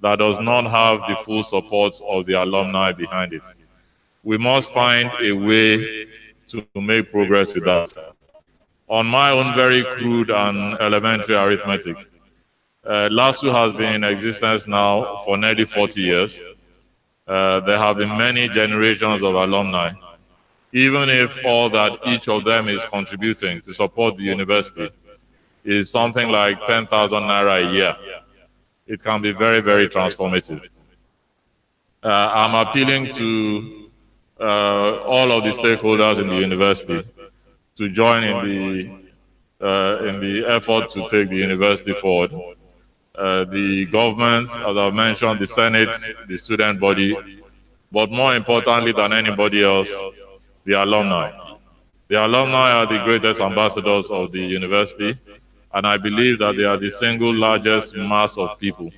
Speaker 9: that does not have the full support of the alumni behind it. We must find a way to make progress with that. On my own very crude and elementary arithmetic, Lasu has been in existence now for nearly 40 years. There have been many generations of alumni. Even if all that each of them is contributing to support the university is something like 10,000 naira a year, it can be very, very transformative. I'm appealing to all of the stakeholders in the university to join in the effort to take the university forward. The government, as I've mentioned, the Senate, the student body, but more importantly than anybody else, the alumni. The alumni are the greatest ambassadors of the university, and I believe that they are the single largest mass of people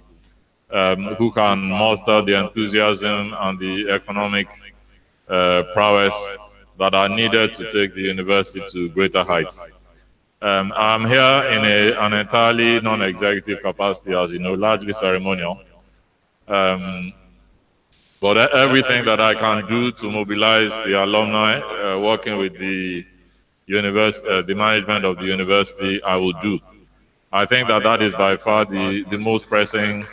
Speaker 9: who can muster the enthusiasm and the economic prowess that are needed to take the university to greater heights. I'm here in an entirely non-executive capacity, as you know, largely ceremonial. But everything that I can do to mobilize the alumni, working with the university, the management of the university, I will do. I think that that is by far the most pressing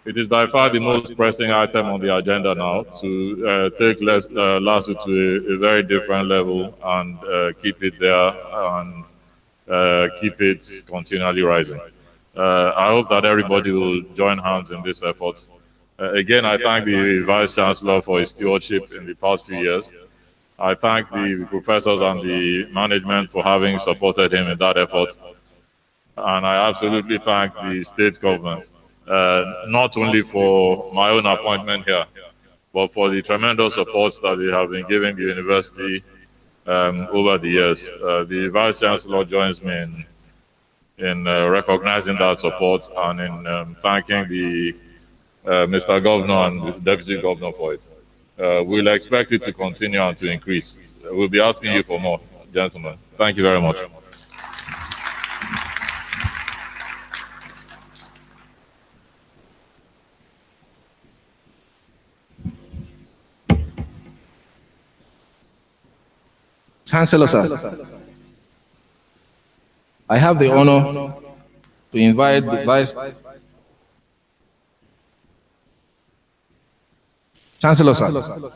Speaker 9: It is by far the most pressing item on the agenda now to take Lasu to a very different level and keep it there and keep it continually rising. I hope that everybody will join hands in this effort. Again, I thank the Vice Chancellor for his stewardship in the past few years. I thank the professors and the management for having supported him in that effort. And I absolutely thank the state government, not only for my own appointment here, but for the tremendous support that they have been giving the university over the years. The Vice Chancellor joins me in recognizing that support and in thanking the Mr. Governor and the Deputy Governor for it. We'll expect it to continue and to increase. We'll be asking you for more, gentlemen. Thank you very much.
Speaker 8: Chancellor, sir, I have the honor to invite the Vice Chancellor, sir,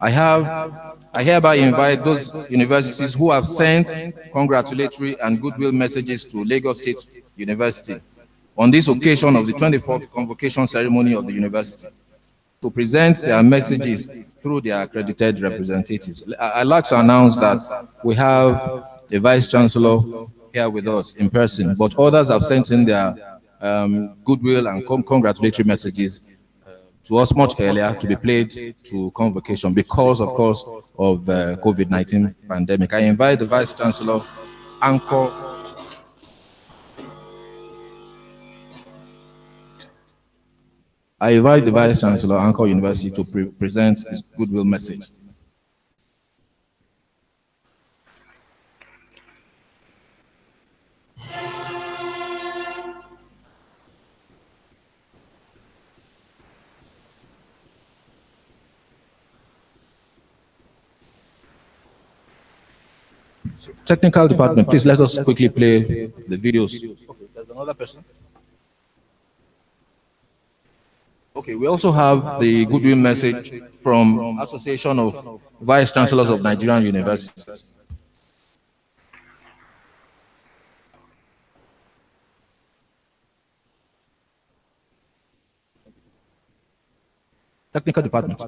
Speaker 8: I hereby invite those universities who have sent congratulatory and goodwill messages to Lagos State University on this occasion of the 24th convocation ceremony of the university to present their messages through their accredited representatives. I'd like to announce that we have the Vice Chancellor here with us in person, but others have sent in their goodwill and congratulatory messages to us much earlier to be played to convocation because, of course, of the COVID-19 pandemic. I invite the Vice Chancellor, Anchor. I invite the Vice Chancellor, Anchor University, to present his goodwill message. So, technical department, please let us quickly play the videos. Okay, there's another person. Okay, we also have the goodwill message from Association of Vice Chancellors of Nigerian Universities. Technical department.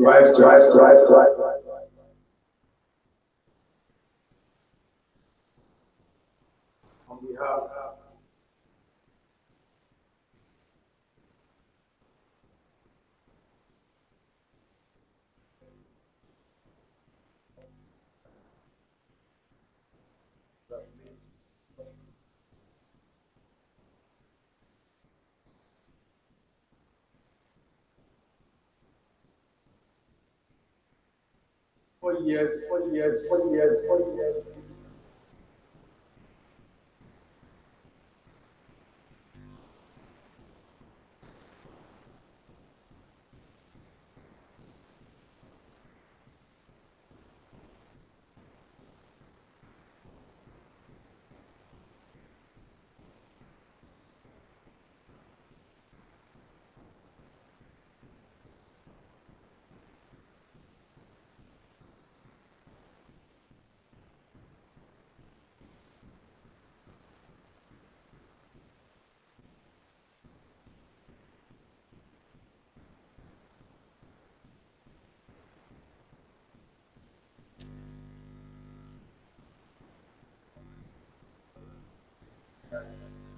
Speaker 12: Right. On behalf for years.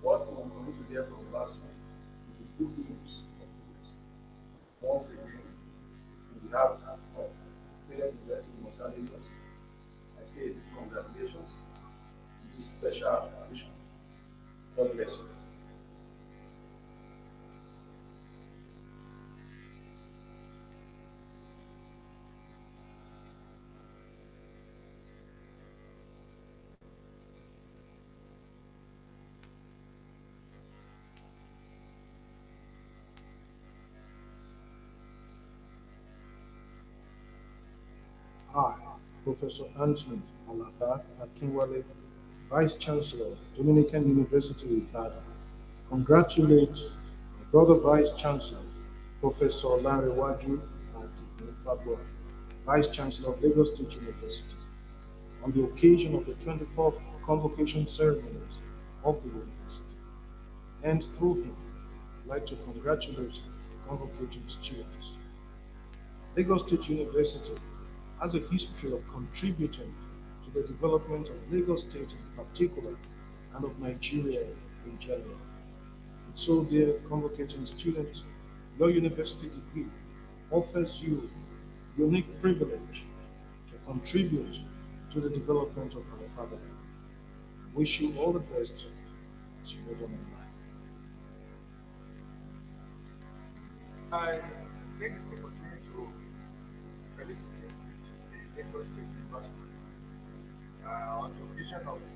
Speaker 12: What we want to hear from last week is the good news of news. Once again, we have parent university in Lagos. I say congratulations, this special occasion. bless you.
Speaker 13: I, Professor Anthony Alaka Akinwale, Vice Chancellor, Dominican University, Ibadan, congratulate my brother Vice Chancellor, Professor Larewaju Adifabwa, Vice Chancellor of Lagos State University, on the occasion of the 24th Convocation Ceremonies of the University, and through him, I'd like to congratulate convocating students. Lagos State University has a history of contributing to the development of Lagos State in particular and of Nigeria in general. And so, dear convocating students, your university degree offers you a unique privilege to contribute to the development of our fatherland. I wish you all the best as you move on in life.
Speaker 12: I take this opportunity to felicitate the Lagos State University on the occasion of the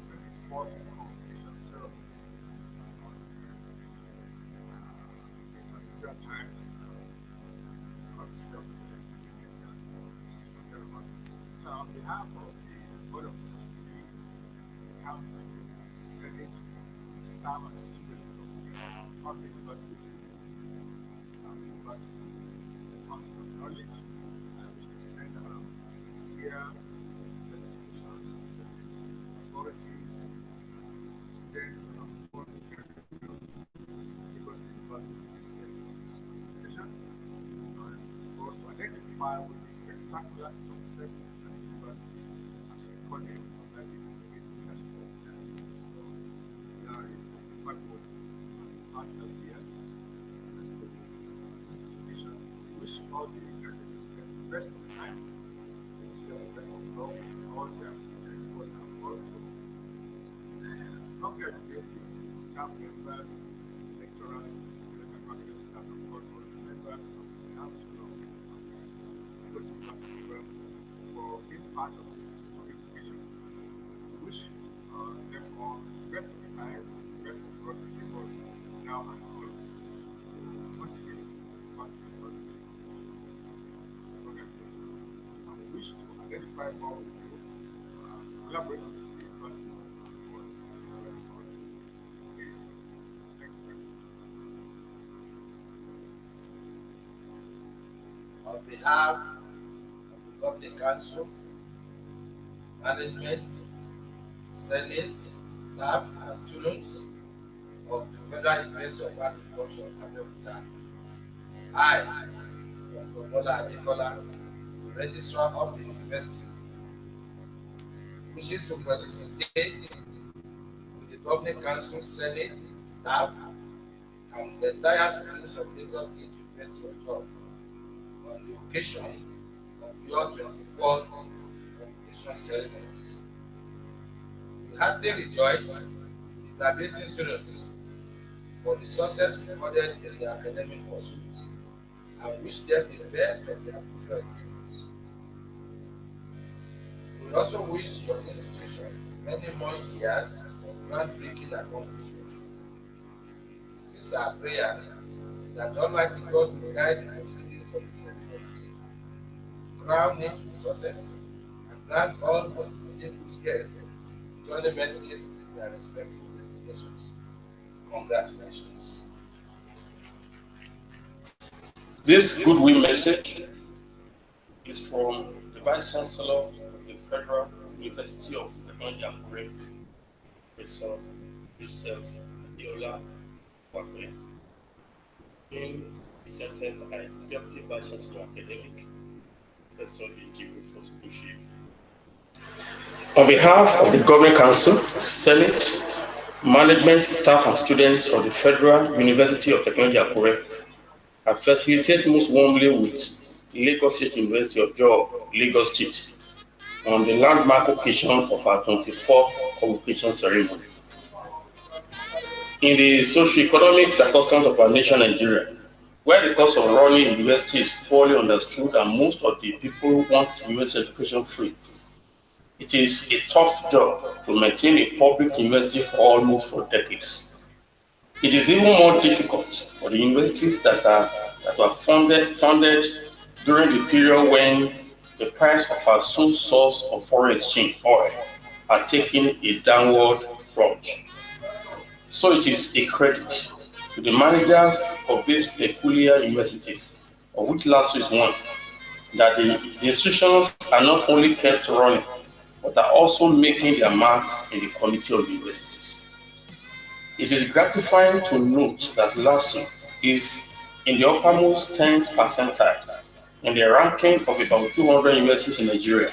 Speaker 12: 24th Convocation Ceremony. It's unusual times, consider so on behalf of the Board of Trustees, Council, Senate, staff and students of the Fountain University, University, the Fountain of Knowledge, I wish to send sincere felicitations to the authorities, students, and of course, because the University is this occasion, and of course, to identify with the spectacular success of the university as recorded under the leadership of the so, we are in fact, for the past 5 years, and for this occasion, we wish all the graduates the best of time, wish them the best of luck, all their future endeavors, and of course, to congratulate the staff members, lecturers, and academic staff, of course, all the members of the council of Lagos University as well for being part of this historic occasion. We wish them all the best of the time, the best of God favors now and always. So once again, back to the university. Congratulations. And we wish to identify more with you, collaborate with the university for the future of our days. Thank you very much.
Speaker 14: On behalf of the Public Council, Management, Senate, staff, and students of the Federal University of Agriculture, Abeokuta, I, Dr. Bola Adekola, the Registrar of the University, wishes to felicitate with the Public Council, Senate, staff, and the entire students of Lagos State University of Georgia on the occasion of your 24th Convocation Ceremonies. We heartily rejoice with the graduating students for the success recorded in their academic pursuits and wish them the best of their future endeavors. We also wish your institution many more years of groundbreaking accomplishments. It is our prayer that Almighty God will guide the proceedings of the ceremonies, crown it with success, and grant all our distinguished guests journey mercies in their respective destinations. Congratulations.
Speaker 6: This goodwill message is from the Vice Chancellor of the Federal University of Technology Akure, Professor Joseph Adiola Wakwe, being presented by Deputy Vice Chancellor Academic, Professor E.G. Rufus Bushi. On behalf of the Governing Council, Senate, Management, staff, and students of the Federal University of Technology Akure, I facilitate most warmly with Lagos State University of Georgia, Lagos State, on the landmark occasion of our 24th Convocation Ceremony. In the socio-economic circumstance of our nation, Nigeria, where the cost of running university is poorly understood and most of the people want university education free, it is a tough job to maintain a public university for almost 4 decades. It is even more difficult for the universities that were founded during the period when the price of our sole source of foreign exchange, oil, are taking a downward plunge. So it is a credit to the managers of these peculiar universities, of which Lasu is one, that the institutions are not only kept running, but are also making their marks in the community of universities. It is gratifying to note that Lasu is in the uppermost 10th percentile in the ranking of about 200 universities in Nigeria.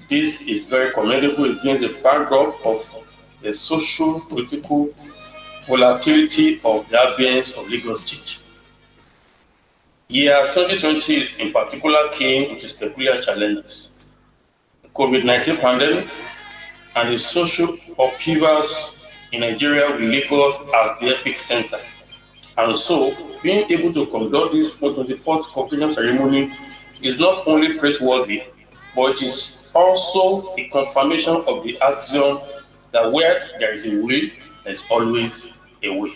Speaker 6: This is very commendable against the backdrop of the social political volatility of the ambience of Lagos State. Year 2020 in particular came with its peculiar challenges. The COVID-19 pandemic and the social upheavals in Nigeria with Lagos as the epicenter. And so, being able to conduct this 24th Convocation ceremony is not only praiseworthy, but it is also a confirmation of the axiom that where there is a will, there is always a way.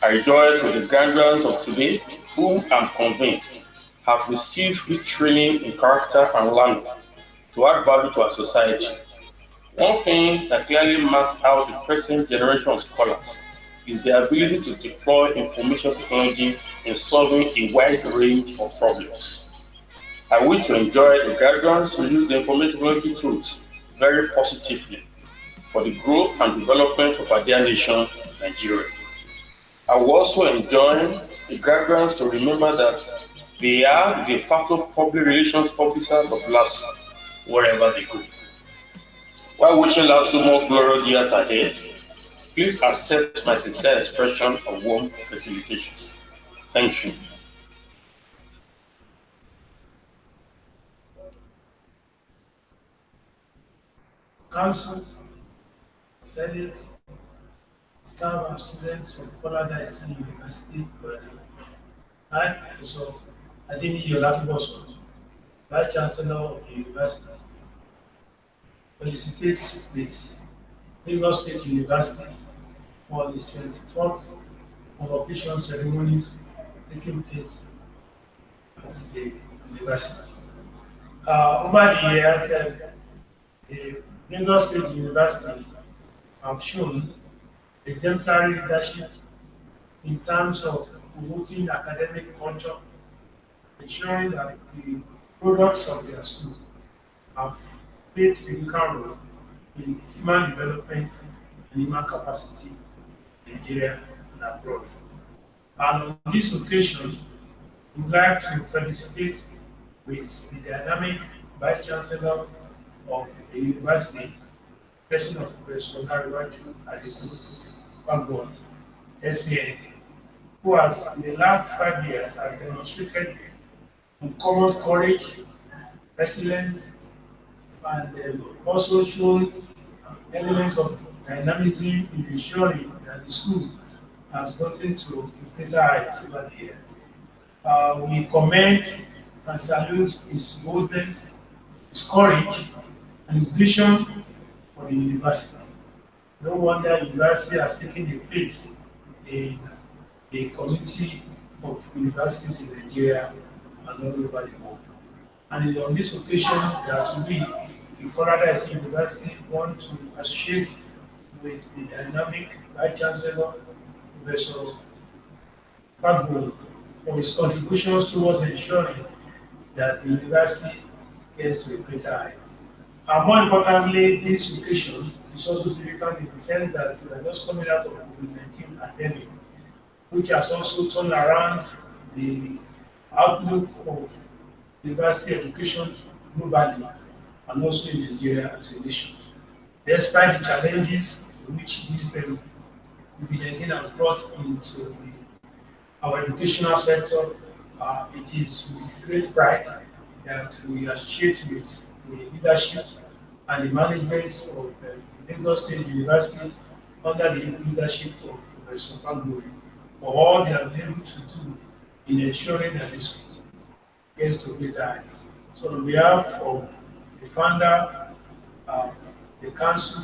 Speaker 6: I rejoice with the graduates of today, whom I'm convinced have received rich training in character and language to add value to our society. One thing that clearly marks out the present generation of scholars is their ability to deploy information technology in solving a wide range of problems. I wish to enjoy the graduates to use the information technology tools very positively for the growth and development of our dear nation, Nigeria. I will also enjoin the graduates to remember that they are de facto public relations officers of Lasu wherever they go. While wishing Lasu more glorious years ahead, please accept my sincere expression of warm felicitations. Thank you.
Speaker 15: Council, Senate, staff and students of Paradise University, and also Adini Yolatuboso, Vice Chancellor of the University, felicitates with Lagos State University for the 24th Convocation ceremonies taking place at the university. Over the years, the Lagos State University have shown exemplary leadership in terms of promoting academic culture, ensuring that the products of their school have played significant role in human development and human capacity in Nigeria and abroad. And on this occasion, we would like to felicitate with the dynamic Vice Chancellor of the university, President of Professor Nariwaju Adeku SAN, who has in the last 5 years has demonstrated uncommon courage, resilience, and also shown elements of dynamism in ensuring that the school has gotten to a greater heights over the years. We commend and salute his boldness, his courage, and his vision for the university. No wonder university has taken a place in the community of universities in Nigeria and all over the world. And on this occasion that we, the Paradise University, want to associate with the dynamic Vice Chancellor, Professor Fagbo, for his contributions towards ensuring that the university gets to a greater height. And more importantly, this occasion is also significant in the sense that we are just coming out of the COVID-19 pandemic, which has also turned around the outlook of university education globally and also in Nigeria as a nation. Despite the challenges which this COVID-19 has brought into our educational sector, it is with great pride that we associate with the leadership and the management of Lagos State University under the leadership of Professor Pablo for all they have been able to do in ensuring that the school gets to greater heights. So on behalf of the founder, uh, the council,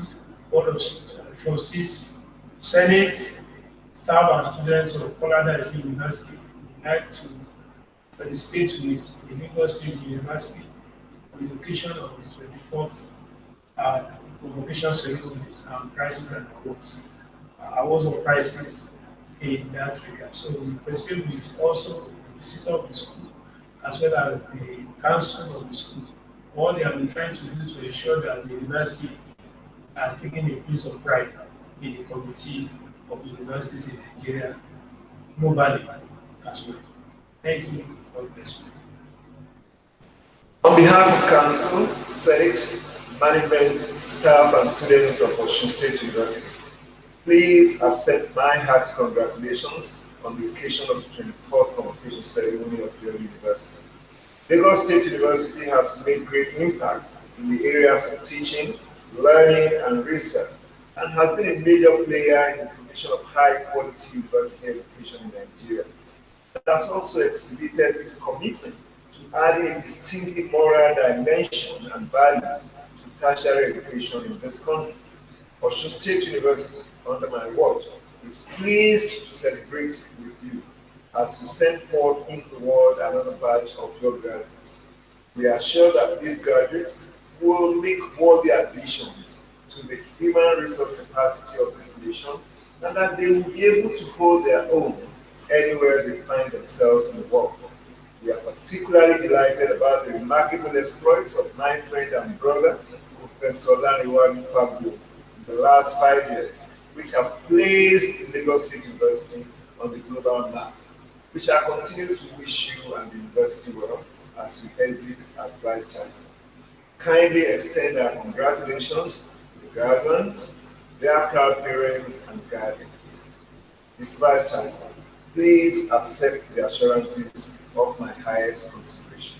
Speaker 15: board of trustees, senate, staff and students of Paradise University, would like to felicitate with the Lagos State University on the occasion of the 24th convocation ceremonies and prizes and awards. Awards or prizes in that regard. So we proceed with also the visitor of the school as well as the council of the school. All they have been trying to do to ensure that the university are taking a place of pride in the committee of universities in Nigeria, globally as well. Thank you. God bless you.
Speaker 16: On behalf of Council, Senate, management, staff, and students of Osun State University, please accept my hearty congratulations on the occasion of the 24th Convocation Ceremony of your university. Lagos State University has made great impact in the areas of teaching, learning, and research, and has been a major player in the provision of high-quality university education in Nigeria. It has also exhibited its commitment to adding a distinctive moral dimension and values to tertiary education in this country. Osun State University, under my watch, is pleased to celebrate with you as you send forth into the world another batch of your graduates. We are sure that these graduates will make worthy additions to the human resource capacity of this nation, and that they will be able to hold their own anywhere they find themselves in the world. We are particularly delighted about the remarkable exploits of my friend and brother, Professor Laniwani Pablo, in the last 5 years, which have placed the Lagos State University on the global map. We shall continue to wish you and the university well as you exit as Vice Chancellor. Kindly extend our congratulations to the graduates, their proud parents, and guardians. Mr. Vice Chancellor, please accept the assurances of my highest consideration.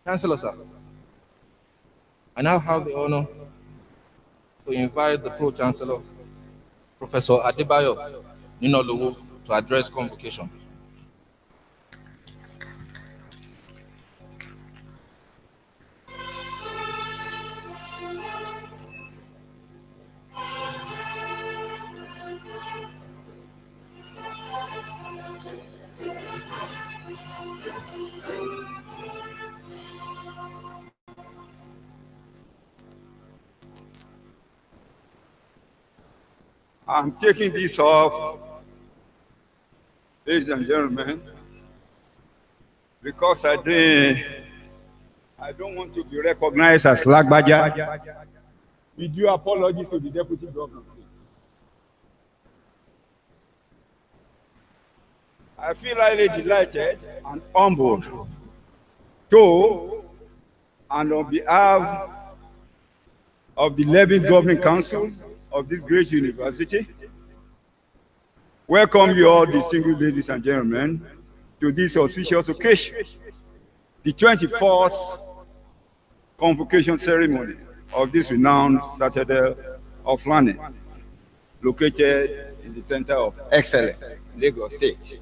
Speaker 8: Chancellor, sir, I now have the honor to invite the Pro-Chancellor, Professor Adebayo Ninolowo, to address convocation.
Speaker 17: I'm taking this off, ladies and gentlemen, because I don't want to be recognized as Lagbaja. We do apologies to the Deputy Governor, please. I feel highly delighted and humbled to, and on behalf of the Levy Governing Council of this great university, welcome you all, distinguished ladies and gentlemen, to this auspicious occasion, the 24th convocation ceremony of this renowned Citadel of Learning, located in the center of excellence, Lagos State.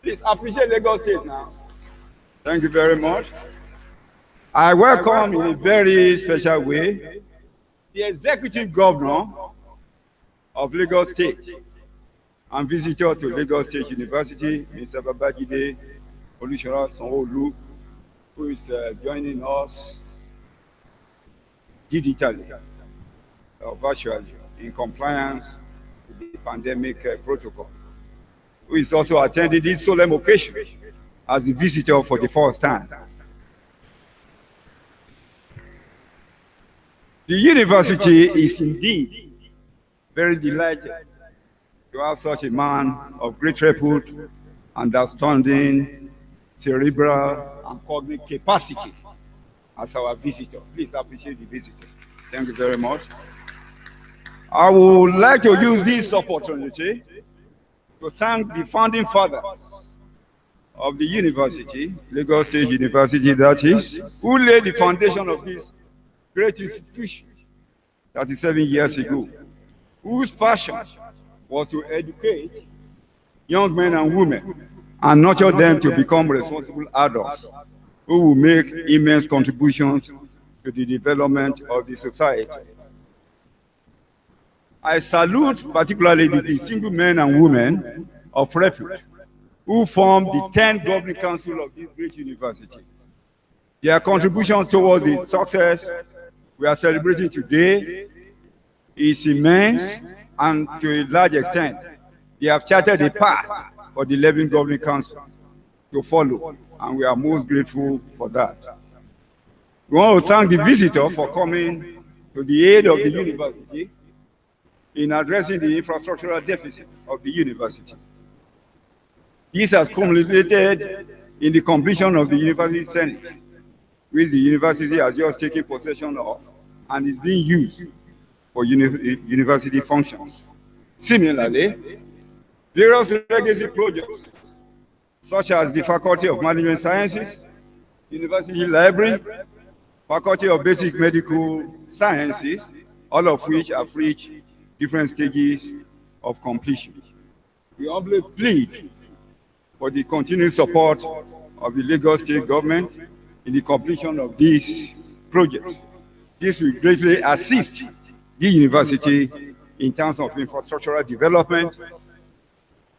Speaker 17: Please appreciate Lagos State now. Thank you very much. I welcome in a very special way the Executive Governor of Lagos State and visitor to Lagos State University, Mr. Babajide Olusola Sanwo-Olu, who is joining us digitally or virtually in compliance with the pandemic protocol, who is also attending this solemn occasion as a visitor for the first time. The university is indeed very delighted to have such a man of great repute, understanding, cerebral, and cognitive capacity as our visitor. Please appreciate the visitor. Thank you very much. I would like to use this opportunity to thank the founding fathers of the university, Lagos State University that is, who laid the foundation of this great institution 37 years ago, whose passion was to educate young men and women and nurture them to become responsible adults who will make immense contributions to the development of the society. I salute particularly the distinguished men and women of repute who form the 10 governing council of this great university. Their contributions towards the success we are celebrating today is immense, and to a large extent, they have charted a path for the 11 governing council to follow, and we are most grateful for that. We want to thank the visitor for coming to the aid of the university in addressing the infrastructural deficit of the university. This has culminated in the completion of the University Senate, which the university has just taken possession of and is being used for university functions. Similarly, various legacy projects, such as the Faculty of Management Sciences, University Library, Faculty of Basic Medical Sciences, all of which have reached different stages of completion. We humbly plead for the continued support of the Lagos State government in the completion of these projects. This will greatly assist the university in terms of infrastructural development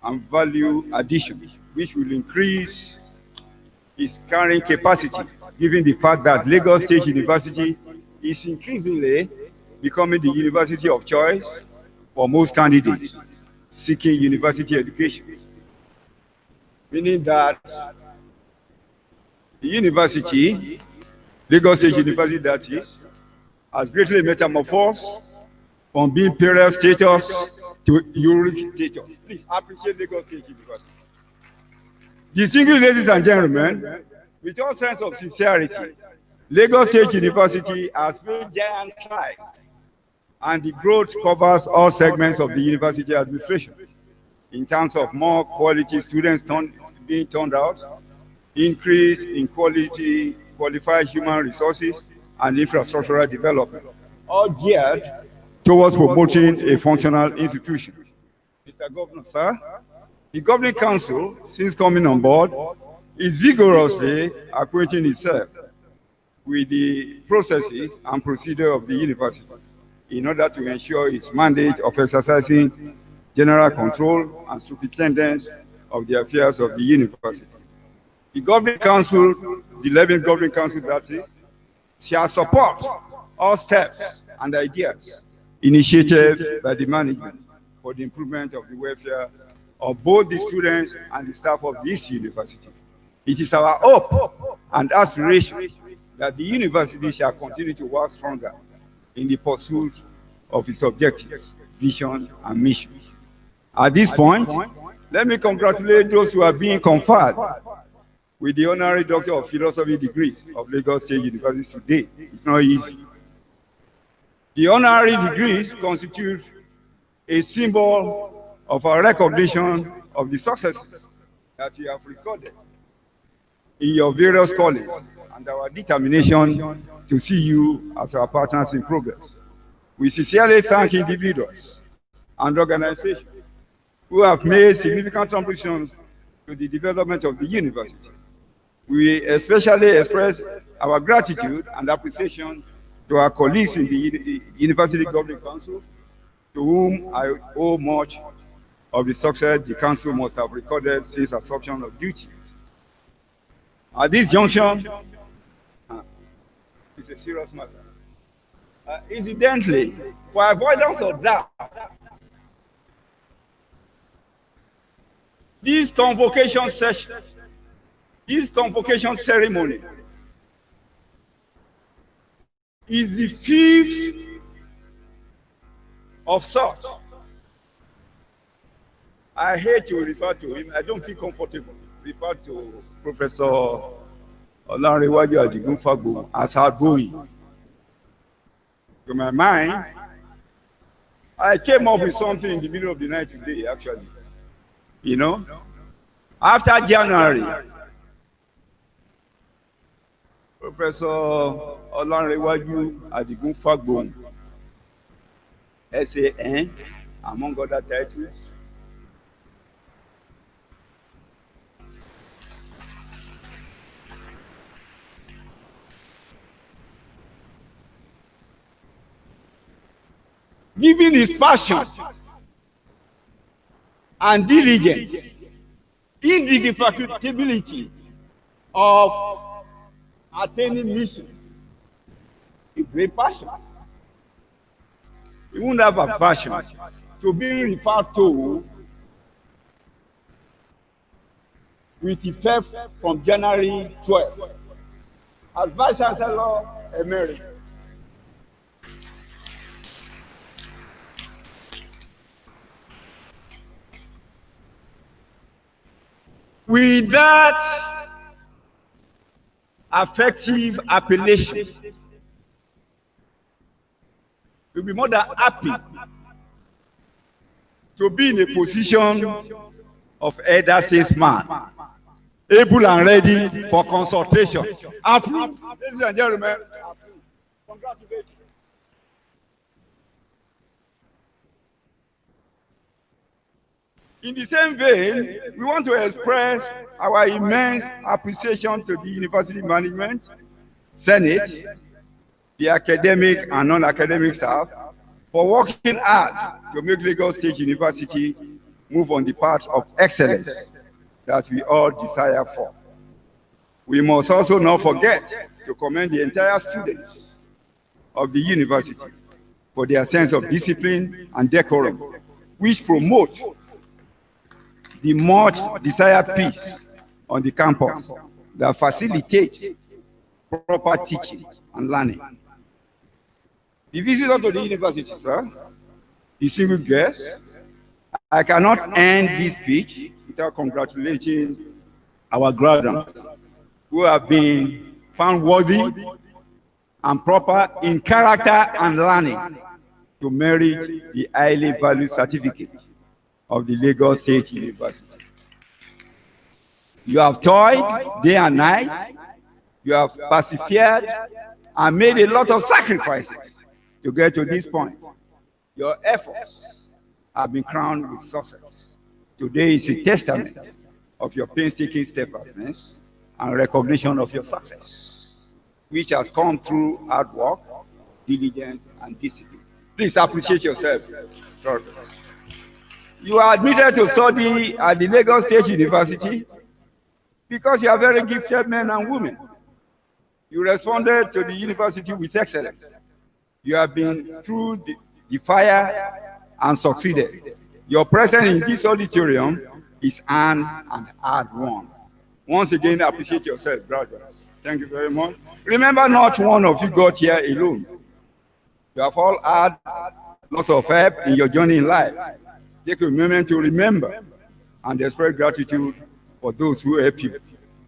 Speaker 17: and value addition, which will increase its carrying capacity, given the fact that Lagos State University is increasingly becoming the university of choice for most candidates seeking university education. Meaning that the university, Lagos State University that is, has greatly metamorphosed from being imperial status to European status. Please appreciate Lagos State University. Distinguished ladies and gentlemen, with all sense of sincerity, Lagos State University has made giant strides, and the growth covers all segments of the university administration in terms of more quality students being turned out, increase in qualified human resources, and infrastructural development, all geared towards promoting a functional institution. Mr. Governor, sir, the Governing Council, since coming on board, is vigorously acquainting itself with the processes and procedure of the university in order to ensure its mandate of exercising general control and superintendence of the affairs of the university. The Governing Council, the 11th Governing Council that is, shall support all steps and ideas initiated by the management for the improvement of the welfare of both the students and the staff of this university. It is our hope and aspiration that the university shall continue to work stronger in the pursuit of its objectives, vision, and mission. At this point, let me congratulate those who are being conferred with the Honorary Doctor of Philosophy degrees of Lagos State University today. It's not easy. The honorary degrees constitute a symbol of our recognition of the successes that you have recorded in your various callings and our determination to see you as our partners in progress. We sincerely thank individuals and organizations who have made significant contributions to the development of the university. We especially express our gratitude and appreciation to our colleagues in the University Governing Council, to whom I owe much of the success the Council must have recorded since assumption of duty. At this junction, it's a serious matter. Incidentally, for avoidance of doubt, this convocation session, this convocation ceremony is the 5th of such I hate to refer to him. I don't feel comfortable refer to Professor Olanrewaju Adigun Fagbo as outgoing. To my mind, I came up with something in the middle of the night today, actually. You know, after January, Professor Olanrewaju Adigun Fagbo, SAN, among other titles, given his passion and diligence, indefatigability of attaining mission, a great passion. He wouldn't have a passion to be referred to with effect from January 12 as Vice Chancellor Emeritus. With that effective appellation, we'll be more than happy to be in a position of elder statesman, able and ready for consultation. Approved, ladies and gentlemen. Congratulations. In the same vein, we want to express our immense appreciation to the University Management, Senate, the academic and non-academic staff for working hard to make Lagos State University move on the path of excellence that we all desire for. We must also not forget to commend the entire students of the university for their sense of discipline and decorum, which promote the much desired peace on the campus that facilitates proper teaching and learning. The visitor to the university, sir, distinguished guests, I cannot end this speech without congratulating our graduates who have been found worthy and proper in character and learning to merit the highly valued certificate of the Lagos State University. You have toiled day and night, you have persevered and made a lot of sacrifices to get to this point. Your efforts have been crowned with success. Today is a testament of your painstaking steadfastness and recognition of your success, which has come through hard work, diligence, and discipline. Please appreciate yourself. You are admitted to study at the Lagos State University because you are very gifted men and women. You responded to the university with excellence. You have been through the fire and succeeded. Your presence in this auditorium is earned and hard won. Once again, appreciate yourself, graduates. Thank you very much. Remember, not one of you got here alone. You have all had lots of help in your journey in life. Take a moment to remember and express gratitude for those who help you.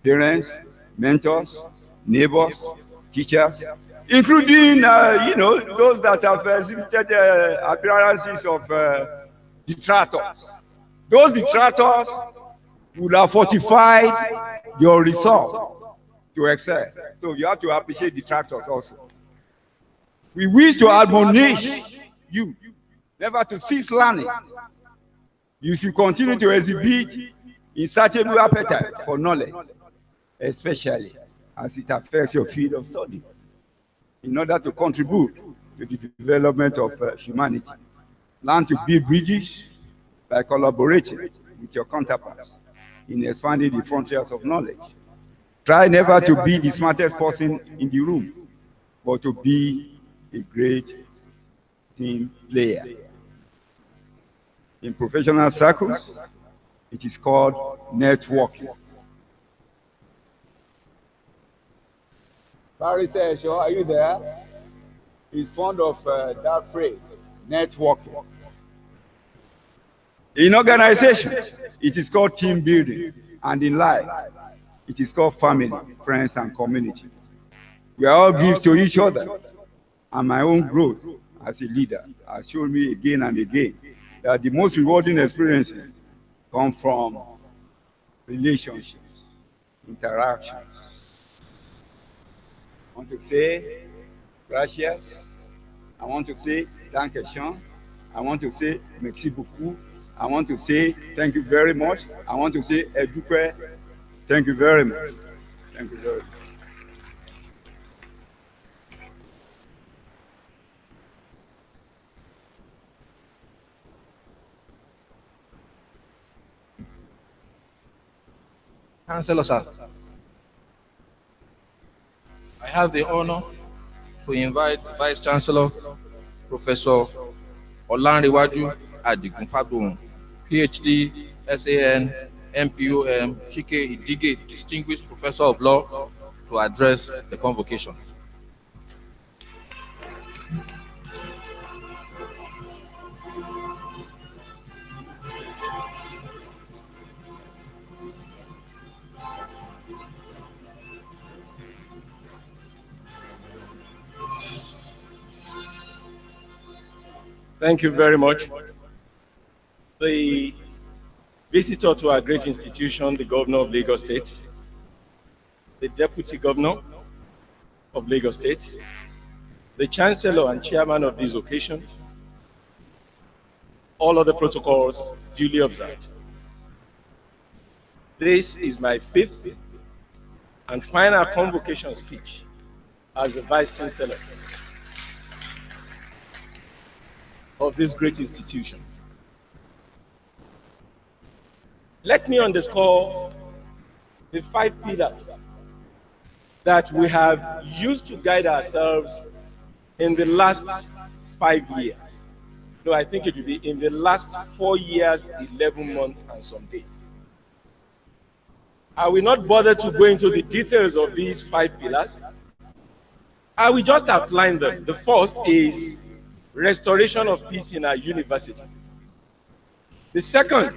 Speaker 17: Parents, mentors, neighbors, teachers, including, those that have exhibited appearances of detractors. Those detractors would have fortified your resolve to excel. So you have to appreciate detractors also. We wish to admonish you never to cease learning. You should continue to exhibit insatiable appetite for knowledge, especially as it affects your field of study, in order to contribute to the development of humanity. Learn to build bridges by collaborating with your counterparts in expanding the frontiers of knowledge. Try never to be the smartest person in the room, but to be a great team player. In professional circles, it is called networking. Barrister Esho, are you there? He's fond of that phrase, networking. In organization, it is called team building. And in life, it is called family, friends, and community. We are all gifts to each other. And my own growth as a leader has shown me again and again that the most rewarding experiences come from relationships, interactions. I want to say gracias. I want to say danke schön. I want to say merci beaucoup. I want to say thank you very much. I want to say eduque. Thank you very much. Thank you very much.
Speaker 8: Chancellor, sir. I have the honor to invite Vice Chancellor, Professor Olanrewaju Adigunfagbon, PhD, SAN, MPOM, Chike Idige, Distinguished Professor of Law, to address the convocation.
Speaker 5: Thank you very much. The visitor to our great institution, the Governor of Lagos State, the Deputy Governor of Lagos State, the Chancellor and Chairman of this occasion, all other protocols duly observed. This is my fifth and final convocation speech as the Vice Chancellor of this great institution. Let me underscore the 5 pillars that we have used to guide ourselves in the last 5 years. No, I think it will be in the last 4 years, 11 months, and some days. I will not bother to go into the details of these 5 pillars. I will just outline them. The first is restoration of peace in our university. The second,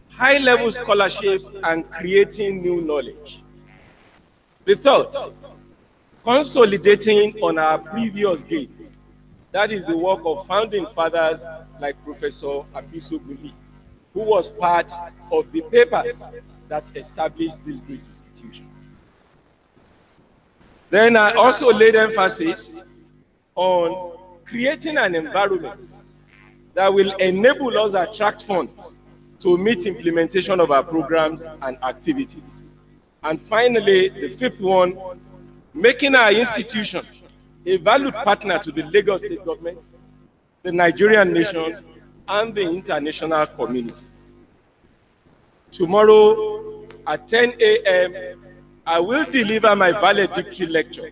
Speaker 5: high-level scholarship and creating new knowledge. The third, consolidating on our previous gains. That is the work of founding fathers like Professor Abiso Buli, who was part of the papers that established this great institution. Then I also laid emphasis on creating an environment that will enable us to attract funds to meet implementation of our programs and activities. And finally, the fifth one, making our institution a valued partner to the Lagos State government, the Nigerian nation, and the international community. Tomorrow at 10 a.m., I will deliver my valedictory lecture,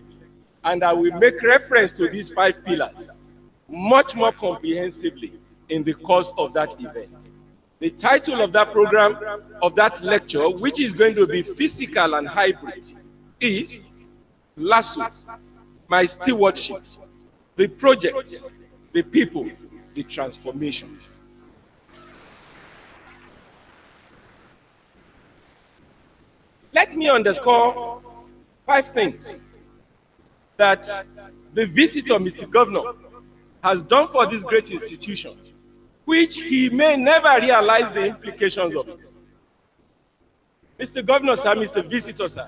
Speaker 5: and I will make reference to these 5 pillars much more comprehensively in the course of that event. The title of that program, of that lecture, which is going to be physical and hybrid, is Lasu, my stewardship, the project, the people, the transformation. Let me underscore 5 things that the visitor, Mr. Governor, has done for this great institution, which he may never realize the implications of it. Mr. Governor, sir, Mr. Visitor, sir,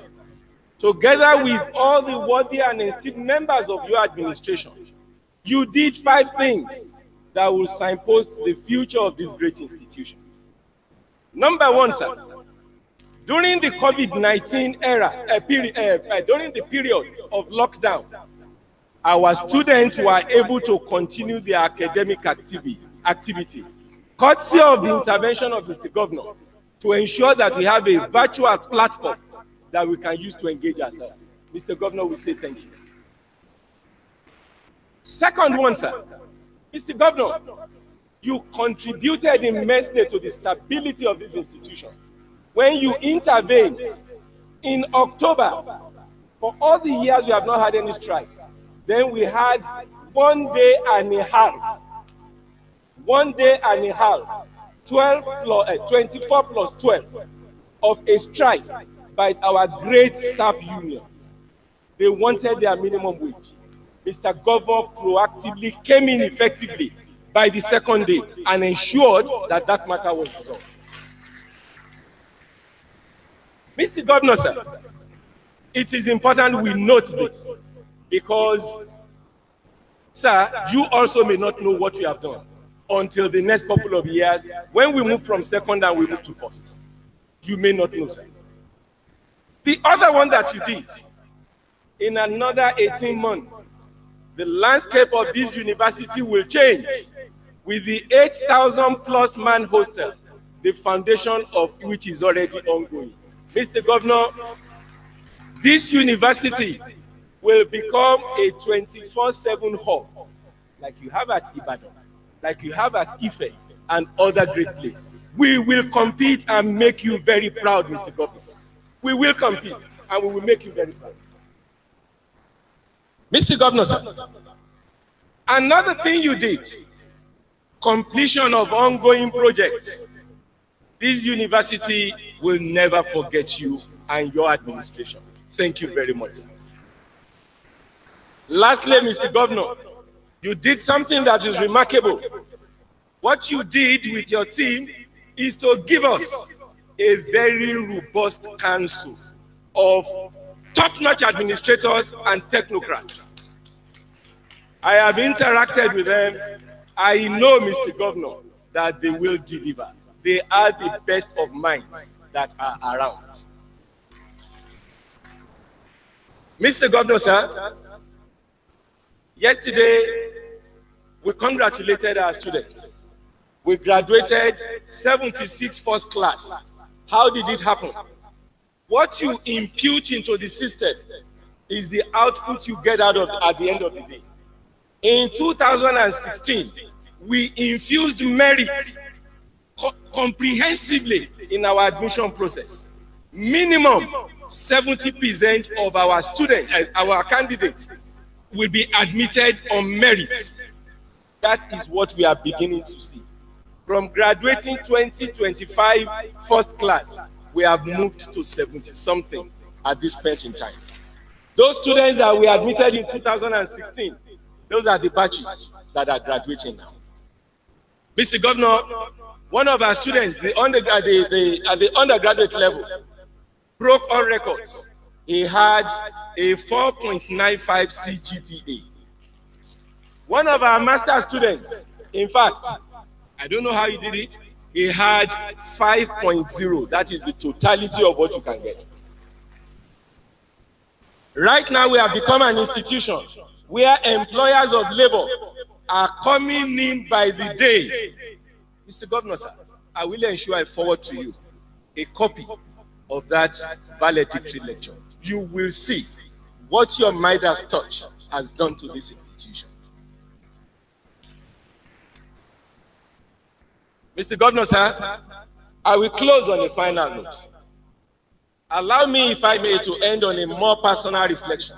Speaker 5: together with all the worthy and esteemed members of your administration, you did 5 things that will signpost the future of this great institution. Number 1, sir, during the COVID-19 era, during the period of lockdown, our students were able to continue their academic activity, courtesy of the intervention of Mr. Governor, to ensure that we have a virtual platform that we can use to engage ourselves. Mr. Governor, we say thank you. Second one, sir, Mr. Governor, you contributed immensely to the stability of this institution when you intervened in October. For all the years we have not had any strike, then we had 1 day and a half 1 day and a half, 24 plus 12 of a strike by our great staff unions. They wanted their minimum wage. Mr. Governor proactively came in effectively by the second day and ensured that that matter was resolved. Mr. Governor, sir, it is important we note this because, sir, you also may not know what you have done until the next couple of years when we move from second and we move to first. You may not know, sir. The other one that you did, in another 18 months, the landscape of this university will change with the 8,000 plus man hostel, the foundation of which is already ongoing. Mr. Governor, this university will become a 24/7 hub, like you have at Ibadan, like you have at Ife, and other great places. We will compete and make you very proud, Mr. Governor. We will compete and we will make you very proud. Mr. Governor, sir, another thing you did, completion of ongoing projects. This university will never forget you and your administration. Thank you very much, sir. Lastly, Mr. Governor, you did something that is remarkable. What you did with your team is to give us a very robust council of top-notch administrators and technocrats. I have interacted with them. I know, Mr. Governor, that they will deliver. They are the best of minds that are around. Mr. Governor, sir, yesterday we congratulated our students. We graduated 76 first class. How did it happen? What you impute into the system is the output you get out of at the end of the day. In 2016, we infused merit comprehensively in our admission process. Minimum 70% of our students, our candidates, will be admitted on merit. That is what we are beginning to see. From graduating 2025 first class, we have moved to 70-something at this point in time. Those students that we admitted in 2016, those are the batches that are graduating now. Mr. Governor, one of our students, at the undergraduate level, broke all records. He had a 4.95 CGPA. One of our master students, in fact, I don't know how he did it, he had 5.0. That is the totality of what you can get. Right now, we have become an institution where employers of labor are coming in by the day. Mr. Governor, sir, I will ensure I forward to you a copy of that valedictory lecture. You will see what your Midas touch has done to this institution. Mr. Governor, sir, I will close on a final note. Allow me, if I may, to end on a more personal reflection.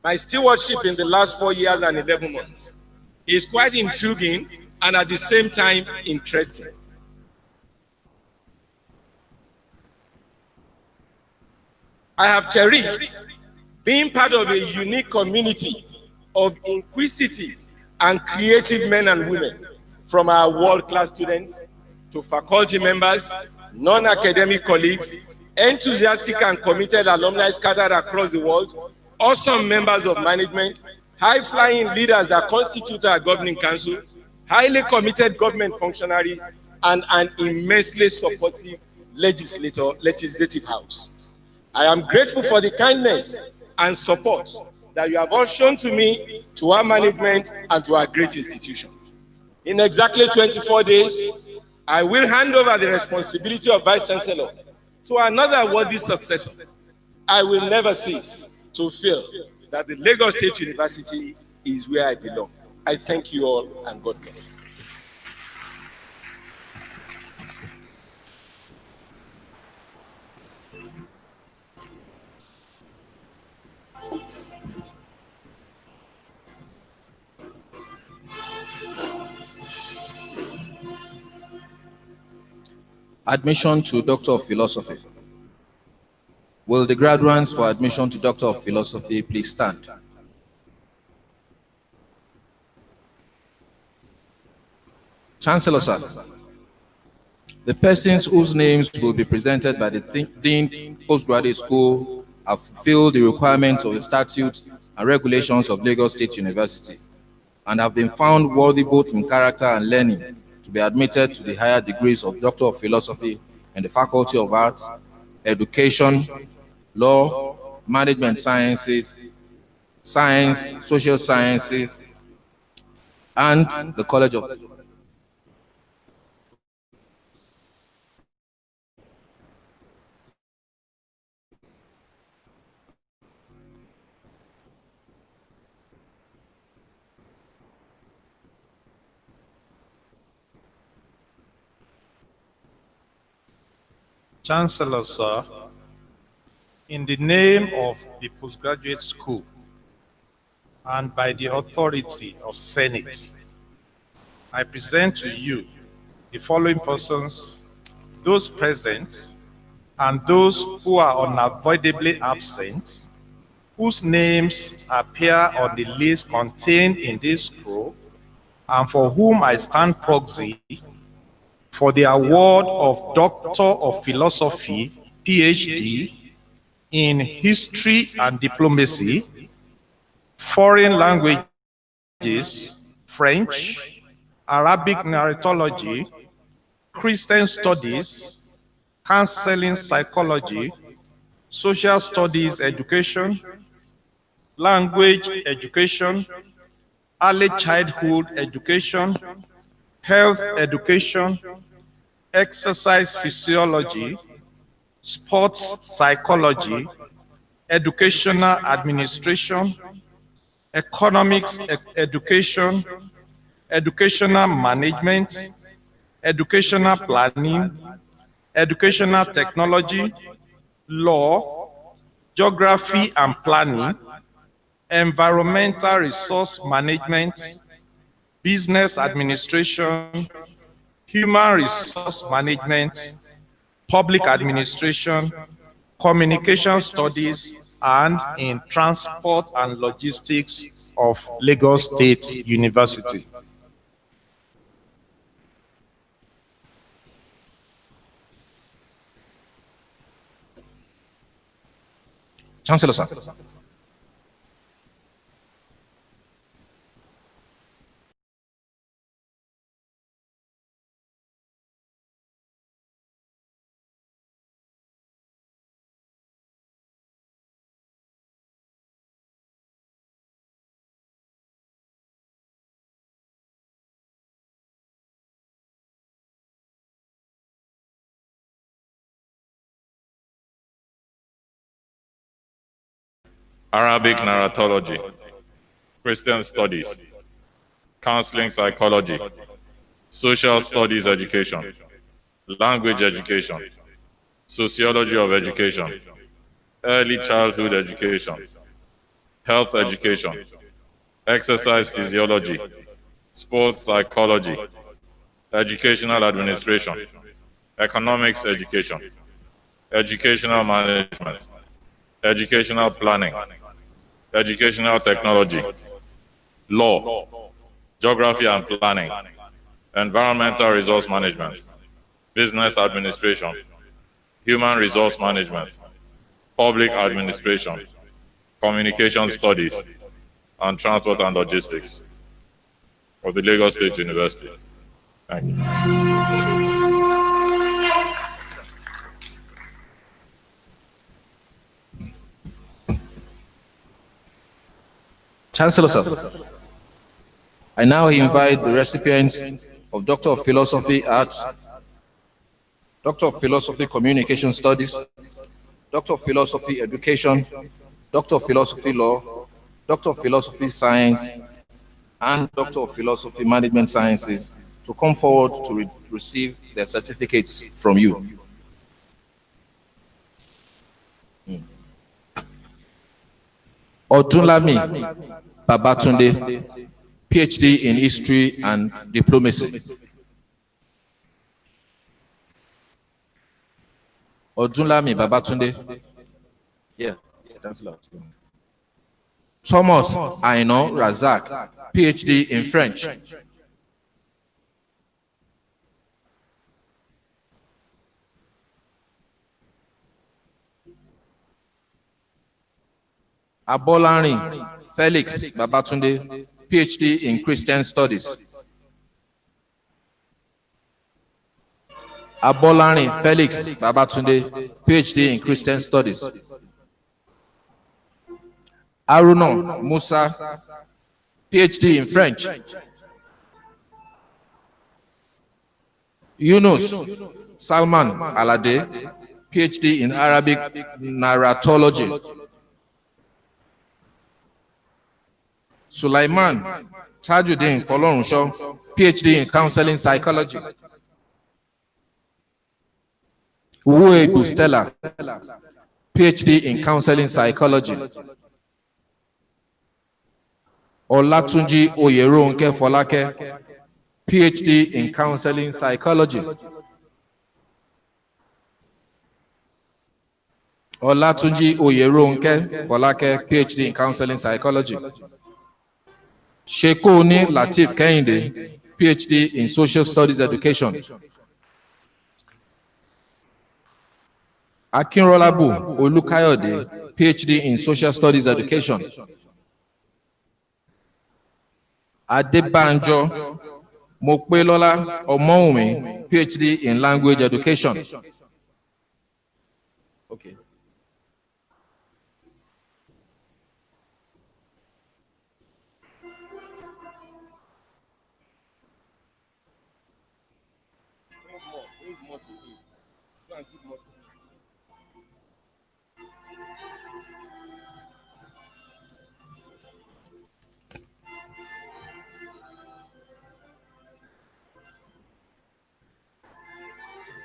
Speaker 5: My stewardship in the last 4 years and 11 months is quite intriguing and at the same time interesting. I have cherished being part of a unique community of inquisitive and creative men and women, from our world-class students to faculty members, non-academic colleagues, enthusiastic and committed alumni scattered across the world, awesome members of management, high-flying leaders that constitute our governing council, highly committed government functionaries, and an immensely supportive legislative house. I am grateful for the kindness and support that you have all shown to me, to our management, and to our great institution. In exactly 24 days, I will hand over the responsibility of Vice Chancellor to another worthy successor. I will never cease to feel that the Lagos State University is where I belong. I thank you all and God bless.
Speaker 8: Admission to Doctor of Philosophy. Will the graduates for admission to Doctor of Philosophy please stand? Chancellor, sir. The persons whose names will be presented by the Dean Postgraduate School have fulfilled the requirements of the statutes and regulations of Lagos State University and have been found worthy both in character and learning to be admitted to the higher degrees of Doctor of Philosophy in the Faculty of Arts, Education, Law, Management Sciences, Science, Social Sciences, and the College of
Speaker 18: Chancellor, sir, in the name of the postgraduate school and by the authority of Senate, I present to you the following persons, those present and those who are unavoidably absent, whose names appear on the list contained in this scroll, and for whom I stand proxy for the award of Doctor of Philosophy, PhD, in History and Diplomacy, Foreign Languages, French, Arabic Narratology, Christian Studies, Counseling Psychology, Social Studies Education, Language Education, Early Childhood Education, Health Education, Exercise Physiology, Sports Psychology, Educational Administration, Economics Education, Educational Management, Educational Planning, Educational Technology, Law, Geography and Planning, Environmental Resource Management, Business Administration, Human Resource Management, Public Administration, Communication Studies, and in Transport and Logistics of Lagos State University.
Speaker 8: Chancellor, sir.
Speaker 9: Arabic Narratology, Christian Studies, Counseling Psychology, Social Studies Education, Language Education, Sociology of Education, Early Childhood Education, Health Education, Exercise Physiology, Sports Psychology, Educational Administration, Economics Education, Educational Management, Educational Planning, Educational Technology, Law, Geography and Planning, Environmental Resource Management, Business Administration, Human Resource Management, Public Administration, Communication Studies, and Transport and Logistics of the Lagos State University. Thank you.
Speaker 8: Chancellor, sir. I now invite the recipients of Doctor of Philosophy Arts, Doctor of Philosophy Communication Studies, Doctor of Philosophy Education, Doctor of Philosophy Law, Doctor of Philosophy Science, and Doctor of Philosophy Management Sciences to come forward to receive their certificates from you. Odunlami Babatunde, PhD in History and Diplomacy. Odunlami Babatunde. Yeah, that's loud. Thomas Aino Razak, PhD in French. Abolari Felix Babatunde, PhD in Christian Studies. Abolari Felix Babatunde, PhD in Christian Studies. Aruno Musa, PhD in French. Yunus Salman Alade, PhD in Arabic narratology. Sulaiman Tajuddin Folorunsho, PhD in counseling psychology. Uwebu Stella, PhD in counseling psychology. Olatunji Oyeronke Folake, PhD in counseling psychology. Olatunji Oyeronke Folake, PhD in counseling psychology. Shekoni Latif Kehinde, PhD in social studies education. Akinrolabu Olukayode, PhD in social studies education. Adebanjo Mopelola Omoumi, PhD in language education. Okay.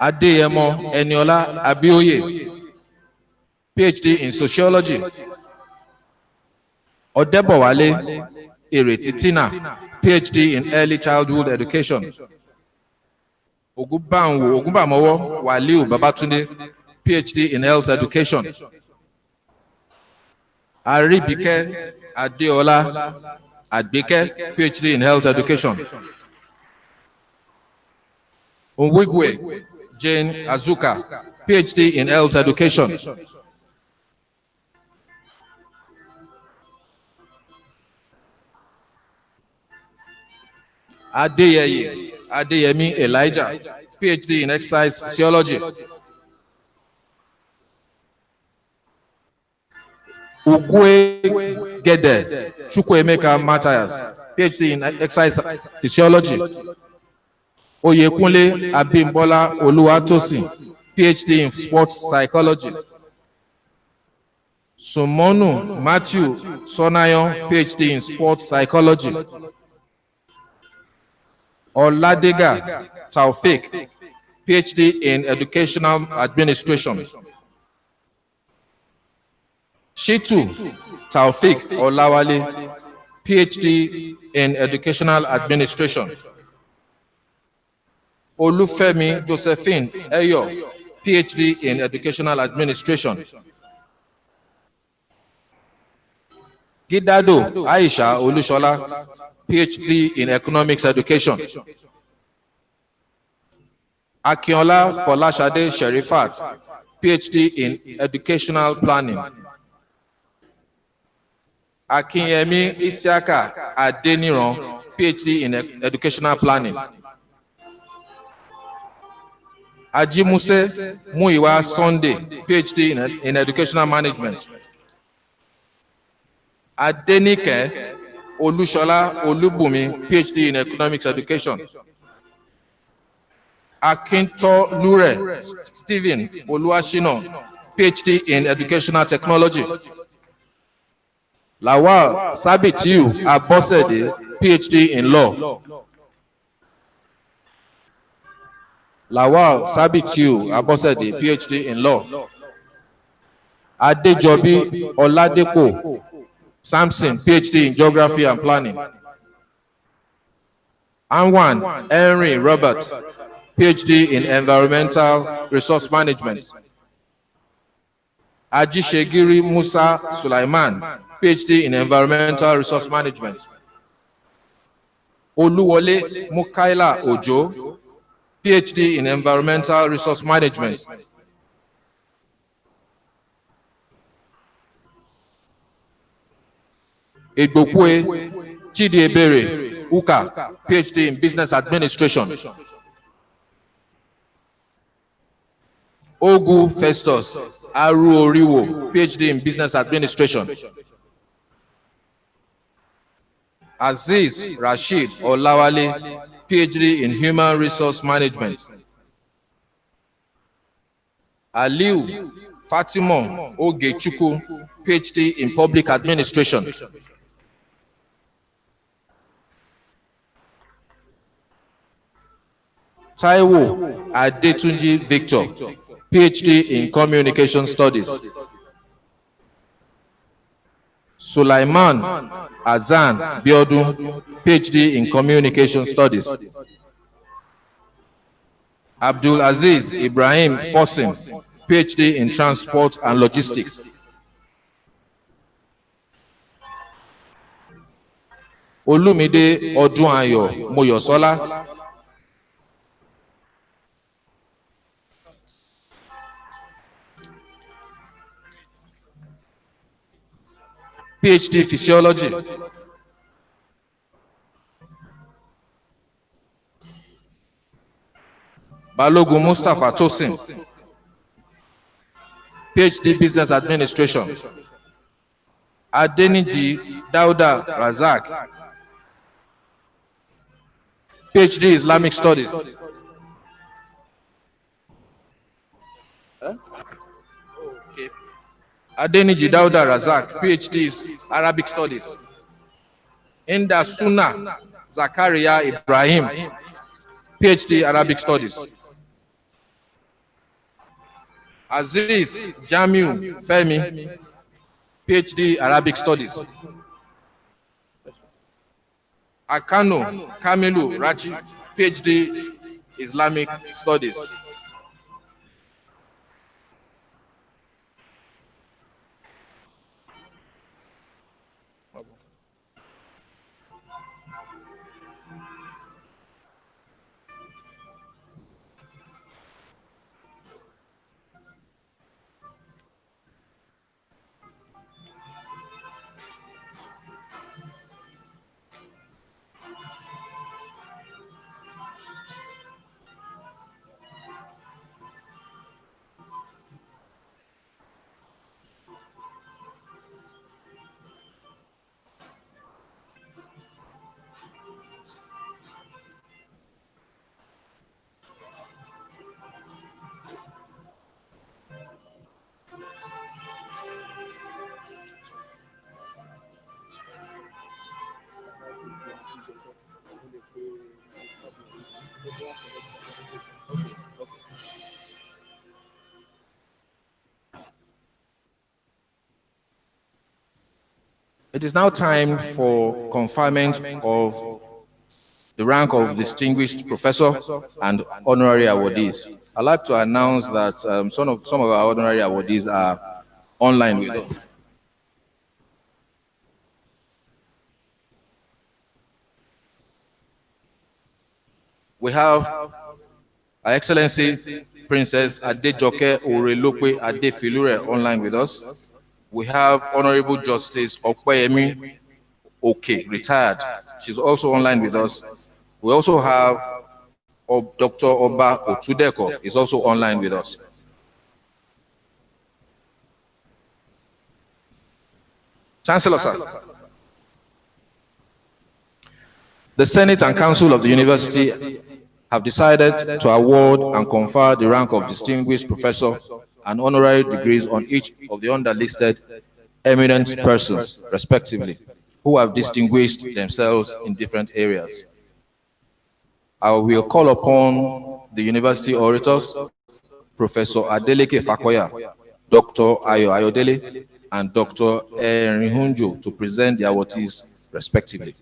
Speaker 8: Adeyemo Eniola Abioye, PhD in sociology. Odebowale Iretitina, PhD in early childhood education. Ogunbamowo Waliu Babatunde, PhD in health education. Aribike Adeola Adbike, PhD in health education. Onwigwe Jane Azuka, PhD in health education. Adeyemi Elijah, PhD in exercise physiology. Ugwe Gede Chukwuemeka Matthias, PhD in exercise physiology. Oyekunle Abimbola Oluwatosin, PhD in sports psychology. Sumonu Matthew Sonayon, PhD in sports psychology. Oladega Taufik, PhD in educational administration. Shitu Taufik Olawale, PhD in educational administration. Olufemi Josephine Eyo, PhD in educational administration. Gidado Aisha Olushola, PhD in economics education. Akinola Folashade Sherifat, PhD in educational planning. Akinyemi Isiaka Adeniran, PhD in educational planning. Ajimuse Muiwa Sunday, PhD in educational management. Adenike Olushola Olubumi, PhD in economics education. Akinto Lure Stephen Oluwashino, PhD in educational technology. Lawal Sabitiu Abosede, PhD in law. Lawal Sabitiu Abosede, PhD in law. Adejobi Oladepo Samson, PhD in geography and planning. Anwan Henry Robert, PhD in environmental resource management. Ajishegiri Musa Sulaiman, PhD in Environmental Resource Management. Oluwole Mukaila Ojo, PhD in Environmental Resource Management. Egbokwe Chidiebere Uka, PhD in Business Administration. Ogu Festus Aruoriwo, PhD in Business Administration. Aziz Rashid Olawale, PhD in Human Resource Management. Aliu Fatima Ogechukwu, PhD in Public Administration. Taiwo Adetunji Victor, PhD in Communication Studies. Sulaiman Azan Biodun, PhD in Communication Studies. Abdul Aziz Ibrahim Fosin, PhD in Transport and Logistics. Olumide Odunayo Moyosola, PhD Physiology. Balogun Mustafa Tosin, PhD Business Administration. Adeniji Dauda Razak, PhD Islamic Studies. Adeniji Dauda Razak, PhD Arabic Studies. Inda Suna Zakaria Ibrahim, PhD Arabic Studies. Aziz Jamiu Femi, PhD Arabic Studies. Akano Kamilu Raji, PhD Islamic Studies. It is now time for conferment of the rank of Distinguished Professor and Honorary Awardees. I'd like to announce that some of our honorary awardees are online with us. We have Her Excellency Princess Adejoke Orelope Adefilure online with us. We have Honorable Justice Okweyemi Oke, retired. She's also online with us. We also have Dr. Oba Otudeko is also online with us. Chancellor, sir. The Senate and Council of the University have decided to award and confer the rank of Distinguished Professor and honorary degrees on each of the underlisted eminent persons, respectively, who have distinguished themselves in different areas. I will call upon the university orators, Professor Adeleke Fakoya, Dr. Ayo Ayodele, and Dr. Erinhunjo to present the awardees, respectively.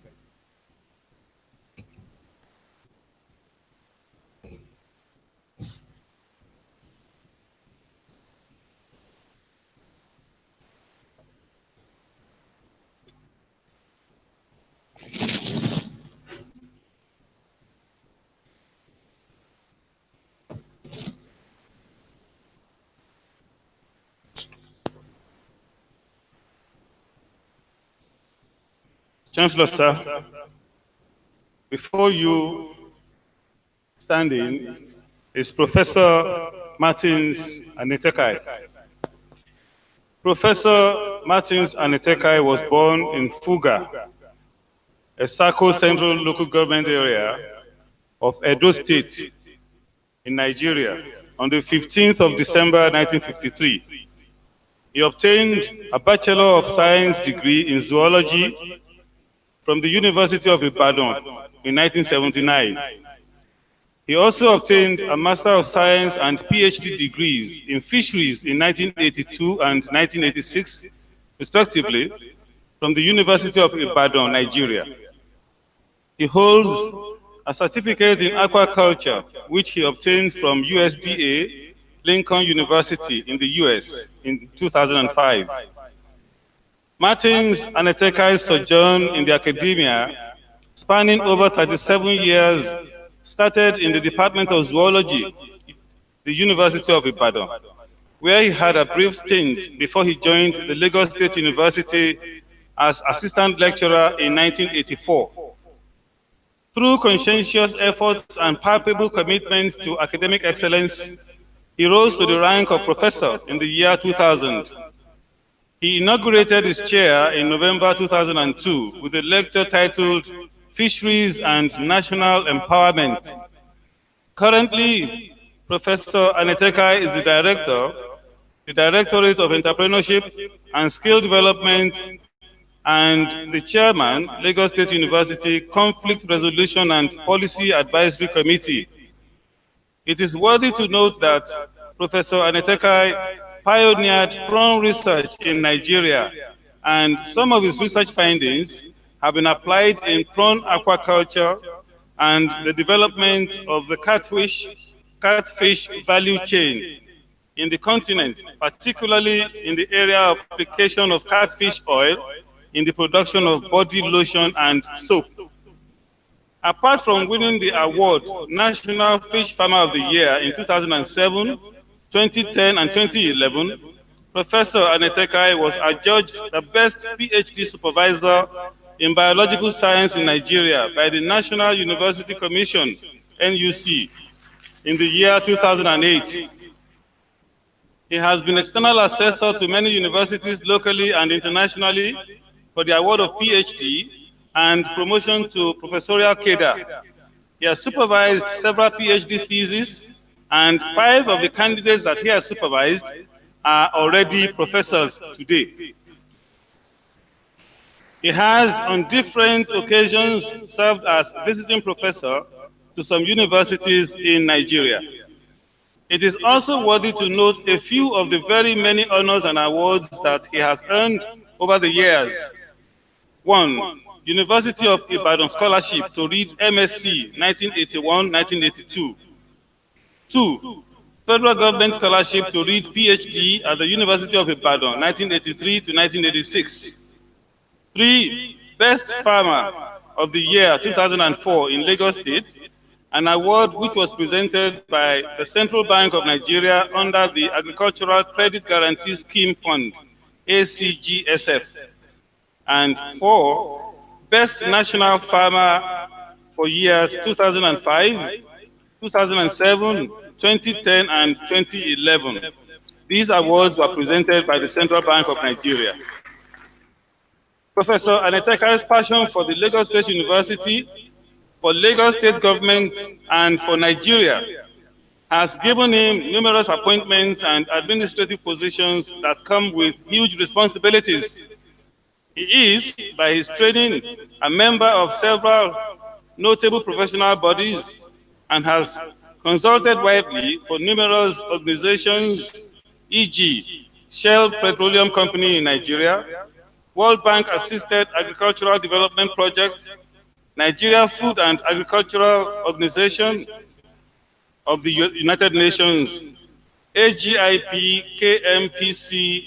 Speaker 10: Chancellor, sir, before you standing is Professor Martins Anetekai. Professor Martins Anetekai was born in Fuga, a Sako Central local government area of Edo State in Nigeria, on the 15th of December 1953. He obtained a Bachelor of Science degree in zoology from the University of Ibadan in 1979. He also obtained a Master of Science and PhD degrees in fisheries in 1982 and 1986, respectively, from the University of Ibadan, Nigeria. He holds a certificate in aquaculture, which he obtained from USDA Lincoln University in the US in 2005. Martins Anetekai's sojourn in the academia, spanning over 37 years, started in the Department of Zoology, the University of Ibadan, where he had a brief stint before he joined the Lagos State University as assistant lecturer in 1984. Through conscientious efforts and palpable commitment to academic excellence, he rose to the rank of professor in the year 2000. He inaugurated his chair in November 2002 with a lecture titled Fisheries and National Empowerment. Currently, Professor Anetekai is the director, the Directorate of Entrepreneurship and Skill Development, and the chairman, Lagos State University Conflict Resolution and Policy Advisory Committee. It is worthy to note that Professor Anetekai pioneered prawn research in Nigeria, and some of his research findings have been applied in prawn aquaculture and the development of the catfish value chain in the continent, particularly in the area of application of catfish oil in the production of body lotion and soap. Apart from winning the award National Fish Farmer of the Year in 2007, 2010, and 2011, Professor Anetekai was adjudged the best PhD supervisor in biological science in Nigeria by the National University Commission, NUC, in the year 2008. He has been external assessor to many universities locally and internationally for the award of PhD and promotion to professorial cadre. He has supervised several PhD theses, and 5 of the candidates that he has supervised are already professors today. He has, on different occasions, served as visiting professor to some universities in Nigeria. It is also worthy to note a few of the very many honors and awards that he has earned over the years. 1. University of Ibadan Scholarship to read MSc 1981-1982. 2. Federal Government Scholarship to read PhD at the University of Ibadan 1983 to 1986. 3. Best Farmer of the Year 2004 in Lagos State, an award which was presented by the Central Bank of Nigeria under the Agricultural Credit Guarantee Scheme Fund, ACGSF. And 4. Best National Farmer for years 2005, 2007, 2010, and 2011. These awards were presented by the Central Bank of Nigeria. Professor Anetekai's passion for the Lagos State University, for Lagos State government, and for Nigeria has given him numerous appointments and administrative positions that come with huge responsibilities. He is, by his training, a member of several notable professional bodies and has consulted widely for numerous organizations, e.g., Shell Petroleum Company in Nigeria, World Bank Assisted Agricultural Development Project, Nigeria Food and Agricultural Organization of the United Nations, AGIP, KMPC,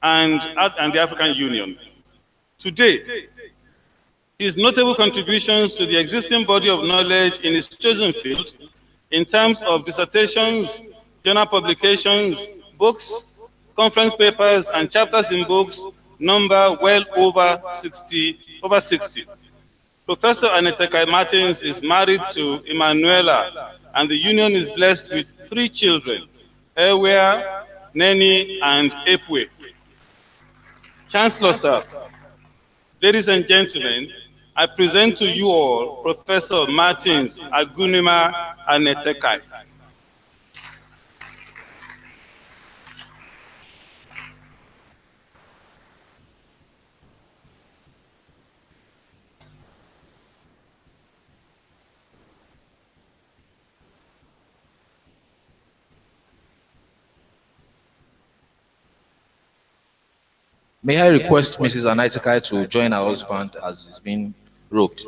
Speaker 10: and the African Union. Today, his notable contributions to the existing body of knowledge in his chosen field in terms of dissertations, journal publications, books, conference papers, and chapters in books number well over 60 over 60. Professor Aneteka Martins is married to Emanuela, and the union is blessed with 3 children, Ewea, Neni, and Epwe. Chancellor, sir, ladies and gentlemen, I present to you all Professor Martins Agunima Anetekai.
Speaker 8: May I request Mrs. Anaitakai to join her husband as is being roped?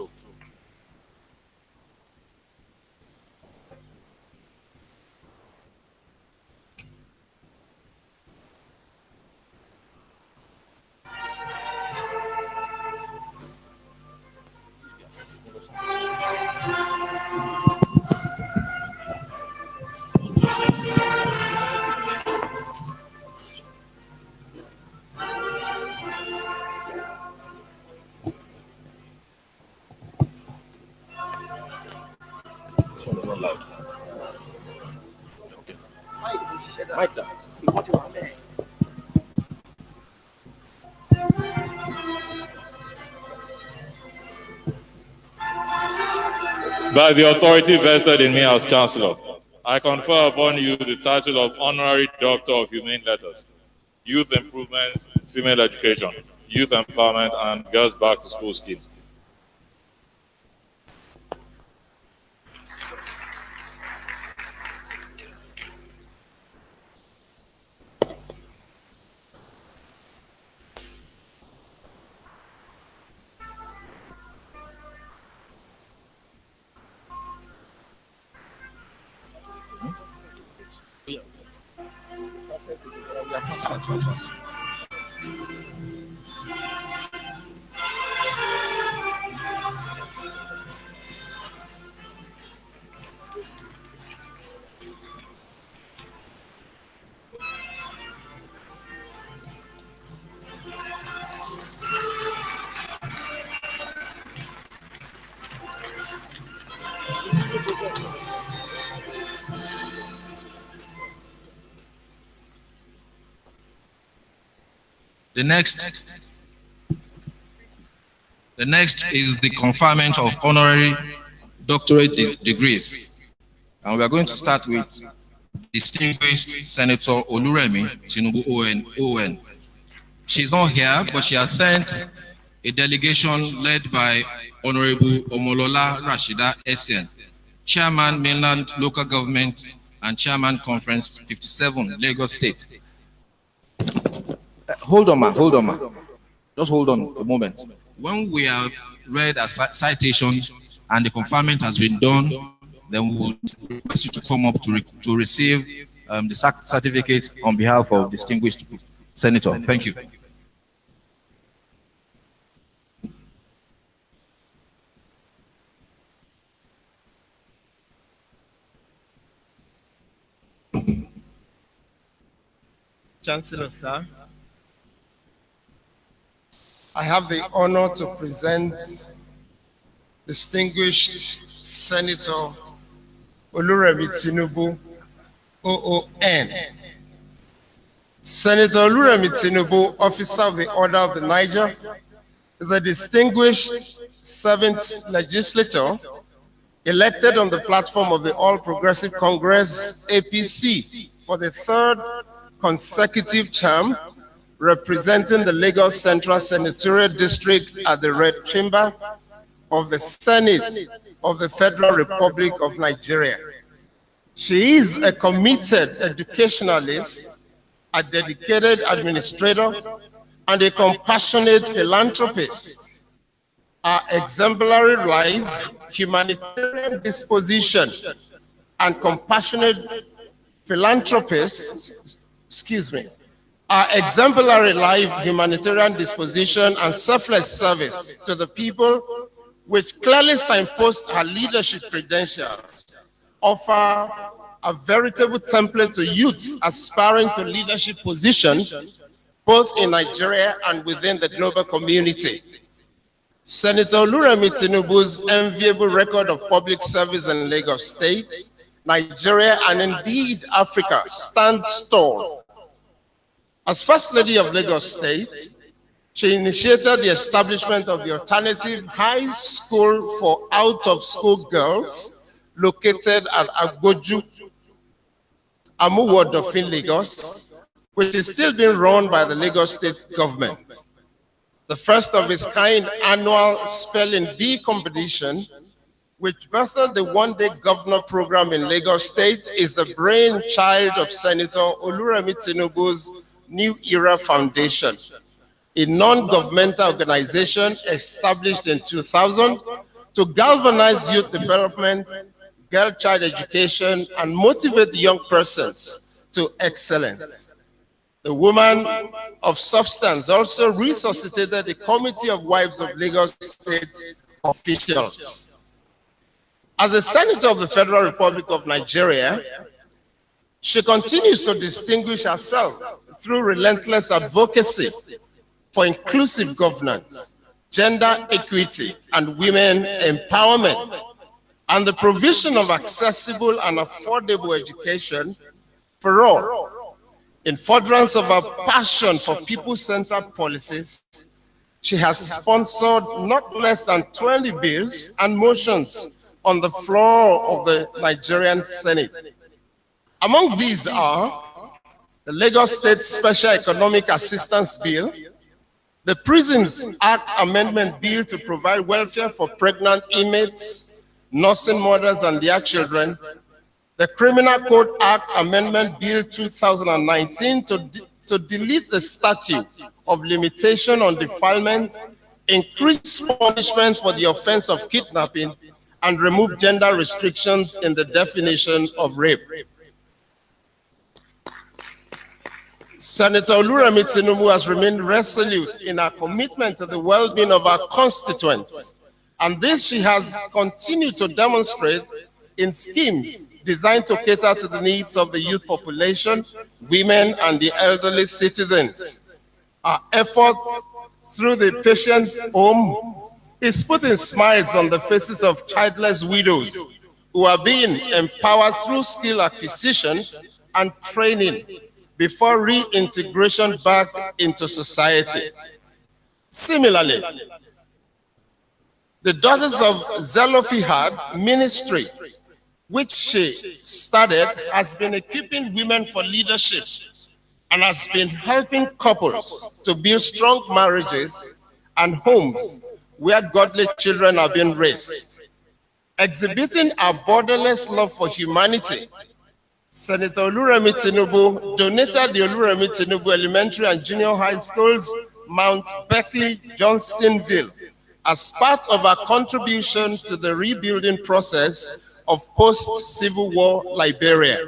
Speaker 9: By the authority vested in me as Chancellor, I confer upon you the title of Honorary Doctor of Humane Letters, Youth Improvement, Female Education, Youth Empowerment, and Girls Back to School Scheme.
Speaker 8: The next is the conferment of honorary doctorate degrees. And we are going to start with distinguished Senator Oluremi Tinubu ON. She's not here, but she has sent a delegation led by Honorable Omolola Rashida Essien, Chairman Mainland Local Government and Chairman Conference 57, Lagos State. Hold on, ma. Just hold on a moment. When we have read a citation and the conferment has been done, then we will request you to come up to receive the certificate on behalf of distinguished senator. Thank you.
Speaker 19: Chancellor, sir, I have the honor to present distinguished Senator Oluremi Tinubu, OON. Senator Oluremi Tinubu, Officer of the Order of the Niger, is a distinguished 7th legislator elected on the platform of the All Progressive Congress, APC, for the 3rd consecutive term, representing the Lagos Central Senatorial District at the Red Chamber of the Senate of the Federal Republic of Nigeria. She is a committed educationalist, a dedicated administrator, and a compassionate philanthropist. Her exemplary life, humanitarian disposition, and compassionate philanthropist, our exemplary life, humanitarian disposition, and selfless service to the people, which clearly signpost her leadership credentials, offer a veritable template to youths aspiring to leadership positions, both in Nigeria and within the global community. Senator Oluremi Tinubu's enviable record of public service in Lagos State, Nigeria, and indeed Africa stands tall. As First Lady of Lagos State, she initiated the establishment of the alternative high school for out-of-school girls located at Agboju, Amuwodofin, Lagos, which is still being run by the Lagos State government. The first of its kind annual Spelling Bee competition, which birthed the one-day governor program in Lagos State, is the brainchild of Senator Oluremi Tinubu's New Era Foundation, a non-governmental organization established in 2000 to galvanize youth development, girl-child education, and motivate young persons to excellence. The woman of substance also resuscitated the Committee of Wives of Lagos State officials. As a senator of the Federal Republic of Nigeria, she continues to distinguish herself through relentless advocacy for inclusive governance, gender equity, and women empowerment, and the provision of accessible and affordable education for all. In furtherance of her passion for people-centered policies, she has sponsored not less than 20 bills and motions on the floor of the Nigerian Senate. Among these are the Lagos State Special Economic Assistance Bill, the Prisons Act Amendment Bill to provide welfare for pregnant inmates, nursing mothers, and their children, the Criminal Code Act Amendment Bill 2019 to delete the statute of limitation on defilement, increase punishment for the offense of kidnapping, and remove gender restrictions in the definition of rape. Senator Oluremi Tinubu has remained resolute in her commitment to the well-being of our constituents, and this she has continued to demonstrate in schemes designed to cater to the needs of the youth population, women, and the elderly citizens. Our effort through the Patient's Home is putting smiles on the faces of childless widows who are being empowered through skill acquisitions and training before reintegration back into society. Similarly, the Daughters of Zelophehad Ministry, which she started, has been equipping women for leadership and has been helping couples to build strong marriages and homes where godly children are being raised. Exhibiting a borderless love for humanity, Senator Oluremi Tinubu donated the Oluremi Tinubu Elementary and Junior High Schools, Mount Beckley, Johnsonville, as part of our contribution to the rebuilding process of post-Civil War Liberia.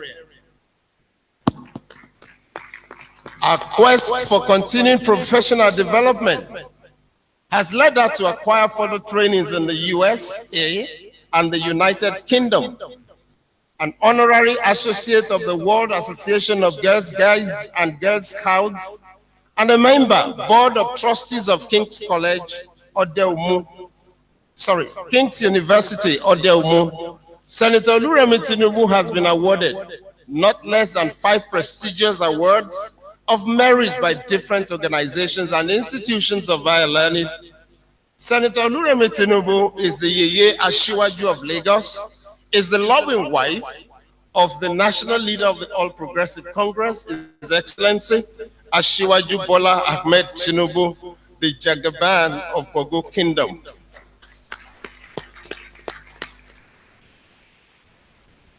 Speaker 19: Our quest for continuing professional development has led her to acquire further trainings in the USA and the United Kingdom. An honorary associate of the World Association of Girls Guides and Girl Scouts, and a member, Board of Trustees of King's College, King's University, Odeumu. Senator Oluremi Tinubu has been awarded not less than 5 prestigious awards of merit by different organizations and institutions of higher learning. Senator Oluremi Tinubu is the Yeye Ashiwaju of Lagos, is the loving wife of the national leader of the All Progressive Congress, His Excellency Ashiwaju Bola Ahmed Tinubu, the Jagaban of Bogo Kingdom.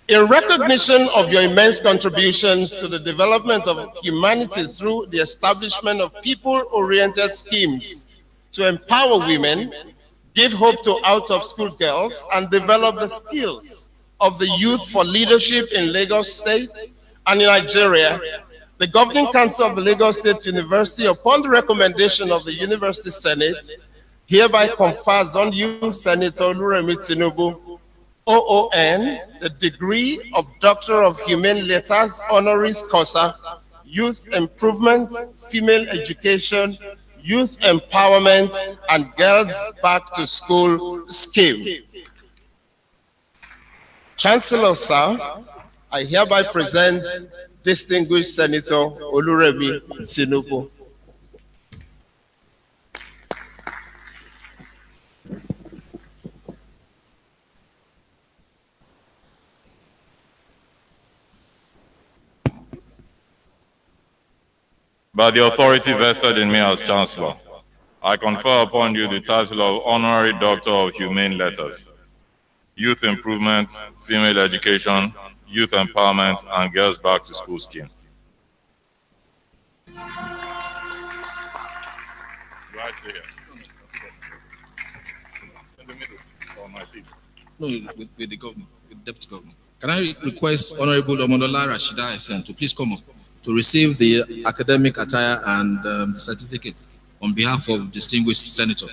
Speaker 19: In recognition of your immense contributions to the development of humanity through the establishment of people-oriented schemes to empower women, give hope to out-of-school girls, and develop the skills of the youth for leadership in Lagos State and in Nigeria, the Governing Council of the Lagos State University, upon the recommendation of the University Senate, hereby confers on you, Senator Oluremi Tinubu, OON, the degree of Doctor of Humane Letters, honoris causa, Youth Improvement, Female Education, Youth Empowerment and Girls Back to School Scheme. Chancellor, sir, I hereby present distinguished Senator Oluremi Tinubu.
Speaker 9: By the authority vested in me as Chancellor, I confer upon you the title of Honorary Doctor of Humane Letters, Youth Improvement, Female Education, Youth Empowerment, and Girls Back to School Scheme. Do I stay here? In the middle, or my seat?
Speaker 8: No, with the governor, with the deputy governor. Can I request Honorable Omodola Rashida Esen to please come up to receive the academic attire and the certificate on behalf of distinguished senator.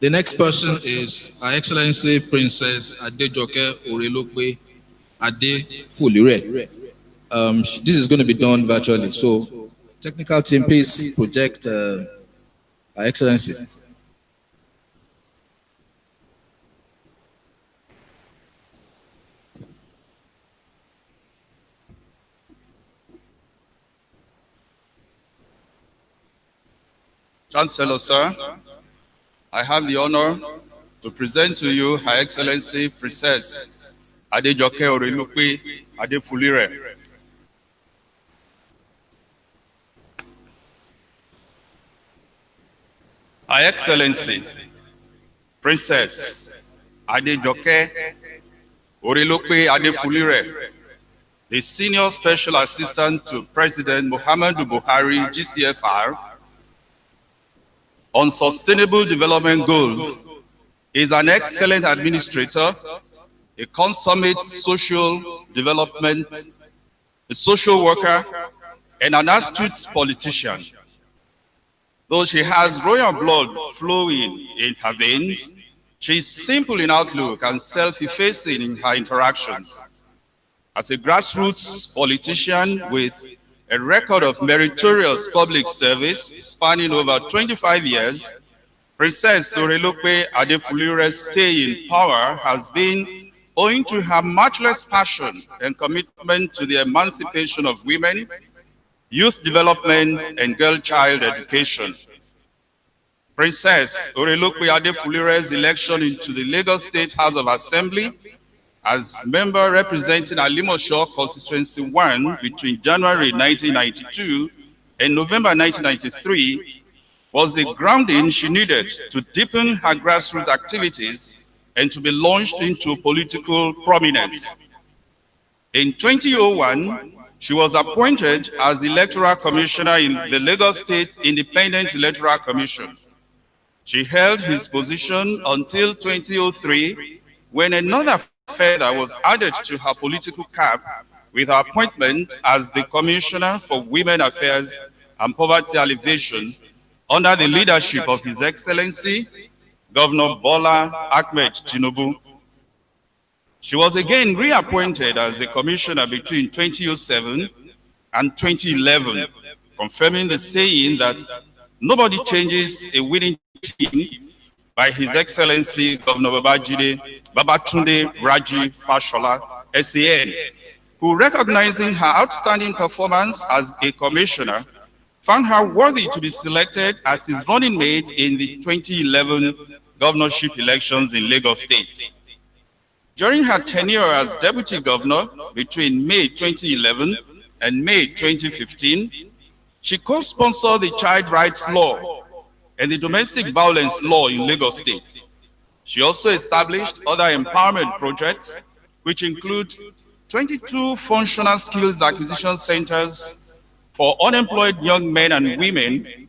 Speaker 8: The next person is Her Excellency Princess Adejoke Orelokwe Ade Fulire. This is going to be done virtually. So, technical team, please project Her Excellency.
Speaker 20: Chancellor, sir, I have the honor to present to you Her Excellency Princess Adejoke Orelokwe Ade Fulire. Her Excellency Princess Adejoke Orelokwe Ade Fulire, the Senior Special Assistant to President Muhammadu Buhari, GCFR, on Sustainable Development Goals, is an excellent administrator, a consummate social development, a social worker, and an astute politician. Though she has royal blood flowing in her veins, she is simple in outlook and self-effacing in her interactions. As a grassroots politician with a record of meritorious public service spanning over 25 years, Princess Orelokwe Ade Fulire's stay in power has been owing to her matchless passion and commitment to the emancipation of women, youth development, and girl-child education. Princess Orelokwe Ade Fulire's election into the Lagos State House of Assembly as member representing Alimosho Constituency 1 between January 1992 and November 1993 was the grounding she needed to deepen her grassroots activities and to be launched into political prominence. In 2001, she was appointed as the Electoral Commissioner in the Lagos State Independent Electoral Commission. She held his position until 2003, when another feather was added to her political cap with her appointment as the Commissioner for Women Affairs and Poverty Alleviation under the leadership of His Excellency Governor Bola Ahmed Tinubu. She was again reappointed as a commissioner between 2007 and 2011, confirming the saying that nobody changes a winning team by His Excellency Governor Babatunde Raji Fashola, SAN, who, recognizing her outstanding performance as a commissioner, found her worthy to be selected as his running mate in the 2011 governorship elections in Lagos State. During her tenure as deputy governor between May 2011 and May 2015, she co-sponsored the child rights law and the domestic violence law in Lagos State. She also established other empowerment projects, which include 22 functional skills acquisition centers for unemployed young men and women,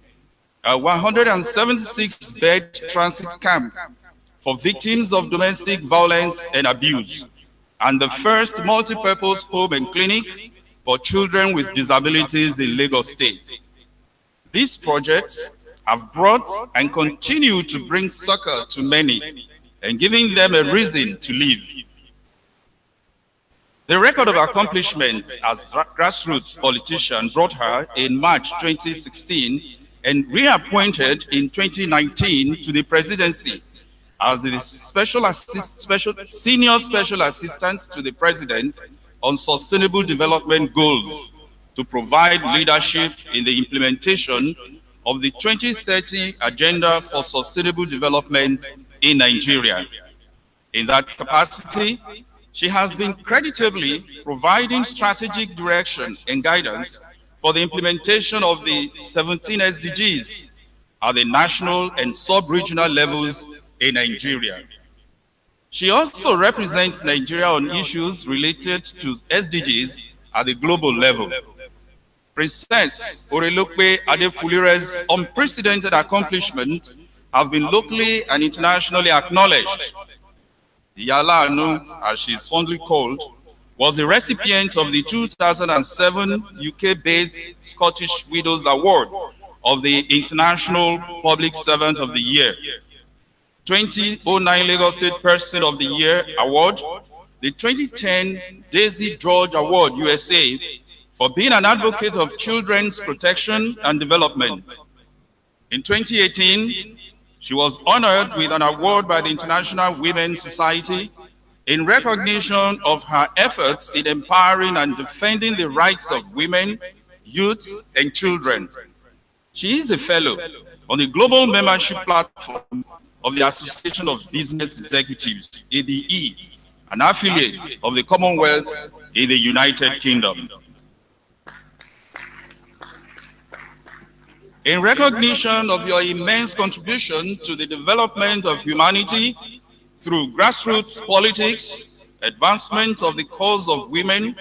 Speaker 20: a 176-bed transit camp for victims of domestic violence and abuse, and the first multi-purpose home and clinic for children with disabilities in Lagos State. These projects have brought and continue to bring succor to many and giving them a reason to live. The record of accomplishments as grassroots politician brought her in March 2016 and reappointed in 2019 to the presidency as the senior special assistant to the president on sustainable development goals to provide leadership in the implementation of the 2030 Agenda for Sustainable Development in Nigeria. In that capacity, she has been creditably providing strategic direction and guidance for the implementation of the 17 SDGs at the national and sub-regional levels in Nigeria. She also represents Nigeria on issues related to SDGs at the global level. Princess Orelokpe Adefulire's unprecedented accomplishments have been locally and internationally acknowledged. Yala Anu, as she is fondly called, was the recipient of the 2007 UK-based Scottish Widows Award of the International Public Servant of the Year, 2009 Lagos State Person of the Year Award, the 2010 Daisy George Award USA for being an advocate of children's protection and development. In 2018, she was honored with an award by the International Women's Society in recognition of her efforts in empowering and defending the rights of women, youth, and children. She is a fellow on the global membership platform of the Association of Business Executives, ABE, an affiliate of the Commonwealth in the United Kingdom. In recognition of your immense contribution to the development of humanity through grassroots politics, advancement of the cause of women,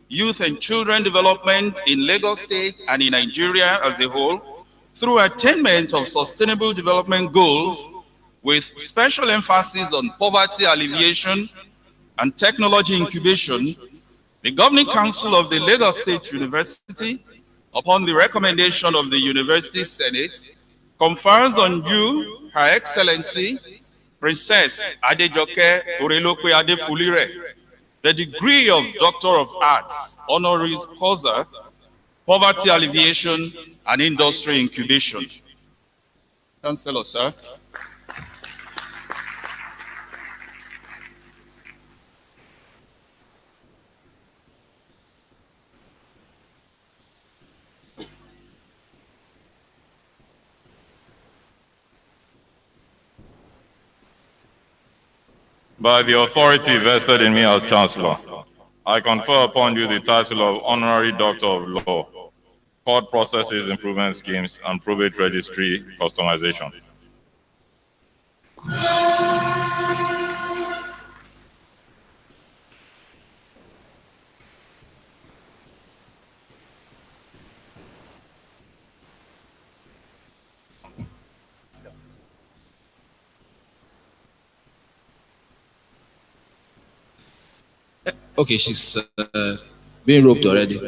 Speaker 20: youth and children development in Lagos State and in Nigeria as a whole, through attainment of sustainable development goals with special emphasis on poverty alleviation and technology incubation, the Governing Council of the Lagos State University, upon the recommendation of the University Senate, confers on you, Her Excellency, Princess Adejoke Orelokpe Adefulire, the degree of Doctor of Arts, honoris causa, poverty alleviation and industry incubation. Chancellor, sir.
Speaker 9: By the authority vested in me as Chancellor, I confer upon you the title of Honorary Doctor of Law, Court Processes Improvement Schemes, and Probate Registry Customization.
Speaker 8: Okay, she's being roped already.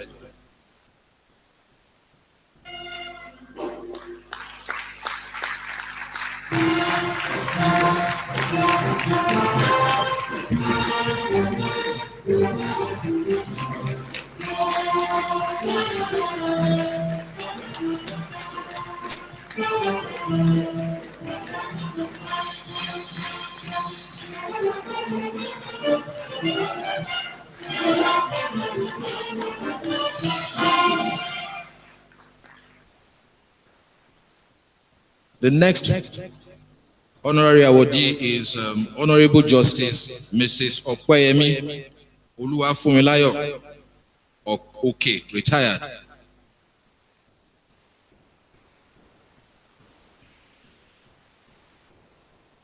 Speaker 8: The next
Speaker 4: Honorary awardee is Honorable Justice Mrs. Okweyemi Oluwafunmilayo Okay, retired.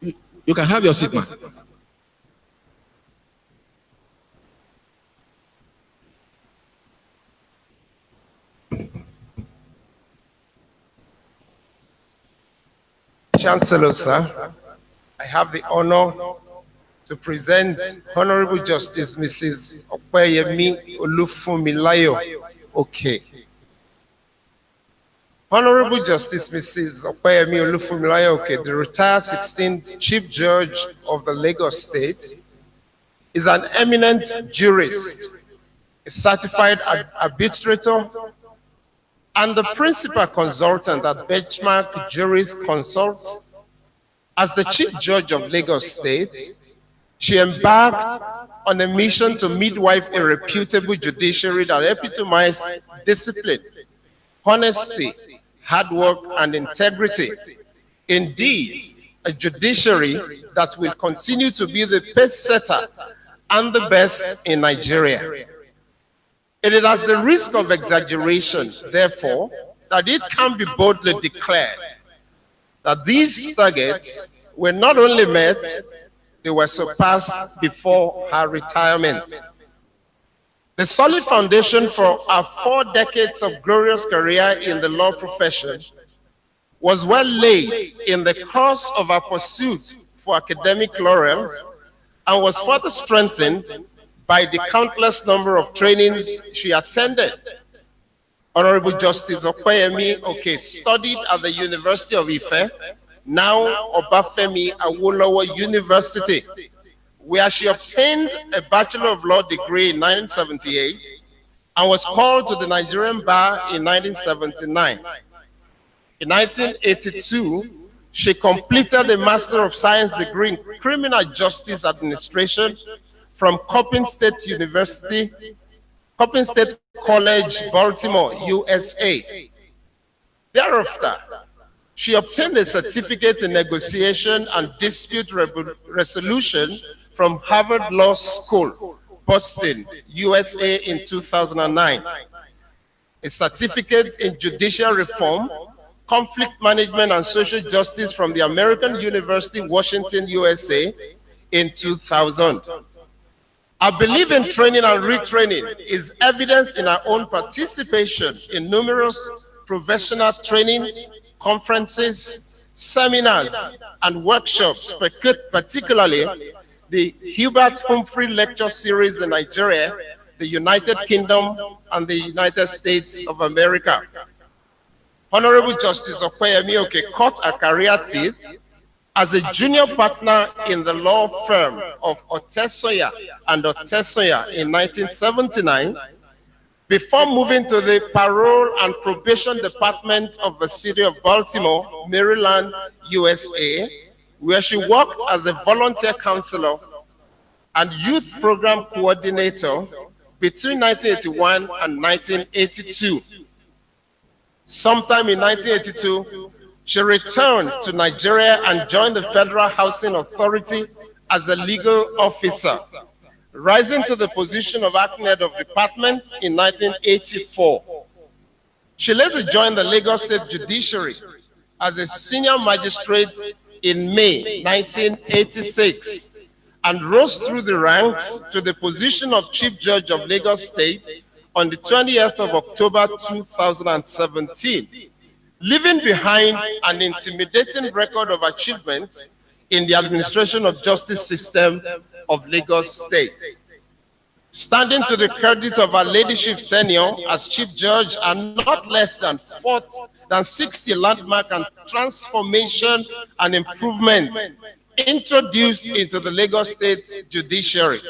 Speaker 4: You can have your seat, ma'am.
Speaker 19: Chancellor, sir, I have the honor to present Honorable Justice Mrs. Okweyemi Olufunmilayo Okay. Honorable Justice Mrs. Okweyemi Olufunmilayo Okay, the retired 16th Chief Judge of the Lagos State, is an eminent jurist, a certified arbitrator, and the principal consultant at Benchmark Juris Consult. As the Chief Judge of Lagos State, she embarked on a mission to midwife a reputable judiciary that epitomized discipline, honesty, hard work, and integrity. Indeed, a judiciary that will continue to be the pace setter and the best in Nigeria. It is at the risk of exaggeration, therefore, that it can be boldly declared that these targets were not only met, they were surpassed before her retirement. The solid foundation for her 4 decades of glorious career in the law profession was well laid in the course of her pursuit for academic laurels and was further strengthened by the countless number of trainings she attended. Honorable Justice Okweyemi Okay studied at the University of Ife, now Obafemi Awolowo University, where she obtained a Bachelor of Law degree in 1978 and was called to the Nigerian bar in 1979. In 1982, she completed a Master of Science degree in Criminal Justice Administration from Coppin State College, Baltimore, USA. Thereafter, she obtained a certificate in negotiation and dispute resolution from Harvard Law School, Boston, USA in 2009. A certificate in judicial reform, conflict management, and social justice from the American University, Washington, USA in 2000. Our belief in training and retraining is evidenced in our own participation in numerous professional trainings, conferences, seminars, and workshops, particularly the Hubert Humphrey Lecture Series in Nigeria, the United Kingdom, and the United States of America. Honorable Justice Okweyemi Okay cut her career teeth as a junior partner in the law firm of Otesoya and Otesoya in 1979, before moving to the Parole and Probation Department of the City of Baltimore, Maryland, USA, where she worked as a volunteer counselor and youth program coordinator between 1981 and 1982. Sometime in 1982, she returned to Nigeria and joined the Federal Housing Authority as a legal officer, rising to the position of acting head of department in 1984. She later joined the Lagos State Judiciary as a senior magistrate in May 1986 and rose through the ranks to the position of Chief Judge of Lagos State on the 20th of October 2017, leaving behind an intimidating record of achievement in the administration of justice system of Lagos State. Standing to the credit of her ladyship's tenure as Chief Judge are not less than 60 landmark and transformation and improvement introduced into the Lagos State Judiciary.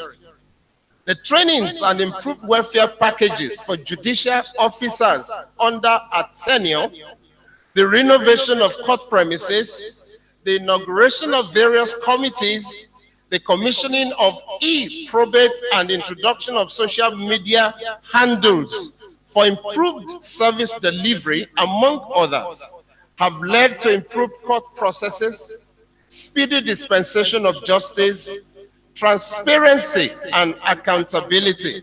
Speaker 19: The trainings and improved welfare packages for judicial officers under her tenure, the renovation of court premises, the inauguration of various committees, the commissioning of e-probate, and introduction of social media handles for improved service delivery, among others, have led to improved court processes, speedy dispensation of justice, transparency, and accountability.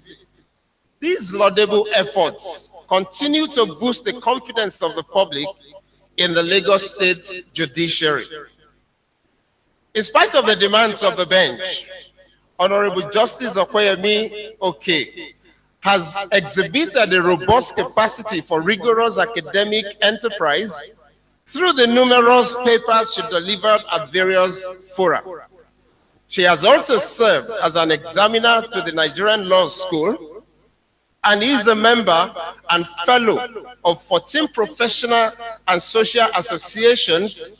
Speaker 19: These laudable efforts continue to boost the confidence of the public in the Lagos State judiciary. In spite of the demands of the bench, Honorable Justice Okoyemi Oke has exhibited a robust capacity for rigorous academic enterprise through the numerous papers she delivered at various fora. She has also served as an examiner to the Nigerian Law School and is a member and fellow of 14 professional and social associations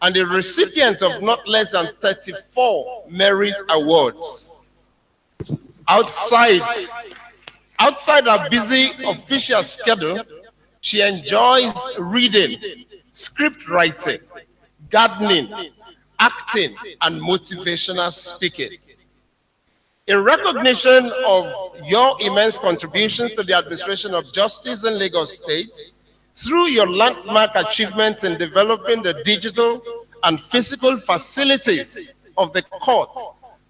Speaker 19: and a recipient of not less than 34 merit awards. Outside her busy official schedule, she enjoys reading, script writing, gardening, acting, and motivational speaking. In recognition of your immense contributions to the administration of justice in Lagos State, through your landmark achievements in developing the digital and physical facilities of the court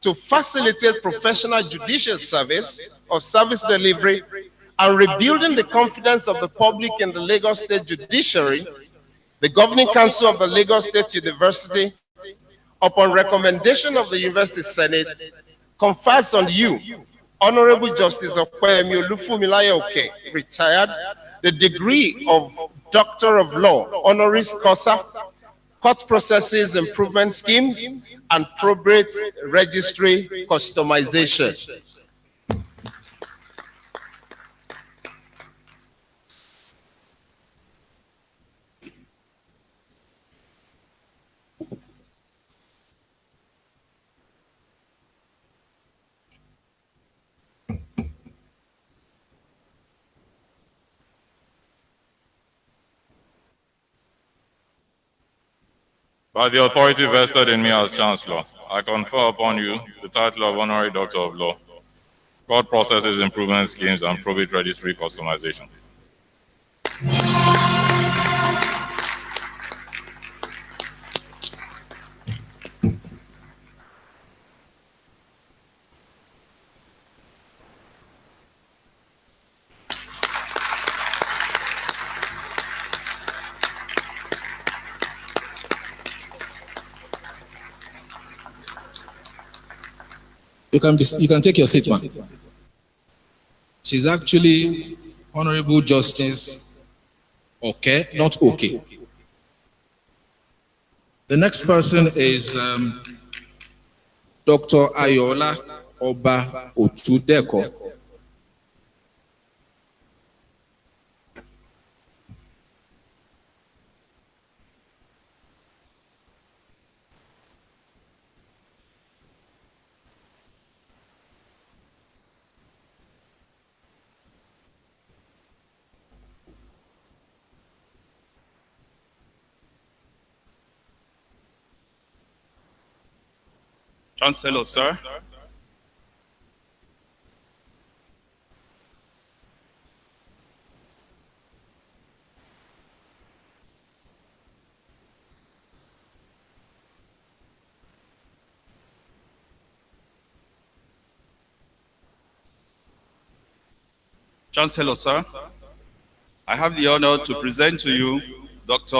Speaker 19: to facilitate professional judicial service or service delivery and rebuilding the confidence of the public in the Lagos State judiciary, the Governing Council of the Lagos State University, upon recommendation of the University Senate, confers on you, Honorable Justice Okoyemi Olufunmilayo Oke, retired, the degree of Doctor of Law, honoris causa, court processes improvement schemes, and probate registry customization.
Speaker 9: By the authority vested in me as Chancellor, I confer upon you the title of Honorary Doctor of Law, Court Processes Improvement Schemes, and Probate Registry Customization.
Speaker 8: You can take your seat, man. She's actually Honorable Justice Okay, not okay. The next person is Dr. Ayola Oba Otudeko.
Speaker 20: Chancellor, sir. Chancellor, sir, I have the honor to present to you Dr.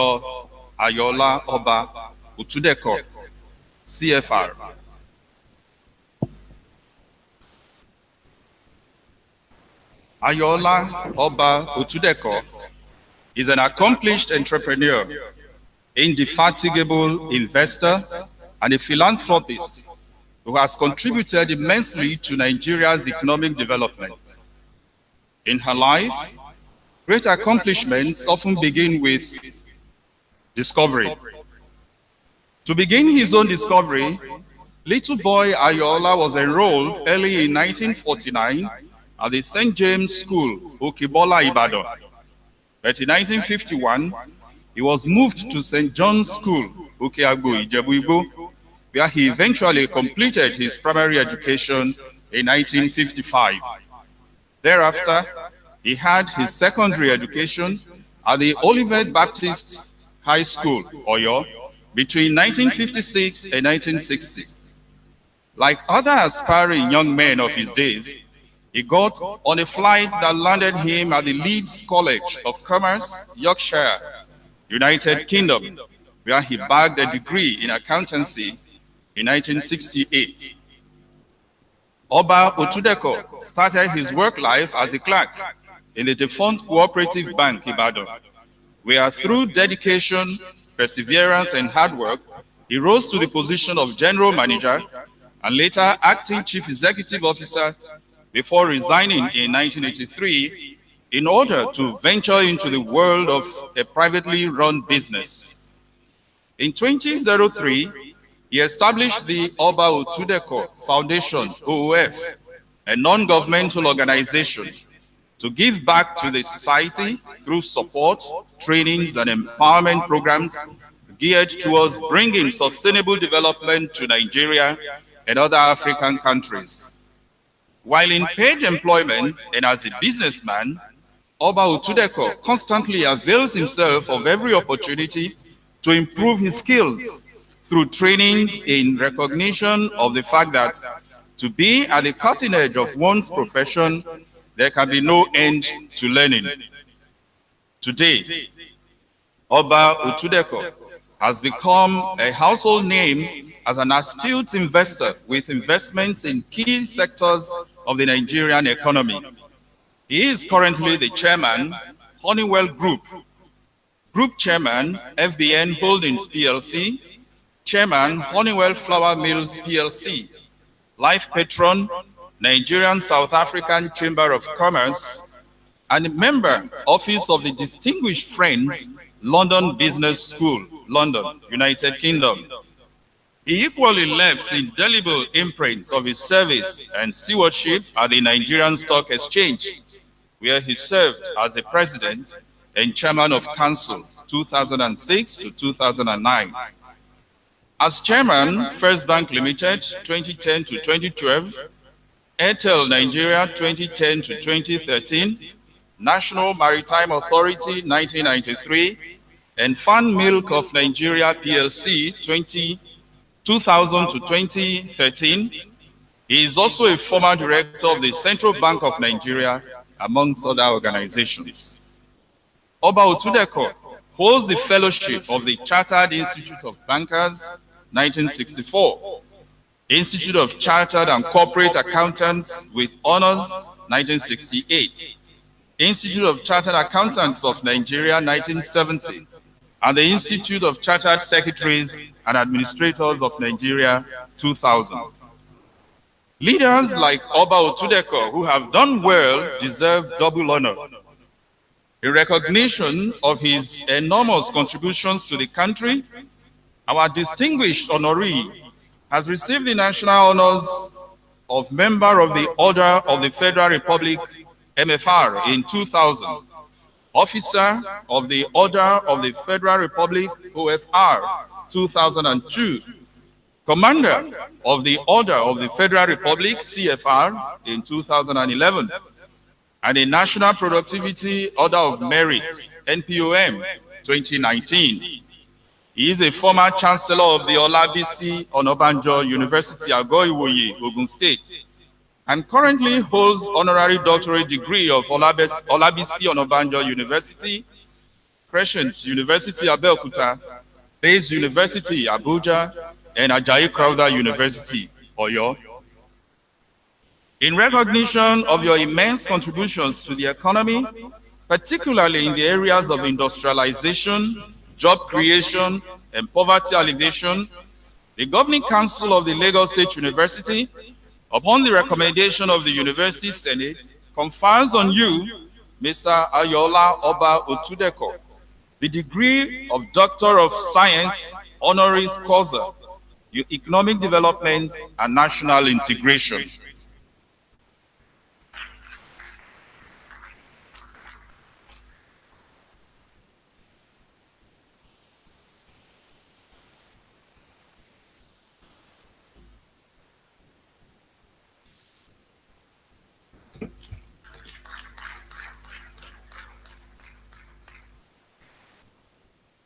Speaker 20: Ayola Oba Otudeko, CFR. Ayola Oba Otudeko is an accomplished entrepreneur, indefatigable investor, and a philanthropist who has contributed immensely to Nigeria's economic development. In her life, great accomplishments often begin with discovery. To begin his own discovery, little boy Ayola was enrolled early in 1949 at the St. James School, Okibola, Ibadan. But in 1951, he was moved to St. John's School, Okeagbo, Ijebu-Igbo, where he eventually completed his primary education in 1955. Thereafter, he had his secondary education at the Olivet Baptist High School, Oyo, between 1956 and 1960. Like other aspiring young men of his days, he got on a flight that landed him at the Leeds College of Commerce, Yorkshire, United Kingdom, where he bagged a degree in accountancy in 1968. Oba Otudeko started his work life as a clerk in the defunct Cooperative Bank, Ibadan, where through dedication, perseverance, and hard work, he rose to the position of general manager and later acting chief executive officer before resigning in 1983 in order to venture into the world of a privately run business. In 2003, he established the Oba Otudeko Foundation, OOF, a non-governmental organization to give back to the society through support, trainings, and empowerment programs geared towards bringing sustainable development to Nigeria and other African countries. While in paid employment and as a businessman, Oba Otudeko constantly avails himself of every opportunity to improve his skills through trainings in recognition of the fact that to be at the cutting edge of one's profession, there can be no end to learning. Today, Oba Otudeko has become a household name as an astute investor with investments in key sectors of the Nigerian economy. He is currently the chairman, Honeywell Group, Group Chairman, FBN Holdings PLC, Chairman, Honeywell Flour Mills PLC, Life Patron, Nigerian South African Chamber of Commerce, and member, Office of the Distinguished Friends, London Business School, London, United Kingdom. He equally left indelible imprints of his service and stewardship at the Nigerian Stock Exchange, where he served as the president and chairman of council 2006 to 2009. As chairman, First Bank Limited 2010 to 2012, Airtel Nigeria 2010 to 2013, National Maritime Authority 1993, and Fan Milk of Nigeria PLC 2000 to 2013. He is also a former director of the Central Bank of Nigeria, amongst other organizations. Oba Otudeko holds the fellowship of the Chartered Institute of Bankers 1964, Institute of Chartered and Corporate Accountants with Honors 1968, Institute of Chartered Accountants of Nigeria 1970, and the Institute of Chartered Secretaries and Administrators of Nigeria 2000. Leaders like Oba Otudeko, who have done well, deserve double honor. In recognition of his enormous contributions to the country, our distinguished honoree has received the national honors of Member of the Order of the Federal Republic, MFR, in 2000, Officer of the Order of the Federal Republic, OFR, 2002, Commander of the Order of the Federal Republic, CFR, in 2011, and a National Productivity Order of Merit, NPOM, 2019. He is a former Chancellor of the Olabisi Onabanjo University, Agoiwoye, Ogun State, and currently holds honorary doctorate degree of Olabisi Onabanjo University, Crescent University, Abeokuta, Bayes University, Abuja, and Ajayi Crowther University, Oyo. In recognition of your immense contributions to the economy, particularly in the areas of industrialization, job creation, and poverty alleviation, the Governing Council of the Lagos State University, upon the recommendation of the University Senate, confers on you, Mr. Ayola Oba Otudeko, the degree of Doctor of Science, honoris causa, Economic Development and National Integration.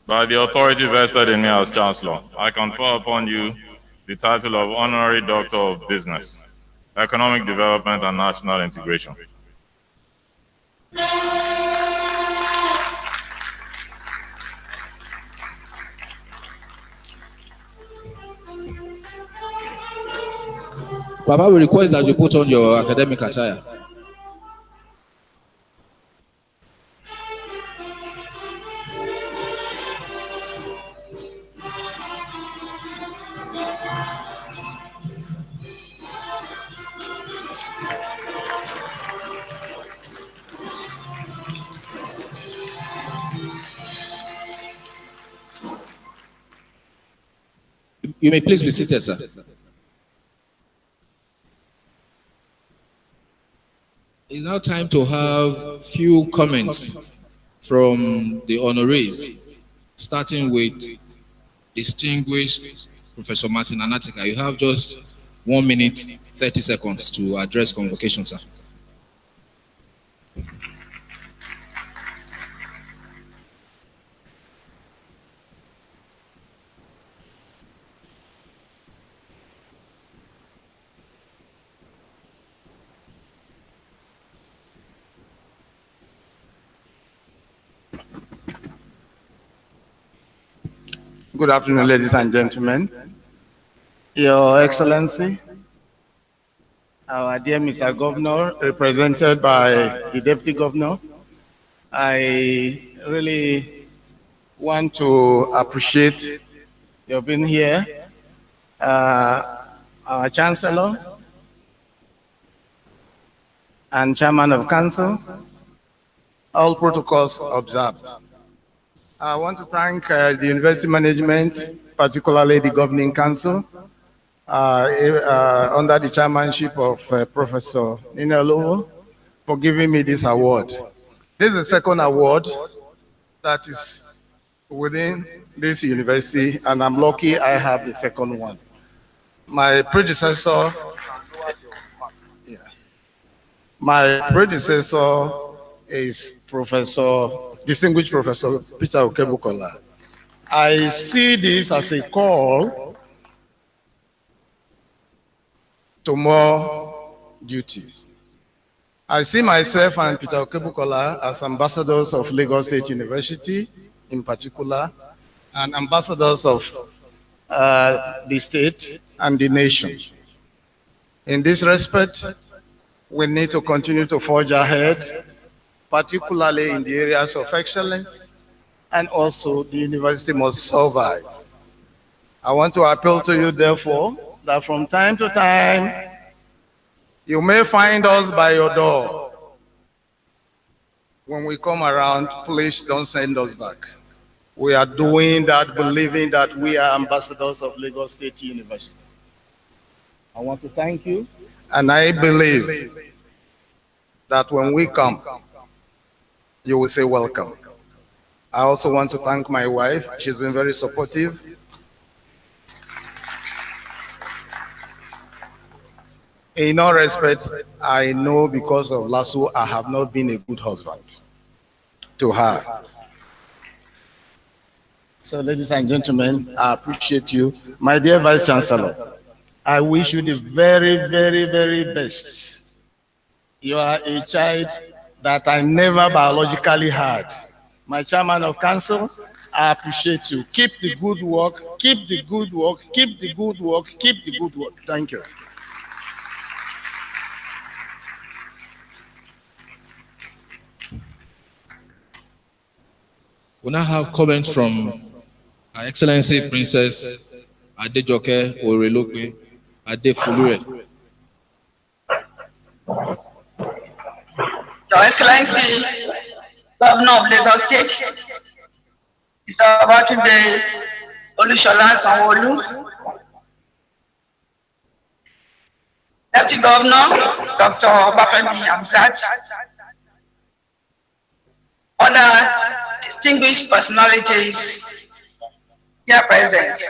Speaker 9: By the authority vested in me as Chancellor, I confer upon you the title of Honorary Doctor of Business, Economic Development and National Integration.
Speaker 8: Papa, we request that you put on your academic attire. You may please be seated, sir. It's now time to have few comments from the honorees, starting with distinguished Professor Martin Anatika. You have just 1 minute, 30 seconds to address convocation, sir.
Speaker 21: Good afternoon, ladies and gentlemen. Your Excellency, our dear Mr. Governor, represented by the Deputy Governor, I really want to appreciate your being here. Our Chancellor and Chairman of Council, all protocols observed. I want to thank the University Management, particularly the Governing Council, under the chairmanship of Professor Ninelo, for giving me this award. This is the second award that is within this university, and I'm lucky I have the second one. My predecessor is Distinguished Professor Peter Okebukola. I see this as a call to more duty. I see myself and Peter Okebukola as ambassadors of Lagos State University in particular, and ambassadors of the state and the nation. In this respect, we need to continue to forge ahead, particularly in the areas of excellence, and also the university must survive. I want to appeal to you, therefore, that from time to time, you may find us by your door. When we come around, please don't send us back. We are doing that, believing that we are ambassadors of Lagos State University. I want to thank you, and I believe that when we come, you will say welcome. I also want to thank my wife. She's been very supportive. In all respect, I know because of Lasu, I have not been a good husband to her. So, ladies and gentlemen, I appreciate you. My dear Vice Chancellor, I wish you the very, very, very best. You are a child that I never biologically had. My Chairman of Council, I appreciate you. Keep the good work, keep the good work, keep the good work, keep the good work. Thank you.
Speaker 8: We now have comments from Her Excellency Princess Adejoke Orelope Adefulure.
Speaker 22: Your Excellency, Governor of Lagos State, Mr. Babatunde Olusola Sanwo-Olu, Deputy Governor, Dr. Obafemi Hamzat, other distinguished personalities here present.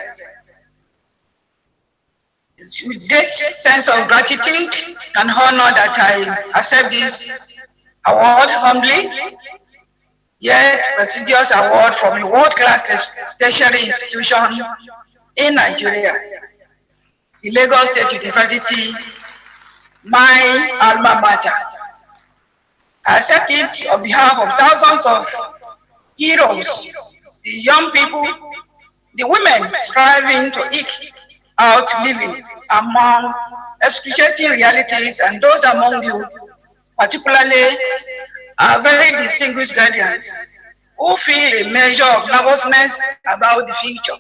Speaker 22: It's with great sense of gratitude and honor that I accept this award humbly yet prestigious award from a world-class tertiary institution in Nigeria, the Lagos State University, my alma mater. I accept it on behalf of thousands of heroes, the young people, the women striving to eke out living among excruciating realities, and those among you, particularly our very distinguished guardians, who feel a measure of nervousness about the future.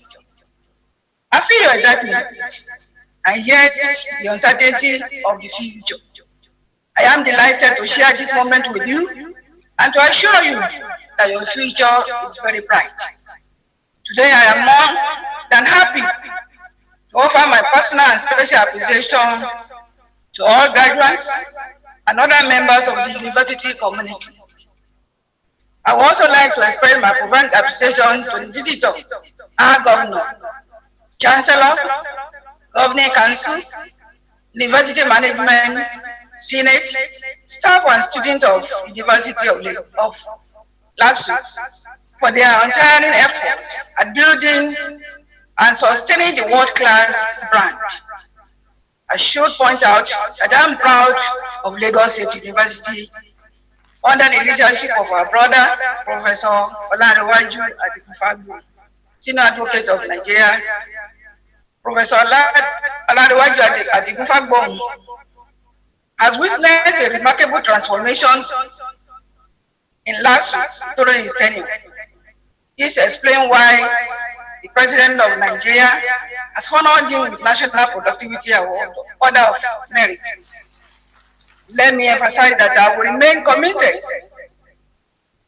Speaker 22: I feel your excitement, and yet the uncertainty of the future. I am delighted to share this moment with you and to assure you that your future is very bright. Today I am more than happy to offer my personal and special appreciation to all graduates and other members of the university community. I would also like to express my profound appreciation to the visitor, our governor, chancellor, governing council, university management, senate, staff and students of University of Lasu for their untiring efforts at building and sustaining the world-class brand. I should point out that I am proud of Lagos State University under the leadership of our brother, Professor Olarewaju Adigunfagbo, Senior Advocate of Nigeria. Professor Olarewaju Adigunfagbo has witnessed a remarkable transformation in Lasu during his tenure. This explains why the President of Nigeria has honored him with National Productivity Award, Order of Merit. Let me emphasize that I will remain committed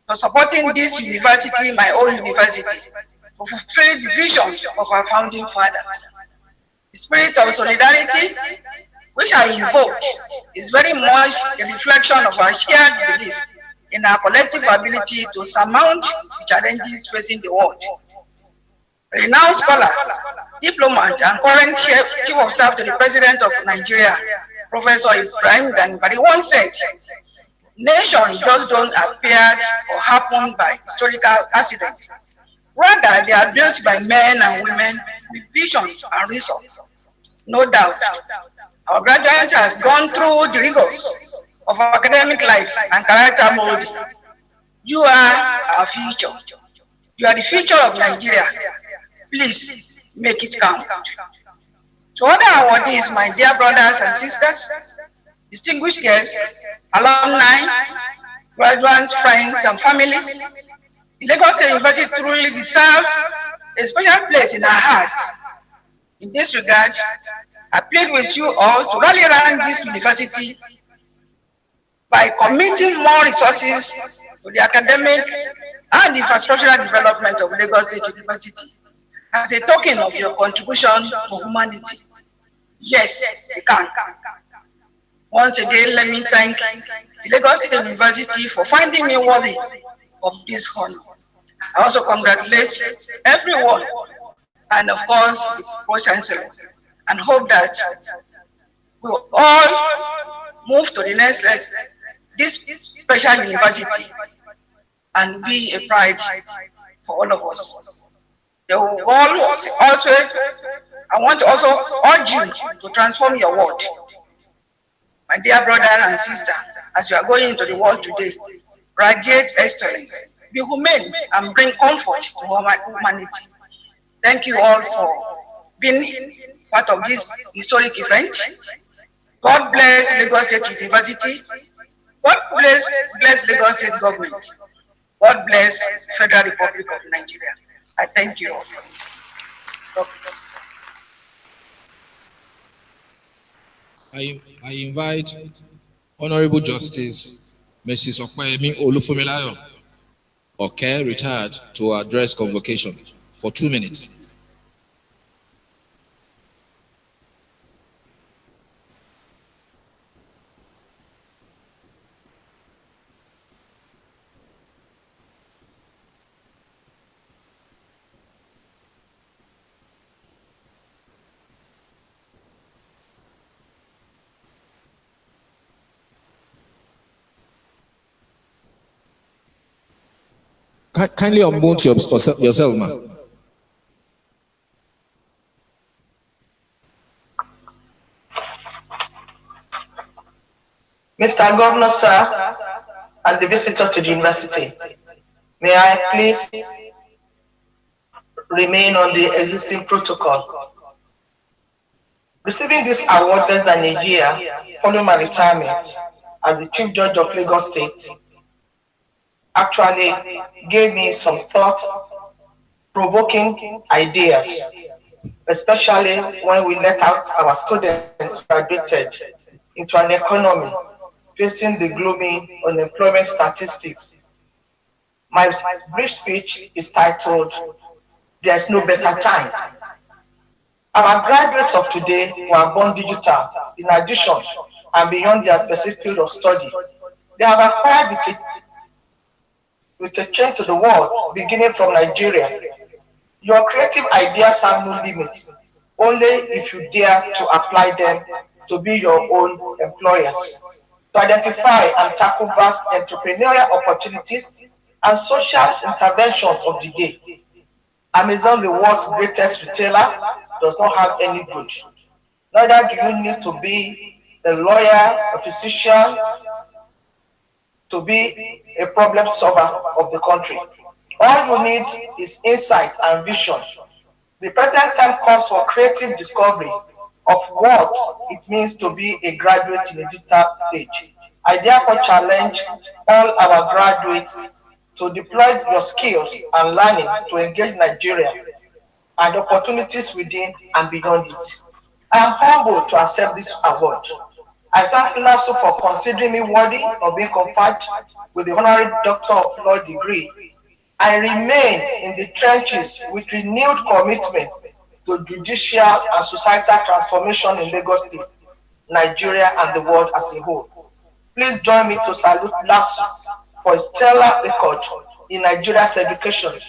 Speaker 22: to supporting this university, my own university, to fulfill the vision of our founding fathers. The spirit of solidarity, which I invoked, is very much a reflection of our shared belief in our collective ability to surmount the challenges facing the world. A renowned scholar, diplomat, and current chief of staff to the President of Nigeria, Professor Ibrahim Ganibari, once said, nations just don't appear or happen by historical accident. Rather, they are built by men and women with vision and resource. No doubt, our graduate has gone through the rigors of academic life and character molding. You are our future. You are the future of Nigeria. Please make it count. To other awardees, my dear brothers and sisters, distinguished guests, alumni, graduates, friends, and families, the Lagos State University truly deserves a special place in our hearts. In this regard, I plead with you all to rally around this university by committing more resources to the academic and infrastructural development of Lagos State University as a token of your contribution to humanity. Yes, we can. Once again, let me thank the Lagos State University for finding me worthy of this honor. I also congratulate everyone and of course the Pro-Chancellor, and hope that we will all move to the next level, this special university, and be a pride for all of us. They will also, I want to also urge you to transform your world. My dear brother and sister, as you are going into the world today, radiate excellence, be humane, and bring comfort to humanity. Thank you all for being part of this historic event. God bless Lagos State University. God bless Lagos State government. God bless Federal Republic of Nigeria. I thank you all for this.
Speaker 8: I invite Honorable Justice Mrs. Okwemi Olufumilayo, Okay, retired, to address convocation for 2 minutes. Kindly unmute yourself, man.
Speaker 22: Mr. Governor, sir, and the visitor to the university, may I please remain on the existing protocol? Receiving this award less than a year following my retirement as the Chief Judge of Lagos State actually gave me some thought-provoking ideas, especially when we let out our students graduated into an economy facing the gloomy unemployment statistics. My brief speech is titled, "There's no better time." Our graduates of today were born digital. In addition, and beyond their specific field of study, they have acquired with a chain to the world, beginning from Nigeria. Your creative ideas have no limits, only if you dare to apply them to be your own employers, to identify and tackle vast entrepreneurial opportunities and social interventions of the day. Amazon, the world's greatest retailer, does not have any good. Neither do you need to be a lawyer, a physician, to be a problem solver of the country. All you need is insight and vision. The present time calls for creative discovery of what it means to be a graduate in a digital age. I therefore challenge all our graduates to deploy your skills and learning to engage Nigeria and opportunities within and beyond it. I am humbled to accept this award. I thank Lasu for considering me worthy of being conferred with the honorary Doctor of Law degree. I remain in the trenches with renewed commitment to judicial and societal transformation in Lagos State, Nigeria, and the world as a whole. Please join me to salute Lasu for his stellar record in Nigeria's education,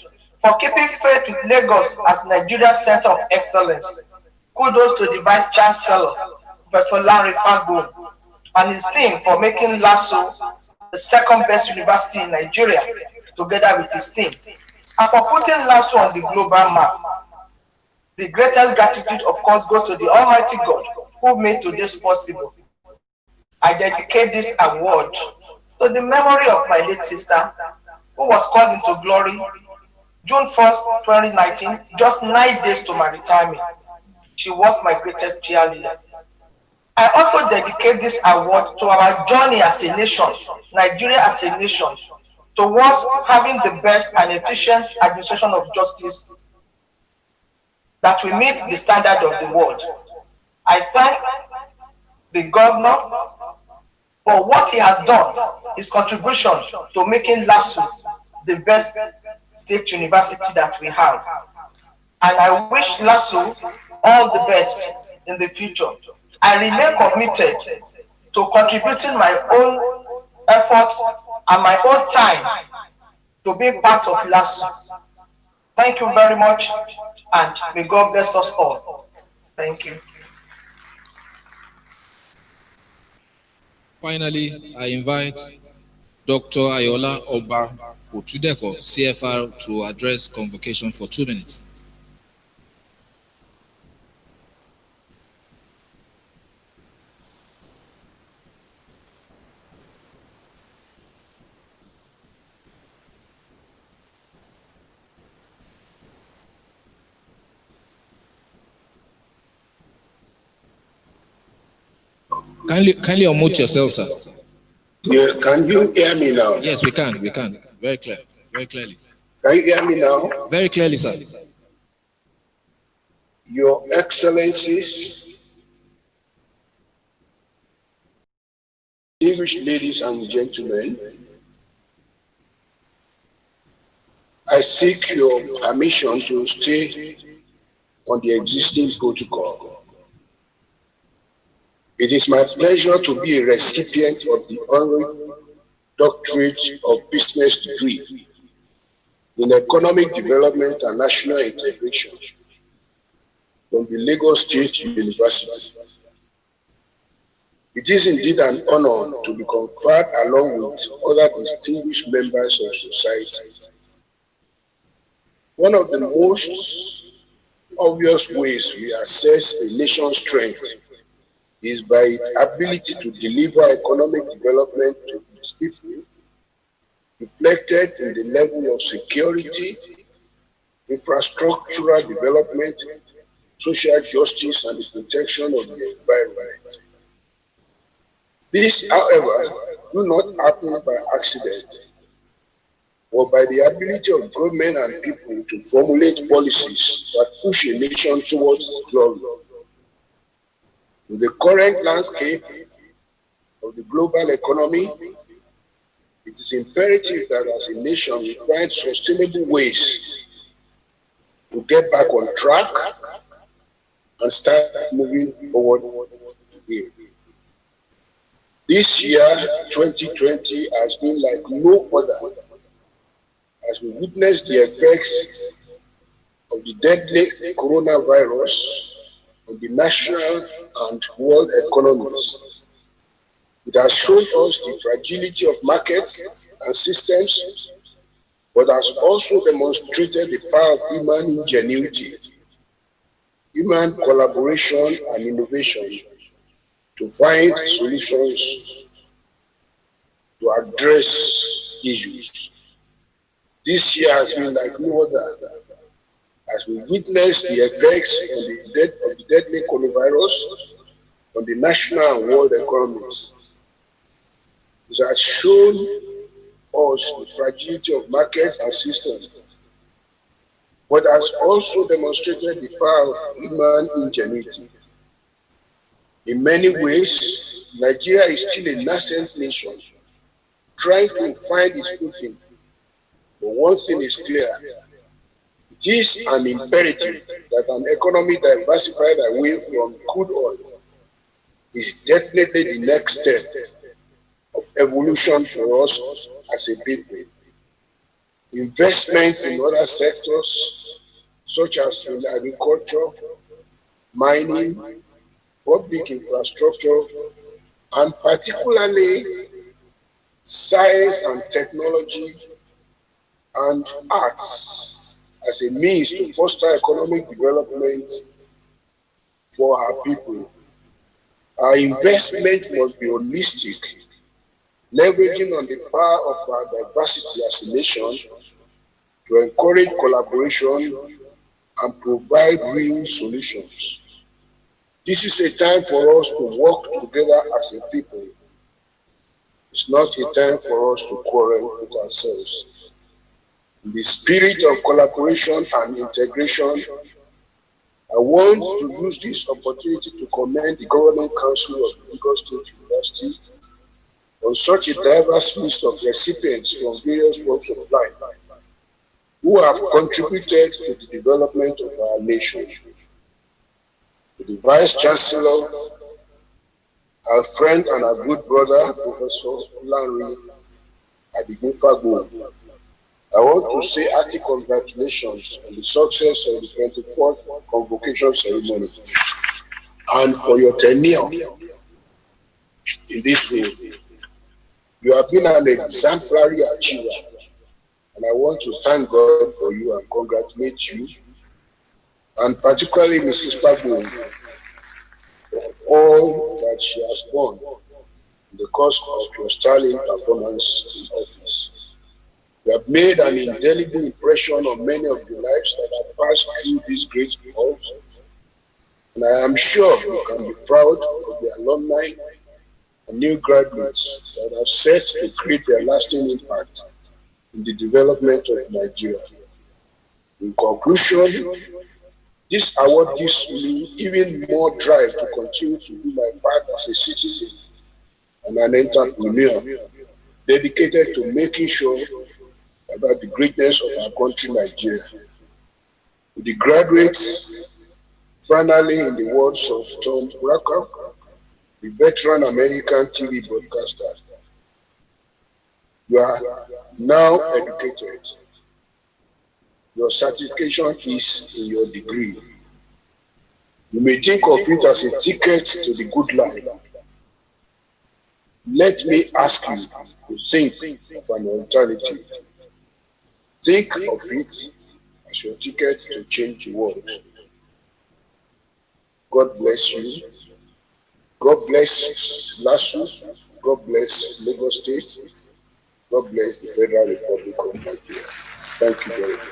Speaker 22: for keeping faith with Lagos as Nigeria's center of excellence. Kudos to the Vice Chancellor, Professor Larry Fagbon, and his team for making Lasu the second best university in Nigeria, together with his team, and for putting Lasu on the global map. The greatest gratitude, of course, goes to the Almighty God who made today's possible. I dedicate this award to the memory of my late sister, who was called into glory June 1st, 2019, just 9 days to my retirement. She was my greatest cheerleader. I also dedicate this award to our journey as a nation, Nigeria as a nation, towards having the best and efficient administration of justice that will meet the standard of the world. I thank the governor for what he has done, his contribution to making Lasu the best state university that we have. And I wish Lasu all the best in the future. I remain committed to contributing my own efforts and my own time to be part of Lasu. Thank you very much, and may God bless us all. Thank you.
Speaker 8: Finally, I invite Dr. Ayola Oba Otudeko, CFR, to address convocation for 2 minutes. Kindly unmute yourself, sir.
Speaker 2: Yeah, can you hear me now?
Speaker 8: Yes, we can. Very clear. Very clearly.
Speaker 2: Can you hear me now?
Speaker 8: Very clearly, sir.
Speaker 2: Your Excellencies, distinguished ladies and gentlemen, I seek your permission to stay on the existing protocol. It is my pleasure to be a recipient of the honorary Doctorate of Business degree in Economic Development and National Integration from the Lagos State University. It is indeed an honor to be conferred along with other distinguished members of society One of the most obvious ways we assess a nation's strength is by its ability to deliver economic development to its people, reflected in the level of security, infrastructural development, social justice, and the protection of the environment. This, however, do not happen by accident, or by the ability of government and people to formulate policies that push a nation towards glory. With the current landscape of the global economy, it is imperative that as a nation we find sustainable ways to get back on track and start moving forward again. This year, 2020, has been like no other, as we witness the effects of the deadly coronavirus on the national and world economies. It has shown us the fragility of markets and systems, but has also demonstrated the power of human ingenuity, human collaboration and innovation to find solutions to address issues. This year has been like no other, as we witness the effects of the deadly coronavirus on the national and world economies. It has shown us the fragility of markets and systems, but has also demonstrated the power of human ingenuity. In many ways, Nigeria is still a nascent nation, trying to find its footing. But one thing is clear: it is an imperative that an economy diversified away from crude oil is definitely the next step of evolution for us as a people. Investments in other sectors, such as in agriculture, mining, public infrastructure, and particularly science and technology and arts as a means to foster economic development for our people. Our investment must be holistic, leveraging on the power of our diversity as a nation to encourage collaboration and provide real solutions. This is a time for us to work together as a people. It's not a time for us to quarrel with ourselves. In the spirit of collaboration and integration, I want to use this opportunity to commend the Government Council of Lagos State University on such a diverse list of recipients from various walks of life who have contributed to the development of our nation. To the Vice Chancellor, our friend and our good brother, Professor Lanre Adigunfagbo, I want to say hearty congratulations on the success of the 24th Convocation ceremony and for your tenure in this role. You have been an exemplary achiever, and I want to thank God for you and congratulate you, and particularly Mrs. Fagbo, for all that she has done in the course of your sterling performance in office. You have made an indelible impression on many of the lives that have passed through this great hall, and I am sure you can be proud of the alumni and new graduates that have set to create their lasting impact in the development of Nigeria. In conclusion, this award gives me even more drive to continue to do my part as a citizen and an entrepreneur dedicated to making sure about the greatness of our country, Nigeria. With the graduates, finally, in the words of Tom Bracker, the veteran American TV broadcaster, you are now educated. Your certification is in your degree. You may think of it as a ticket to the good life. Let me ask you to think of an alternative. Think of it as your ticket to change the world. God bless you. God bless Lasu. God bless Lagos State. God bless the Federal Republic of Nigeria. Thank you very much.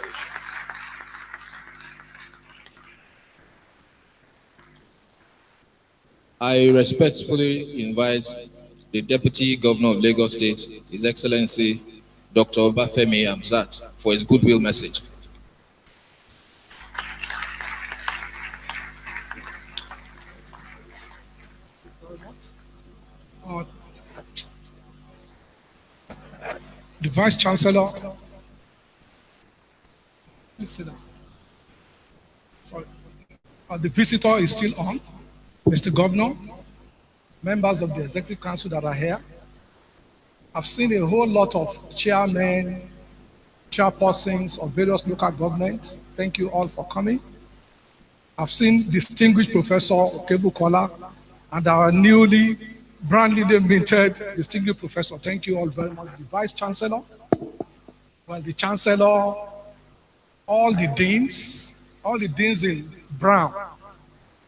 Speaker 4: I respectfully invite the Deputy Governor of Lagos State, His Excellency Dr. Obafemi Hamzat, for his goodwill message.
Speaker 15: The Vice Chancellor, please sit down. Sorry. The visitor is still on. Mr. Governor, members of the Executive Council that are here. I've seen a whole lot of chairmen, chairpersons of various local governments. Thank you all for coming. I've seen distinguished Professor Okebukola and our brand newly minted distinguished professor. Thank you all very much. The Vice Chancellor, well, the Chancellor, all the deans in brown,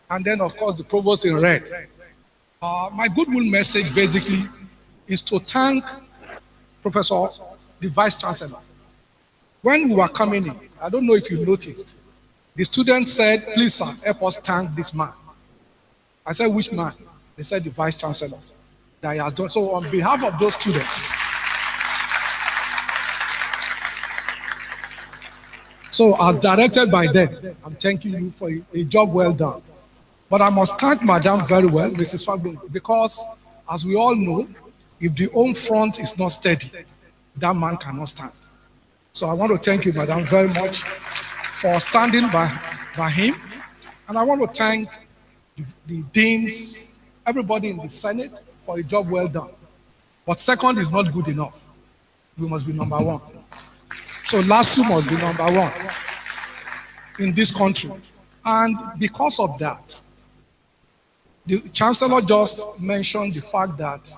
Speaker 15: and then of course the provost in red. My goodwill message basically is to thank Professor, the Vice Chancellor. When we were coming in, I don't know if you noticed, the students said, please sir, help us thank this man. I said, which man? They said the Vice Chancellor that he has done. So on behalf of those students, so as directed by them, I'm thanking you for a job well done. But I must thank Madam very well, Mrs. Fagbon, because as we all know, if the home front is not steady, that man cannot stand. So I want to thank you, Madam, very much for standing by him. And I want to thank the deans, everybody in the Senate for a job well done. But second is not good enough. We must be number one. So Lasu must be number one in this country. And because of that, the Chancellor just mentioned the fact that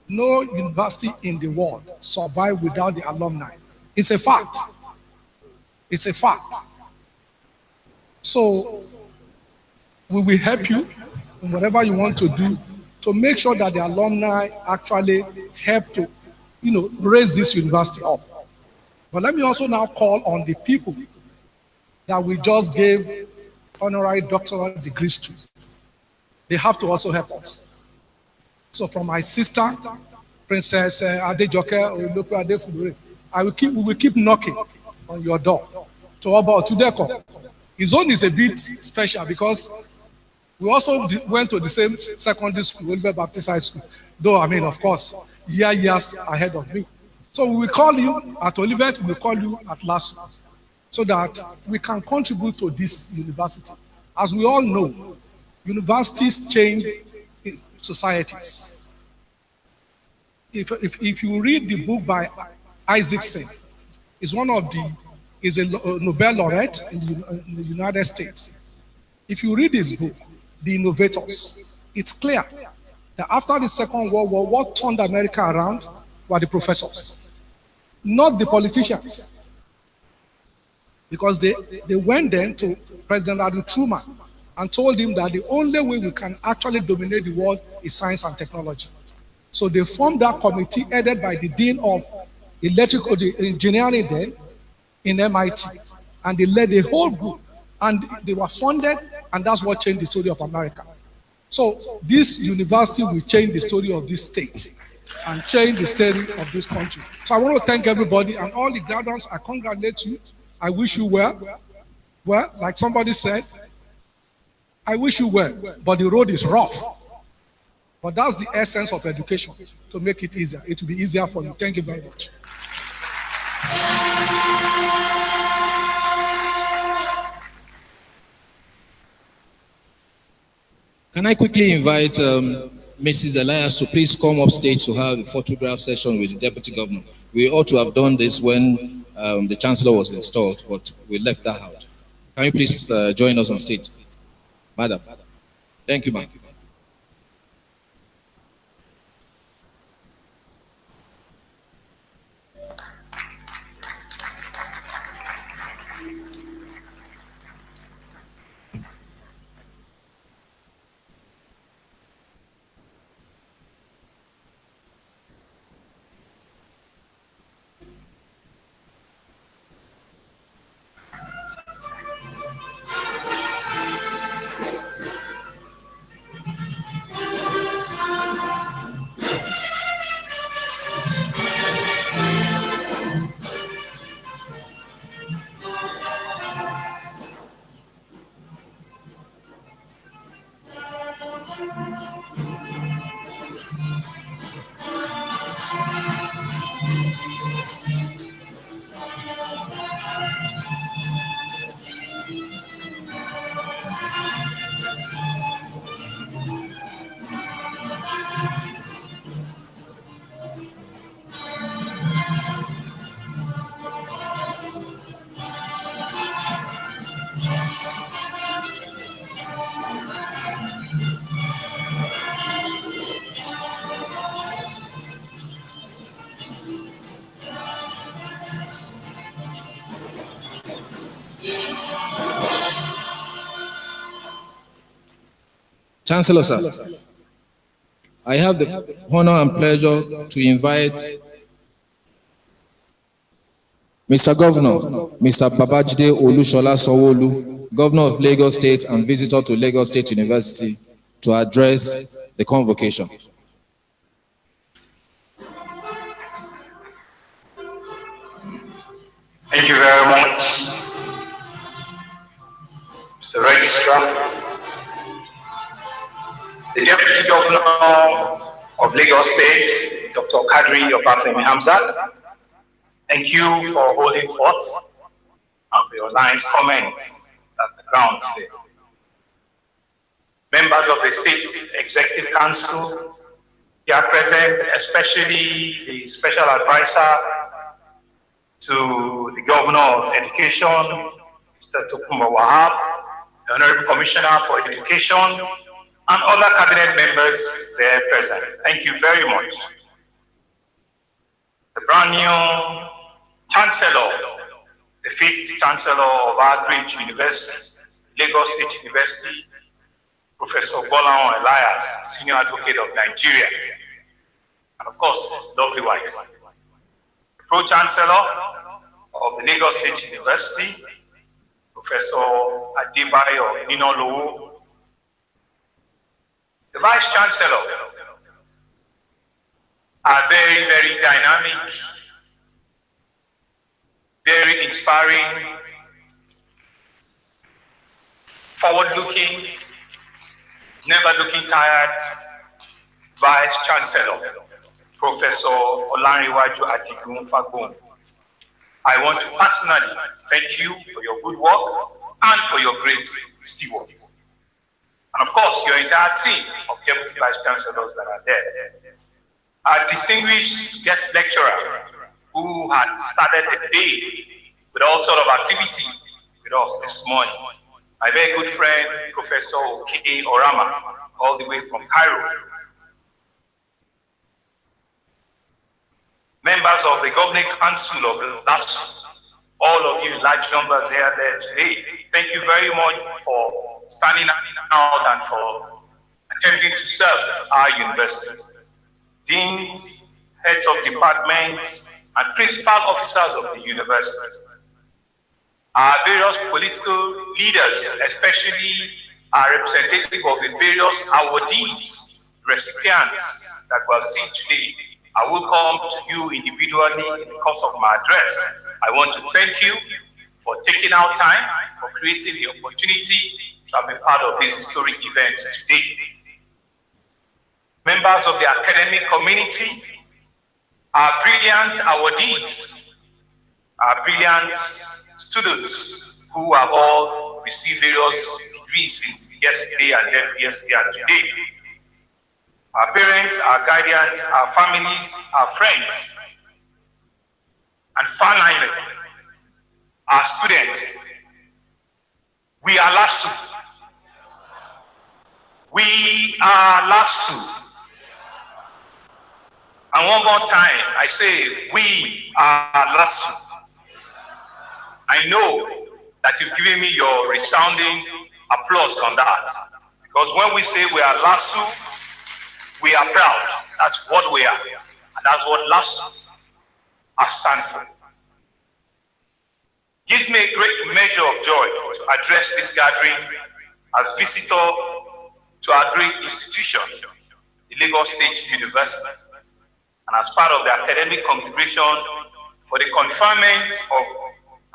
Speaker 15: no university in the world survived without the alumni. It's a fact. It's a fact. So we will help you in whatever you want to do to make sure that the alumni actually help to, raise this university up. But let me also now call on the people that we just gave honorary doctoral degrees to. They have to also help us. So from my sister, Princess Adejoke Olope Adefudure, we will keep knocking on your door. To about Tudeko. His own is a bit special because we also went to the same secondary school, Olivet Baptist High School. Though, of course, years ahead of me. So we will call you at Olivet, we will call you at Lasu, so that we can contribute to this university. As we all know, universities change societies. If you read the book by Isaacson, is a Nobel laureate in the United States. If you read his book, The Innovators, it's clear that after the Second World War, what turned America around were the professors, not the politicians. Because they went then to President Andrew Truman and told him that the only way we can actually dominate the world is science and technology. So they formed that committee headed by the Dean of Electrical Engineering then in MIT. And they led the whole group. And they were funded, and that's what changed the story of America. So this university will change the story of this state and change the story of this country. So I want to thank everybody and all the graduates. I congratulate you. I wish you well. Well, like somebody said, I wish you well, but the road is rough. But that's the essence of education, to make it easier. It will be easier for you. Thank you very much.
Speaker 4: Can I quickly invite Mrs. Elias to please come up stage to have a photograph session with the Deputy Governor? We ought to have done this when the Chancellor was installed, but we left that out. Can you please join us on stage? Madam. Thank you, ma'am.
Speaker 8: Chancellor, sir, I have the honor and pleasure to invite Mr. Governor, Mr. Babajide Olushola Sanwo-Olu, Governor of Lagos State and visitor to Lagos State University, to address the convocation.
Speaker 11: Thank you very much, Mr. Registrar, the Deputy Governor of Lagos State, Dr. Kadri Obafemi Hamzat. Thank you for holding forth and for your nice comments at the ground today. Members of the State Executive Council here present, especially the Special Advisor to the Governor of Education, Mr. Tokumba Wahab, the Honorable Commissioner for Education, and other cabinet members there present. Thank you very much. The brand new Chancellor, the 5th Chancellor of Agric University, Lagos State University, Professor Bolaon Elias, Senior Advocate of Nigeria, and of course, his lovely wife. The Pro-Chancellor of the Lagos State University, Professor Adebayo Ninolowo, the Vice Chancellor, are very, very dynamic, very inspiring, forward-looking, never looking tired Vice Chancellor, Professor Olanrewaju Adigun Fagbon. I want to personally thank you for your good work and for your great steward. And of course, your entire team of Deputy Vice Chancellors that are there. Our distinguished guest lecturer, who had started the day with all sort of activity with us this morning. My very good friend, Professor Oke Orama, all the way from Cairo. Members of the Governing Council of Lasu, all of you in large numbers here there today, thank you very much for standing out and for attempting to serve our university. Deans, heads of departments, and principal officers of the university. Our various political leaders, especially our representative of the various awardees, recipients that we have seen today, I will come to you individually in the course of my address. I want to thank you for taking out time, for creating the opportunity to have been part of this historic event today. Members of the academic community, our brilliant awardees, our brilliant students who have all received various degrees since yesterday and yesterday and today. Our parents, our guardians, our families, our friends, and finally, our students. We are Lasu. We are Lasu. And one more time, I say, we are Lasu. I know that you've given me your resounding applause on that. Because when we say we are Lasu, we are proud. That's what we are. And that's what Lasu stands for. Gives me a great measure of joy to address this gathering as visitor to our great institution, the Lagos State University, and as part of the academic congregation for the conferment of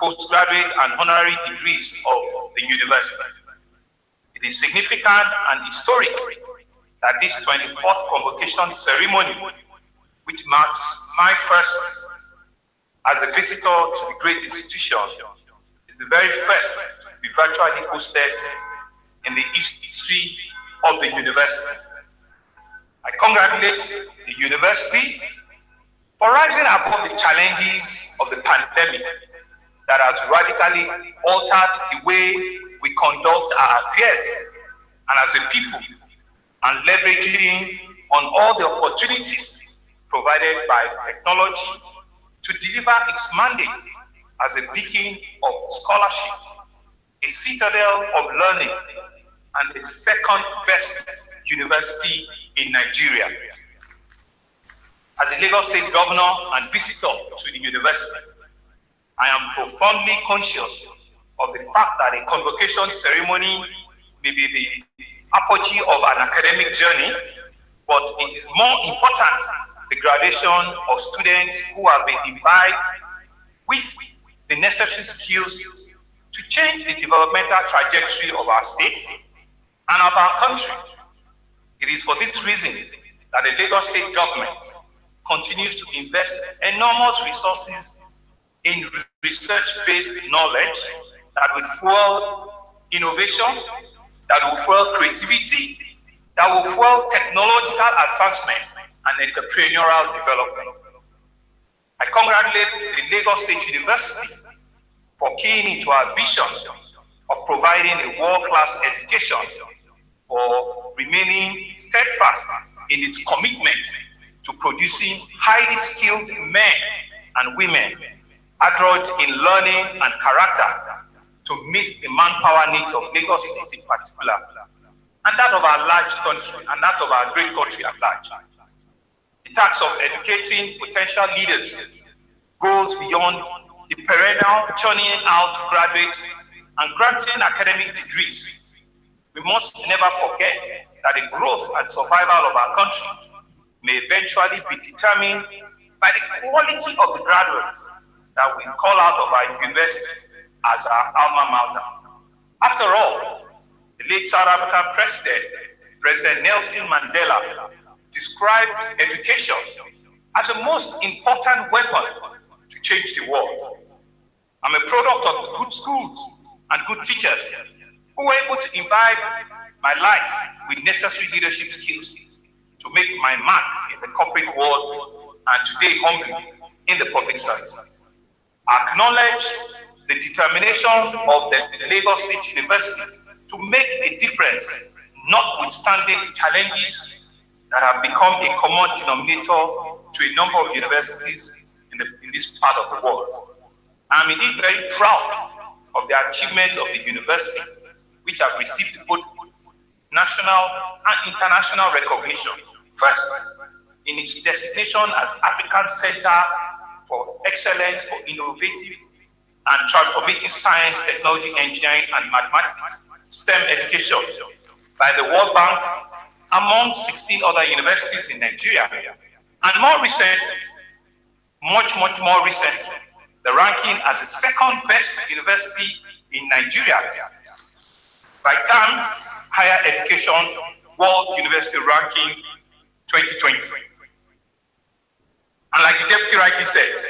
Speaker 11: postgraduate and honorary degrees of the university. It is significant and historic that this 24th convocation ceremony, which marks my first as a visitor to the great institution, is the very first to be virtually hosted in the history of the university. I congratulate the university for rising above the challenges of the pandemic that has radically altered the way we conduct our affairs and as a people, and leveraging on all the opportunities provided by technology to deliver its mandate as a beacon of scholarship, a citadel of learning, and the second best university in Nigeria. As a Lagos State governor and visitor to the university, I am profoundly conscious of the fact that a convocation ceremony may be the apogee of an academic journey, but it is more important the graduation of students who have been imbibed with the necessary skills to change the developmental trajectory of our state and of our country. It is for this reason that the Lagos State government continues to invest enormous resources in research-based knowledge that will fuel innovation, that will fuel creativity, that will fuel technological advancement and entrepreneurial development. I congratulate the Lagos State University for keying into our vision of providing a world-class education, for remaining steadfast in its commitment to producing highly skilled men and women, adroit in learning and character, to meet the manpower needs of Lagos State in particular, and that of our large country, and that of our great country at large. The task of educating potential leaders goes beyond the perennial churning out graduates and granting academic degrees. We must never forget that the growth and survival of our country may eventually be determined by the quality of the graduates that we call out of our university as our alma mater. After all, the late South African President Nelson Mandela, described education as the most important weapon to change the world. I'm a product of good schools and good teachers who were able to imbibe my life with necessary leadership skills to make my mark in the corporate world and today humbly in the public service. I acknowledge the determination of the Lagos State University to make a difference, notwithstanding the challenges that have become a common denominator to a number of universities in this part of the world. I'm indeed very proud of the achievements of the university, which have received both national and international recognition. First, in its designation as African Center for Excellence for Innovative and Transformative Science, Technology, Engineering, and Mathematics, STEM education, by the World Bank, among 16 other universities in Nigeria. And more recently, much more recently, the ranking as the second best university in Nigeria by Times Higher Education World University Ranking 2020. And like the deputy rightly says,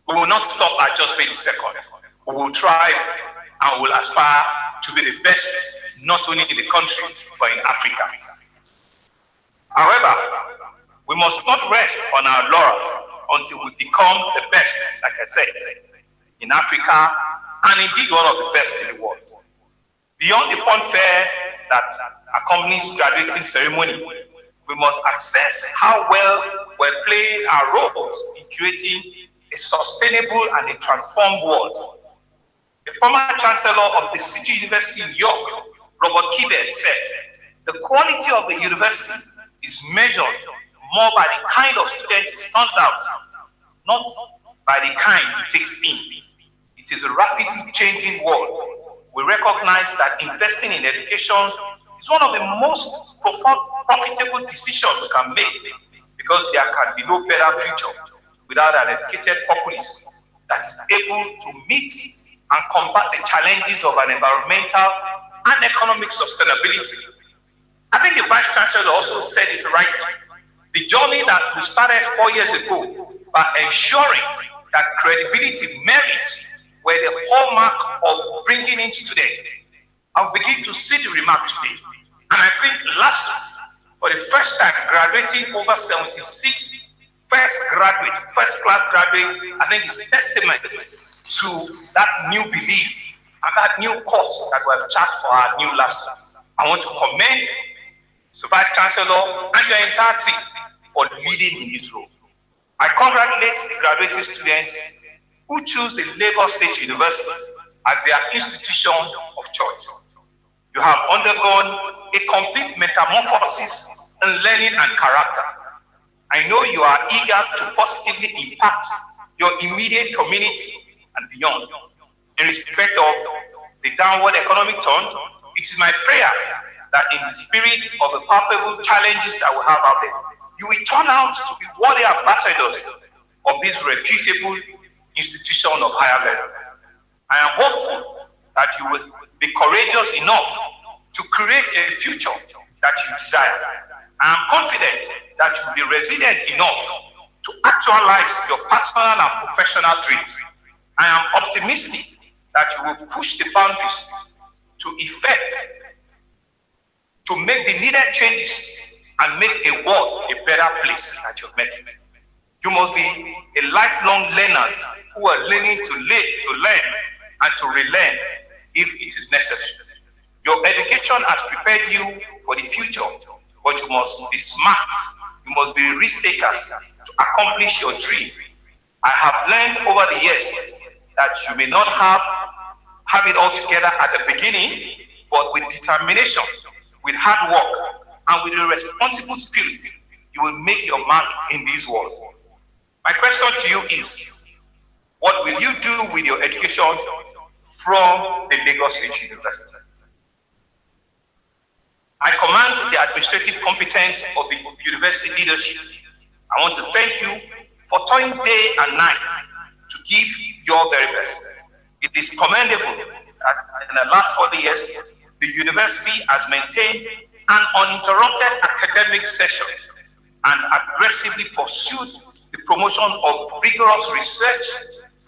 Speaker 11: we will not stop at just being second. We will try and we will aspire to be the best, not only in the country, but in Africa. However, we must not rest on our laurels until we become the best, like I said, in Africa, and indeed one of the best in the world. Beyond the funfair that accompanies graduating ceremony, we must assess how well we're playing our roles in creating a sustainable and a transformed world. The former chancellor of the City University in York, Robert Kibe, said, the quality of the university is measured more by the kind of student it turns out, not by the kind it takes in. It is a rapidly changing world. We recognize that investing in education is one of the most profitable decisions we can make, because there can be no better future without an educated populace that is able to meet and combat the challenges of an environmental and economic sustainability. I think the Vice Chancellor also said it right. The journey that we started 4 years ago by ensuring that credibility, merit were the hallmark of bringing in students. I've begun to see the remark today. And I think Lasu, for the first time, graduating over 76 first class graduate, I think is testament to that new belief and that new course that we have charted for our new Lasu. I want to commend the Vice Chancellor and your entire team for leading in this role. I congratulate the graduating students who choose the Lagos State University as their institution of choice. You have undergone a complete metamorphosis in learning and character. I know you are eager to positively impact your immediate community and beyond. In respect of the downward economic turn, it is my prayer that in the spirit of the palpable challenges that we have out there, you will turn out to be worthy ambassadors of this reputable institution of higher learning. I am hopeful that you will be courageous enough to create a future that you desire. I am confident that you will be resilient enough to actualize your personal and professional dreams. I am optimistic that you will push the boundaries to make the needed changes and make a world a better place that you've met it. You must be a lifelong learners who are learning to live, to learn, and to relearn if it is necessary. Your education has prepared you for the future, but you must be smart. You must be risk takers to accomplish your dream. I have learned over the years that you may not have it all together at the beginning, but with determination, with hard work, and with a responsible spirit, you will make your mark in this world. My question to you is, what will you do with your education from the Lagos State University? I command the administrative competence of the university leadership. I want to thank you for toiling day and night to give your very best. It is commendable that in the last 40 years, the university has maintained an uninterrupted academic session and aggressively pursued the promotion of rigorous research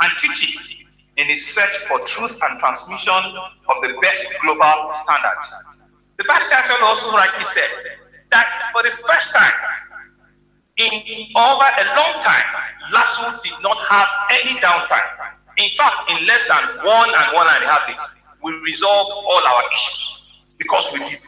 Speaker 11: and teaching in its search for truth and transmission of the best global standards. The Vice Chancellor also rightly said that for the first time in over a long time, Lasu did not have any downtime. In fact, in less than 1.5 days, we resolved all our issues because we did.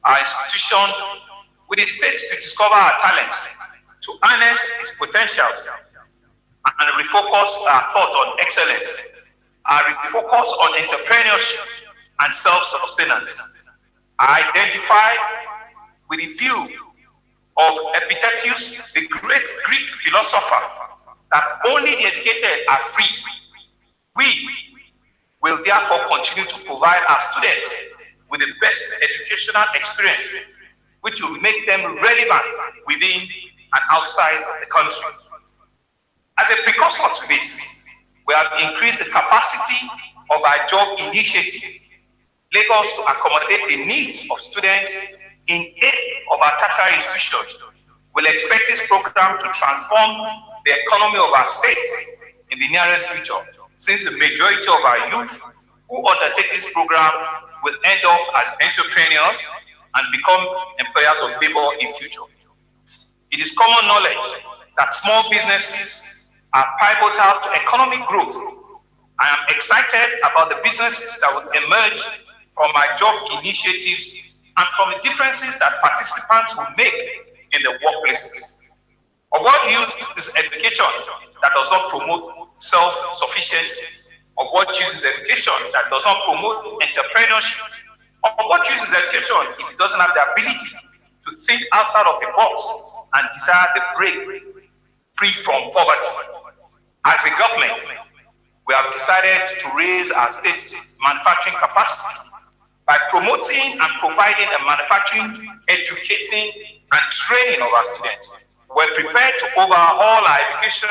Speaker 11: our institution with the state to discover our talents, to harness its potentials, and refocus our thought on excellence, our refocus on entrepreneurship and self-sustenance. I identify with the view of Epictetus, the great Greek philosopher, that only the educated are free. We will therefore continue to provide our students with the best educational experience, which will make them relevant within and outside the country. As a precursor to this, we have increased the capacity of our job initiative, Lagos, to accommodate the needs of students in 8 of our tertiary institutions. We'll expect this program to transform the economy of our states in the nearest future, since the majority of our youth who undertake this program will end up as entrepreneurs and become employers of labor in future. It is common knowledge that small businesses are pivotal to economic growth. I am excited about the businesses that will emerge from our job initiatives and from the differences that participants will make in the workplaces. Of what use is education that does not promote self-sufficiency? Of what use is education that does not promote entrepreneurship? Of what use is education if it doesn't have the ability to think outside of the box and desire the break free from poverty? As a government, we have decided to raise our state's manufacturing capacity by promoting and providing a manufacturing, educating, and training of our students. We're prepared to overhaul our education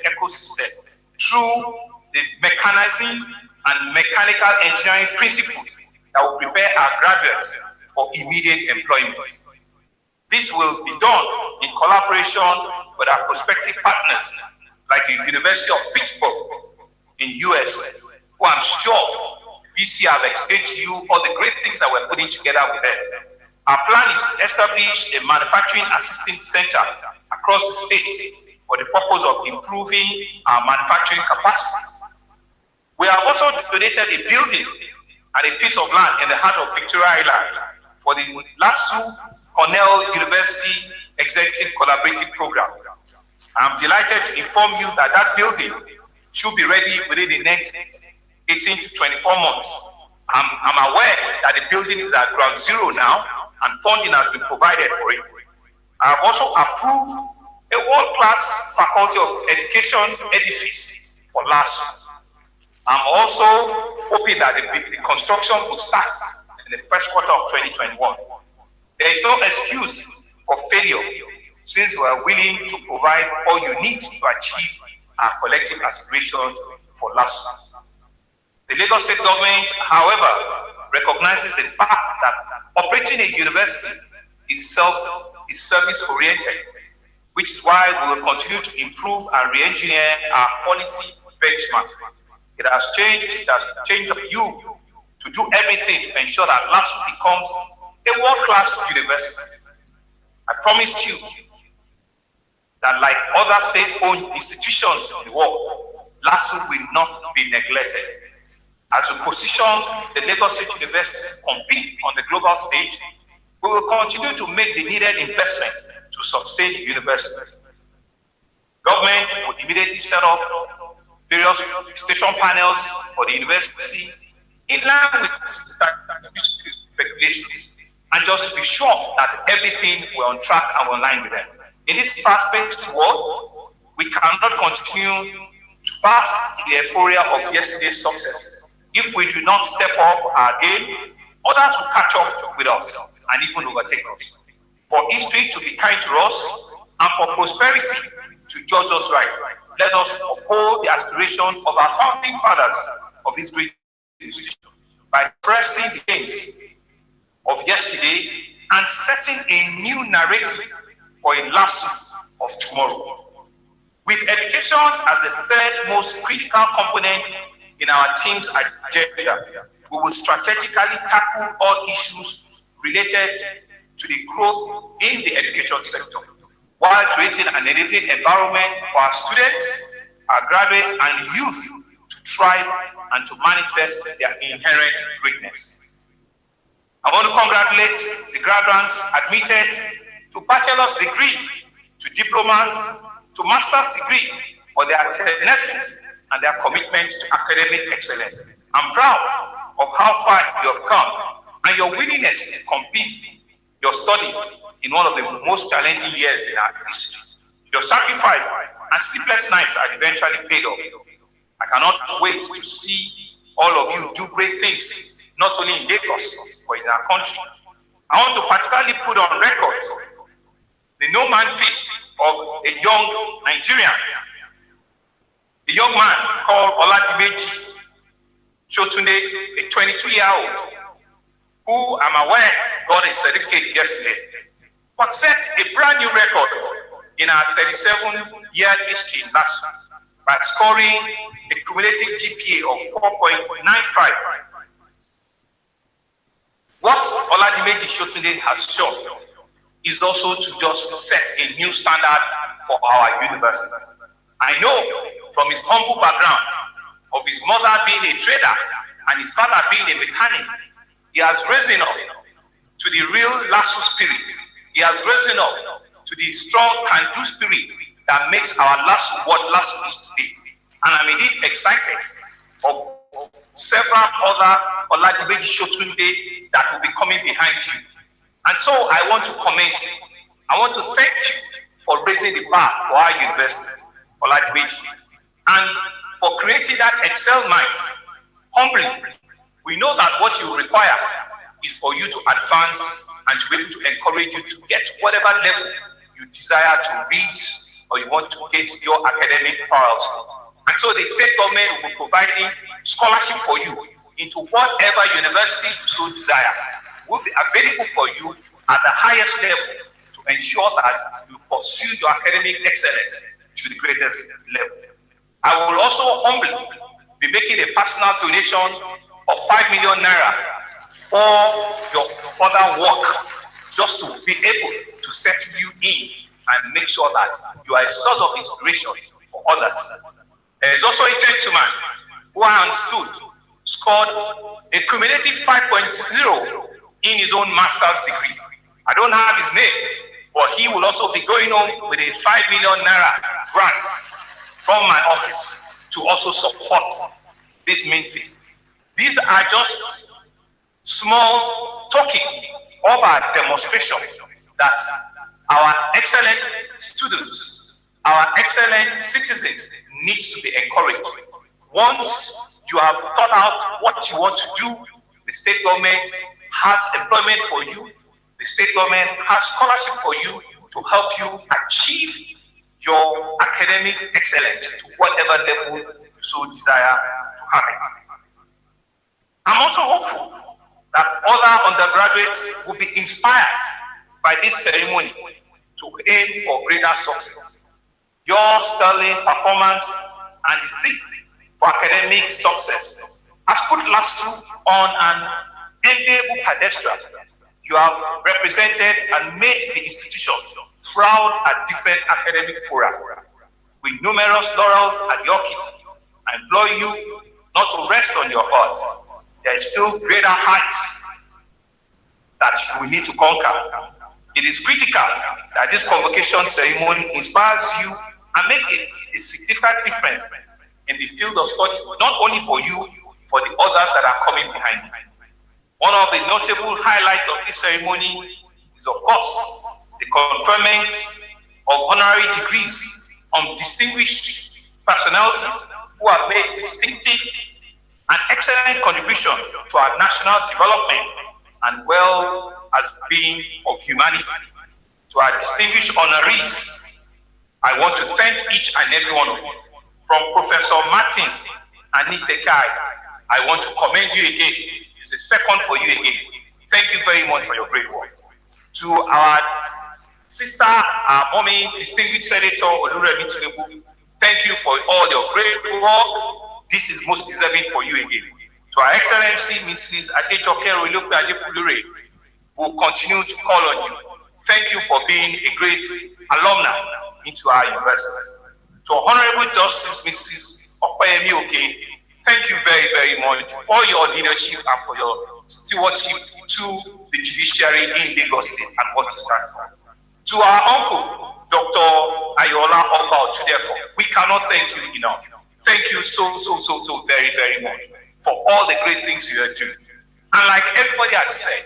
Speaker 11: ecosystem through the mechanizing and mechanical engineering principles that will prepare our graduates for immediate employment. This will be done in collaboration with our prospective partners like the University of Pittsburgh in US, who I'm sure VC has explained to you all the great things that we're putting together with them. Our plan is to establish a manufacturing assistance center across the state for the purpose of improving our manufacturing capacity. We have also donated a building and a piece of land in the heart of Victoria Island for the Lasu Cornell University Executive Collaborative Program. I'm delighted to inform you that that building should be ready within the next 18 to 24 months. I'm aware that the building is at ground zero now and funding has been provided for it. I have also approved a world-class Faculty of Education edifice for Lasu. I'm also hoping that the construction will start in the first quarter of 2021. There is no excuse for failure since we are willing to provide all you need to achieve our collective aspirations for Lasu. The Lagos State government, however, recognizes the fact that operating a university is service-oriented, which is why we will continue to improve and re-engineer our quality benchmark. It has changed of you to do everything to ensure that Lasu becomes a world-class university. I promise you that like other state-owned institutions in the world, Lasu will not be neglected. As we position the Lagos State University to compete on the global stage, we will continue to make the needed investment to sustain the university. Government will immediately set up various station panels for the university in line with regulations, and just to be sure that everything we're on track and we're in line with them. In this fast-paced world, we cannot continue to bask in the euphoria of yesterday's successes. If we do not step up our game, others will catch up with us and even overtake us. For history to be kind to us and for prosperity to judge us right, let us uphold the aspiration of our founding fathers of this great institution by pressing the aims of yesterday and setting a new narrative for a Lasu of tomorrow. With education as the third most critical component in our team's agenda, we will strategically tackle all issues related to the growth in the education sector, while creating an enabling environment for our students, our graduates, and youth to thrive and to manifest their inherent greatness. I want to congratulate the graduates admitted to bachelor's degree, to diplomas, to master's degree for their tenacity and their commitment to academic excellence. I'm proud of how far you have come and your willingness to complete your studies in one of the most challenging years in our history. Your sacrifice and sleepless nights are eventually paid off. I cannot wait to see all of you do great things, not only in Lagos, but in our country. I want to particularly put on record the no-man feast of a young Nigerian, a young man called Oladimeji Shotunde, a 22-year-old, who I'm aware got a certificate yesterday, but set a brand new record in our 37-year history in Lasu by scoring a cumulative GPA of 4.95. What Oladimeji Shotunde has shown is also to just set a new standard for our university. I know from his humble background of his mother being a trader and his father being a mechanic, he has risen up to the real Lasu spirit. He has risen up to the strong can-do spirit that makes our Lasu what Lasu is today. And I'm indeed excited of several other Oladimeji Shotunde that will be coming behind you. And so I want to commend you. I want to thank you for raising the bar for our university, Oladimeji, and for creating that Excel mind. Humbly, we know that what you require is for you to advance and to be able to encourage you to get whatever level you desire to reach or you want to get your academic powers. And so the state government will be providing scholarship for you into whatever university you so desire. Will be available for you at the highest level to ensure that you pursue your academic excellence to the greatest level. I will also humbly be making a personal donation of 5 million naira for your further work, just to be able to settle you in and make sure that you are a source of inspiration for others. There is also a gentleman who I understood scored a cumulative 5.0 in his own master's degree. I don't have his name, but he will also be going on with a 5 million naira grant from my office to also support this main feast. These are just small token of our demonstration that our excellent students, our excellent citizens needs to be encouraged. Once you have thought out what you want to do, the state government has employment for you, the state government has scholarship for you to help you achieve your academic excellence to whatever level you so desire to have it. I'm also hopeful that other undergraduates will be inspired by this ceremony to aim for greater success. Your sterling performance and zeal for academic success has put Lasu on an enviable pedestal. You have represented and made the institution proud at different academic fora. With numerous laurels at your kitty, I implore you not to rest on your hearts. There is still greater heights that we need to conquer. It is critical that this convocation ceremony inspires you and make a significant difference in the field of study, not only for you, for the others that are coming behind you. One of the notable highlights of this ceremony is, of course, the conferment of honorary degrees on distinguished personalities who have made distinctive and excellent contribution to our national development and well as being of humanity. To our distinguished honorees, I want to thank each and every one of you. From Professor Martins and Nitekai, I want to commend you again. It's a second for you again. Thank you very much for your great work. To our sister, our mommy, distinguished Senator Oluremi Tinubu, thank you for all your great work. This is most deserving for you again. To our Excellency, Mrs. Adejoke Olope Adepulure, we'll continue to call on you. Thank you for being a great alumna into our university. To Honorable Justice Mrs. Opeyemi Oke, thank you very, very much for your leadership and for your stewardship to the judiciary in Lagos State and what to stand for. To our uncle, Dr. Ayola Oba Chudeko, we cannot thank you enough. Thank you so very, very much for all the great things you are doing. And like everybody had said,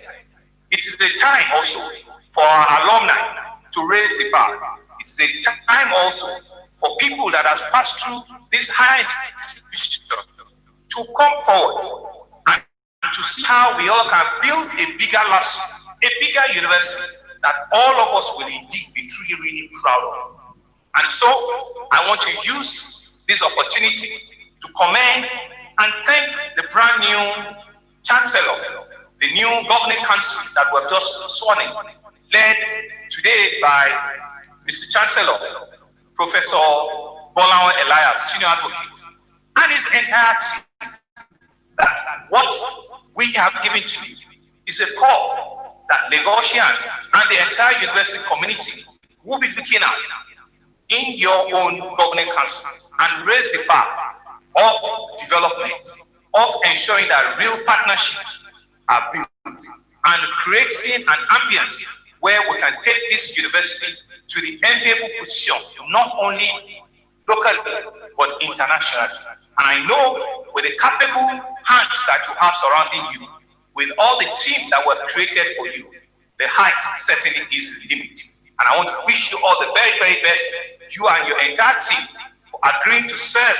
Speaker 11: it is the time also for our alumni to raise the bar. It's the time also for people that have passed through this high institution to come forward and to see how we all can build a bigger Lasu, a bigger university that all of us will indeed be truly, really proud of. And so I want to use this opportunity to commend and thank the brand new Chancellor, the new Governing Council that we've just sworn in, led today by Mr. Chancellor, Professor Bolawan Elias, Senior Advocate, and his entire team, that what we have given to you is a call that Lagosians and the entire university community will be looking at in your own governing council and raise the bar of development, of ensuring that real partnerships are built and creating an ambience where we can take this university to the enviable position, not only locally, but internationally. And I know with the capable hands that you have surrounding you, with all the teams that were created for you, the height certainly is limited. And I want to wish you all the very, very best, you and your entire team, for agreeing to serve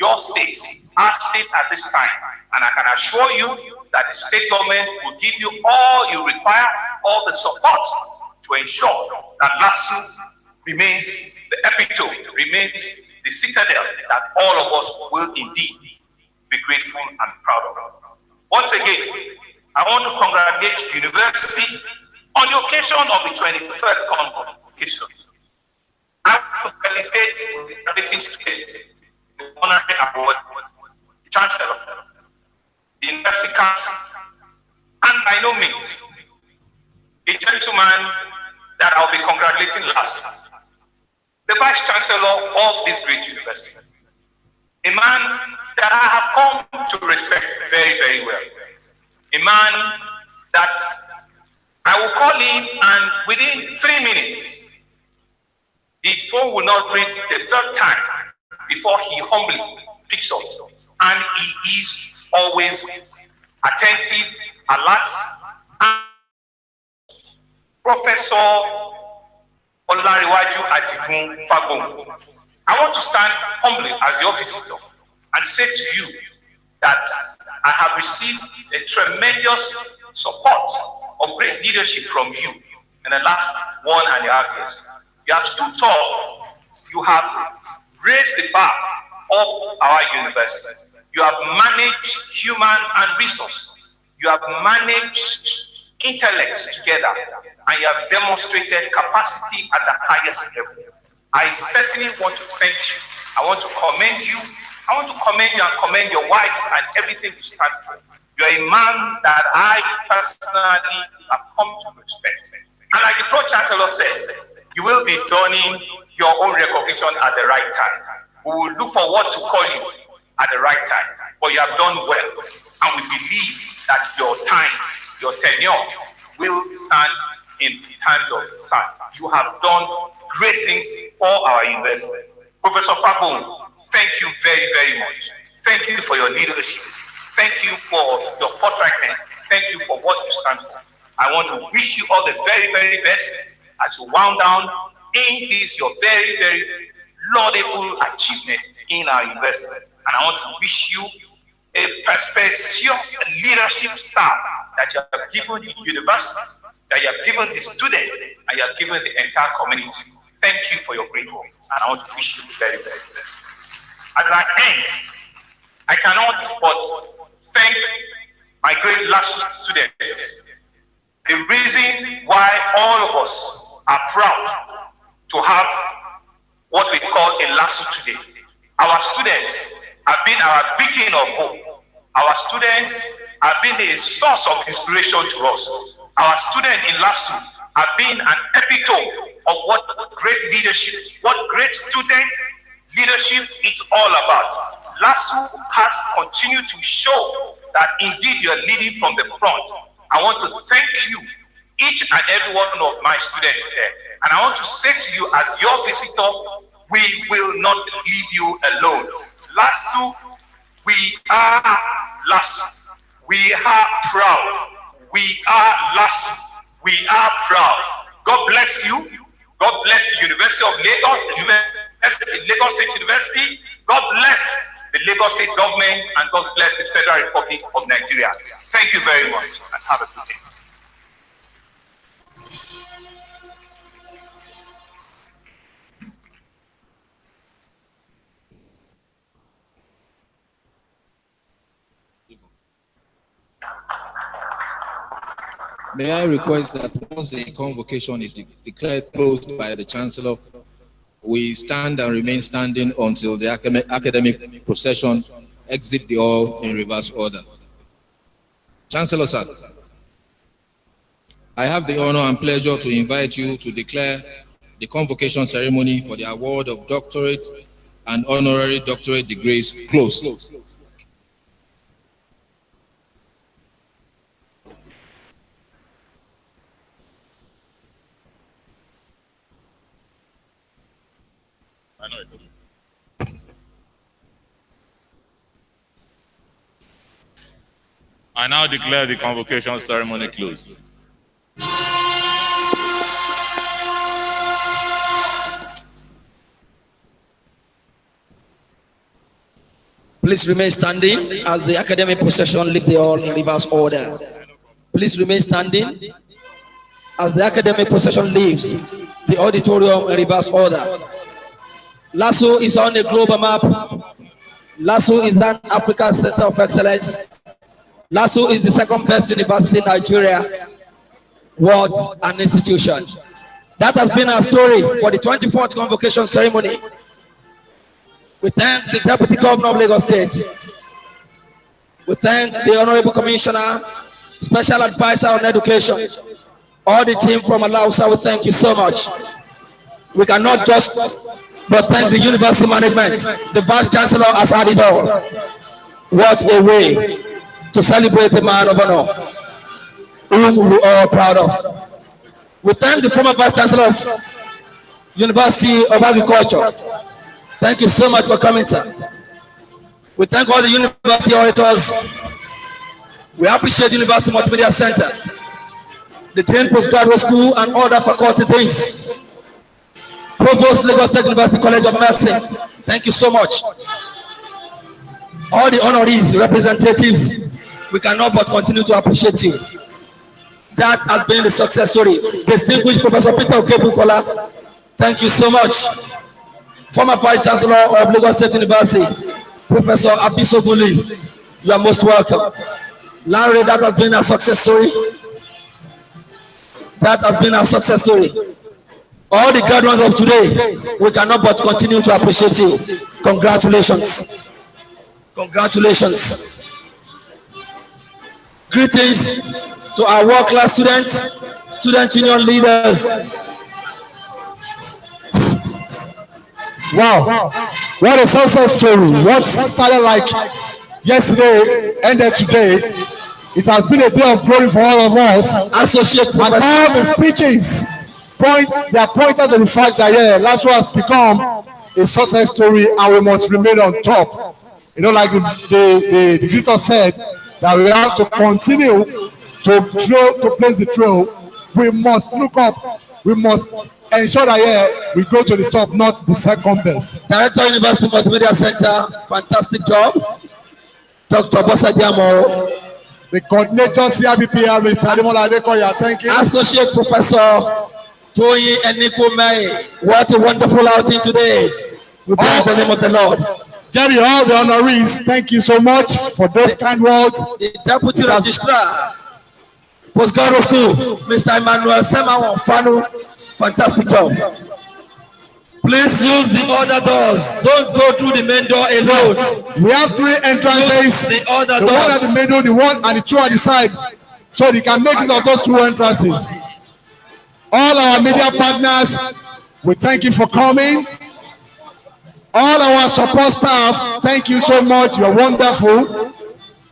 Speaker 11: your states, our state at this time. And I can assure you that the state government will give you all you require, all the support to ensure that Lasu remains the epitome, remains the citadel that all of us will indeed be grateful and proud of. Once again, I want to congratulate the university on the occasion of the 21st convocation. I want to felicitate the graduating students, the honorary award, the chancellor, the university council, and by no means a gentleman that I'll be congratulating last, the vice chancellor of this great university, a man that I have come to respect very, very well, a man that I will call him and within 3 minutes, his phone will not ring the third time before he humbly picks up, and he is always attentive, alert, and Professor Olariwaju Adigun Fagbon. I want to stand humbly as your visitor and say to you that I have received a tremendous support of great leadership from you in the last 1.5 years. You have stood tall. You have raised the bar of our university. You have managed human and resource. You have managed intellect together, and you have demonstrated capacity at the highest level. I certainly want to thank you. I want to commend you. I want to commend you and commend your wife and everything you stand for. You're a man that I personally have come to respect. And like the Pro-Chancellor said, you will be donning your own recognition at the right time. We will look for what to call you at the right time. But you have done well. And we believe that your time, your tenure will stand in times of time. You have done great things for our university. Professor Fagbon, thank you very, very much. Thank you for your leadership. Thank you for your forthrightness. Thank you for what you stand for. I want to wish you all the very, very best as you wound down in this, your very, very laudable achievement in our university. And I want to wish you a prosperous leadership staff that you have given the university, that you have given the student, and you have given the entire community. Thank you for your great work. And I want to wish you the very, very best. As I end, I cannot but thank my great Lasu students. The reason why all of us are proud to have what we call a Lasu today. Our students have been our beacon of hope. Our students have been a source of inspiration to us. Our students in Lasu have been an epitome of what great leadership, what great student leadership is all about. Lasu has continued to show that indeed you are leading from the front. I want to thank you, each and every one of my students there. And I want to say to you, as your visitor, we will not leave you alone. Lasu, we are Lasu. We are proud. We are Lasu. We are proud. God bless you. God bless the University of Lagos, Lagos State University. God bless the Lagos State government, and God bless the Federal Republic of Nigeria. Thank you very much, and have a good day.
Speaker 4: May I request that once the convocation is declared closed by the Chancellor, we stand and remain standing until the academic procession exit the hall in reverse order. Chancellor, sir, I have the honor and pleasure to invite you to declare the convocation ceremony for the award of doctorate and honorary doctorate degrees closed.
Speaker 9: I now declare the convocation ceremony closed.
Speaker 1: Please remain standing as the academic procession leave the hall in reverse order. Please remain standing as the academic procession leaves the auditorium in reverse order. Lasu is on the global map. Lasu is that African Center of Excellence. Lasu is the second best university in Nigeria. What an institution. That has been our story for the 24th convocation ceremony. We thank the Deputy Governor of Lagos State. We thank the Honorable Commissioner, Special Advisor on Education, all the team from Lasu. We thank you so much. We cannot just but thank the university management. The Vice Chancellor has had it all. What a way to celebrate a man of honor, whom we are proud of. We thank the former Vice Chancellor of University of Agriculture. Thank you so much for coming, sir. We thank all the university auditors. We appreciate the University Multimedia Center, the Dean Postgraduate School, and all the faculty deans. Provost, Lagos State University College of Medicine, thank you so much. All the honorees, representatives, we cannot but continue to appreciate you. That has been the success story. Distinguished Professor Peter Okebukola, thank you so much. Former Vice Chancellor of Lagos State University, Professor Abisoguli, you are most welcome. Larry, that has been a success story. That has been a success story. All the graduates of today, we cannot but continue to appreciate you. Congratulations. Congratulations. Greetings to our world-class students, student union leaders.
Speaker 3: Wow, what a success story. What started like yesterday ended today. It has been a day of glory for all of us.
Speaker 1: Associate
Speaker 3: and all the speeches they are pointed to the fact that Lasu has become a success story and we must remain on top. You know, like the visitor said, that we have to continue to place the trail. We must look up. We must ensure that we go to the top, not the second best.
Speaker 1: Director, University Multimedia Center, fantastic job. Dr. Bosa Diamo.
Speaker 3: The coordinator, CRBPR, Mr. Ademola Adekoya, thank you.
Speaker 1: Associate Professor Toyi Eniko May, what a wonderful outing today. We praise the name of the Lord.
Speaker 3: Jerry, all the honorees, thank you so much for those kind words.
Speaker 1: The Deputy Registrar, Postgraduate School, Mr. Emmanuel Semawan Fanu, fantastic job. Please use the other doors. Don't go through the main door alone.
Speaker 3: We have 3 entrances.
Speaker 1: Use the other
Speaker 3: the
Speaker 1: doors.
Speaker 3: one at the middle, the one and the 2 at the side. So they can make use of those 2 entrances. All our media partners, we thank you for coming. All our support staff, thank you so much. You're wonderful.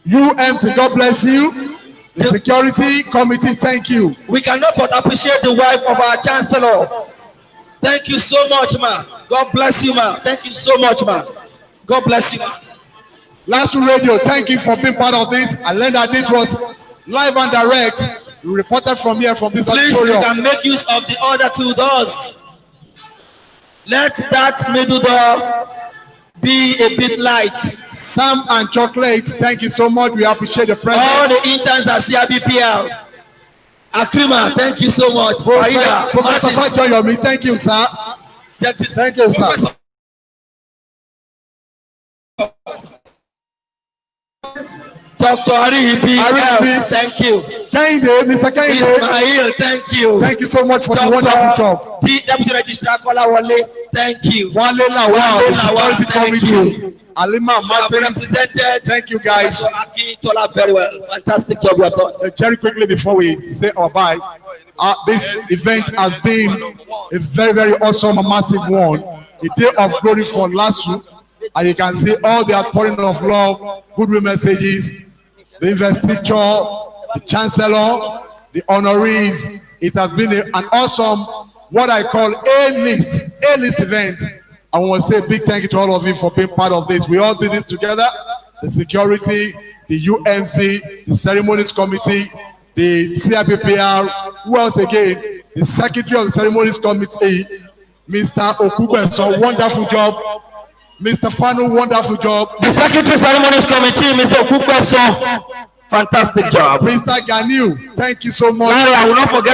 Speaker 3: UMC, God bless you. The security committee, thank you.
Speaker 1: We cannot but appreciate the wife of our chancellor. Thank you so much, ma. God bless you, ma. Thank you so much, ma. God bless you, ma.
Speaker 3: Lasu Radio, thank you for being part of this. I learned that this was live and direct. We reported from here from this
Speaker 1: Please,
Speaker 3: auditorium.
Speaker 1: you can make use of the other two doors. Let that middle door be a bit light.
Speaker 3: Sam and Chocolate, thank you so much. We appreciate the presence.
Speaker 1: All the interns at CRBPL. Akrima, thank you so much.
Speaker 3: Professor Fajoyomi, thank you, sir. Thank you, sir.
Speaker 1: Dr. Arihibi, thank you.
Speaker 3: Kehinde, Mr. Kehinde.
Speaker 1: Ismail, thank you.
Speaker 3: Thank you so much for the wonderful job.
Speaker 1: Deputy Registrar Kola Wale, thank you.
Speaker 3: Wale Lawal,
Speaker 1: thank you.
Speaker 3: Alima Martins, thank you guys.
Speaker 1: So Aki Tola, very well. Fantastic job you have done.
Speaker 3: Very quickly before we say our bye, this event has been a very, very awesome and massive one. A day of glory for Lasu. And you can see all the outpouring of love, goodwill messages, the investiture, the chancellor, the honorees. It has been an awesome, what I call A-list event. I want to say a big thank you to all of you for being part of this. We all did this together. The security, the UMC, the ceremonies committee, the CIPPR, who else again? The secretary of the ceremonies committee, Mr. Okube, so wonderful job. Mr. Fanu, wonderful job.
Speaker 1: The Secretary Ceremonies Committee, Mr. Okupeso, fantastic job.
Speaker 3: Mr. Ganiu, thank you so much.
Speaker 1: Larry, I will not forget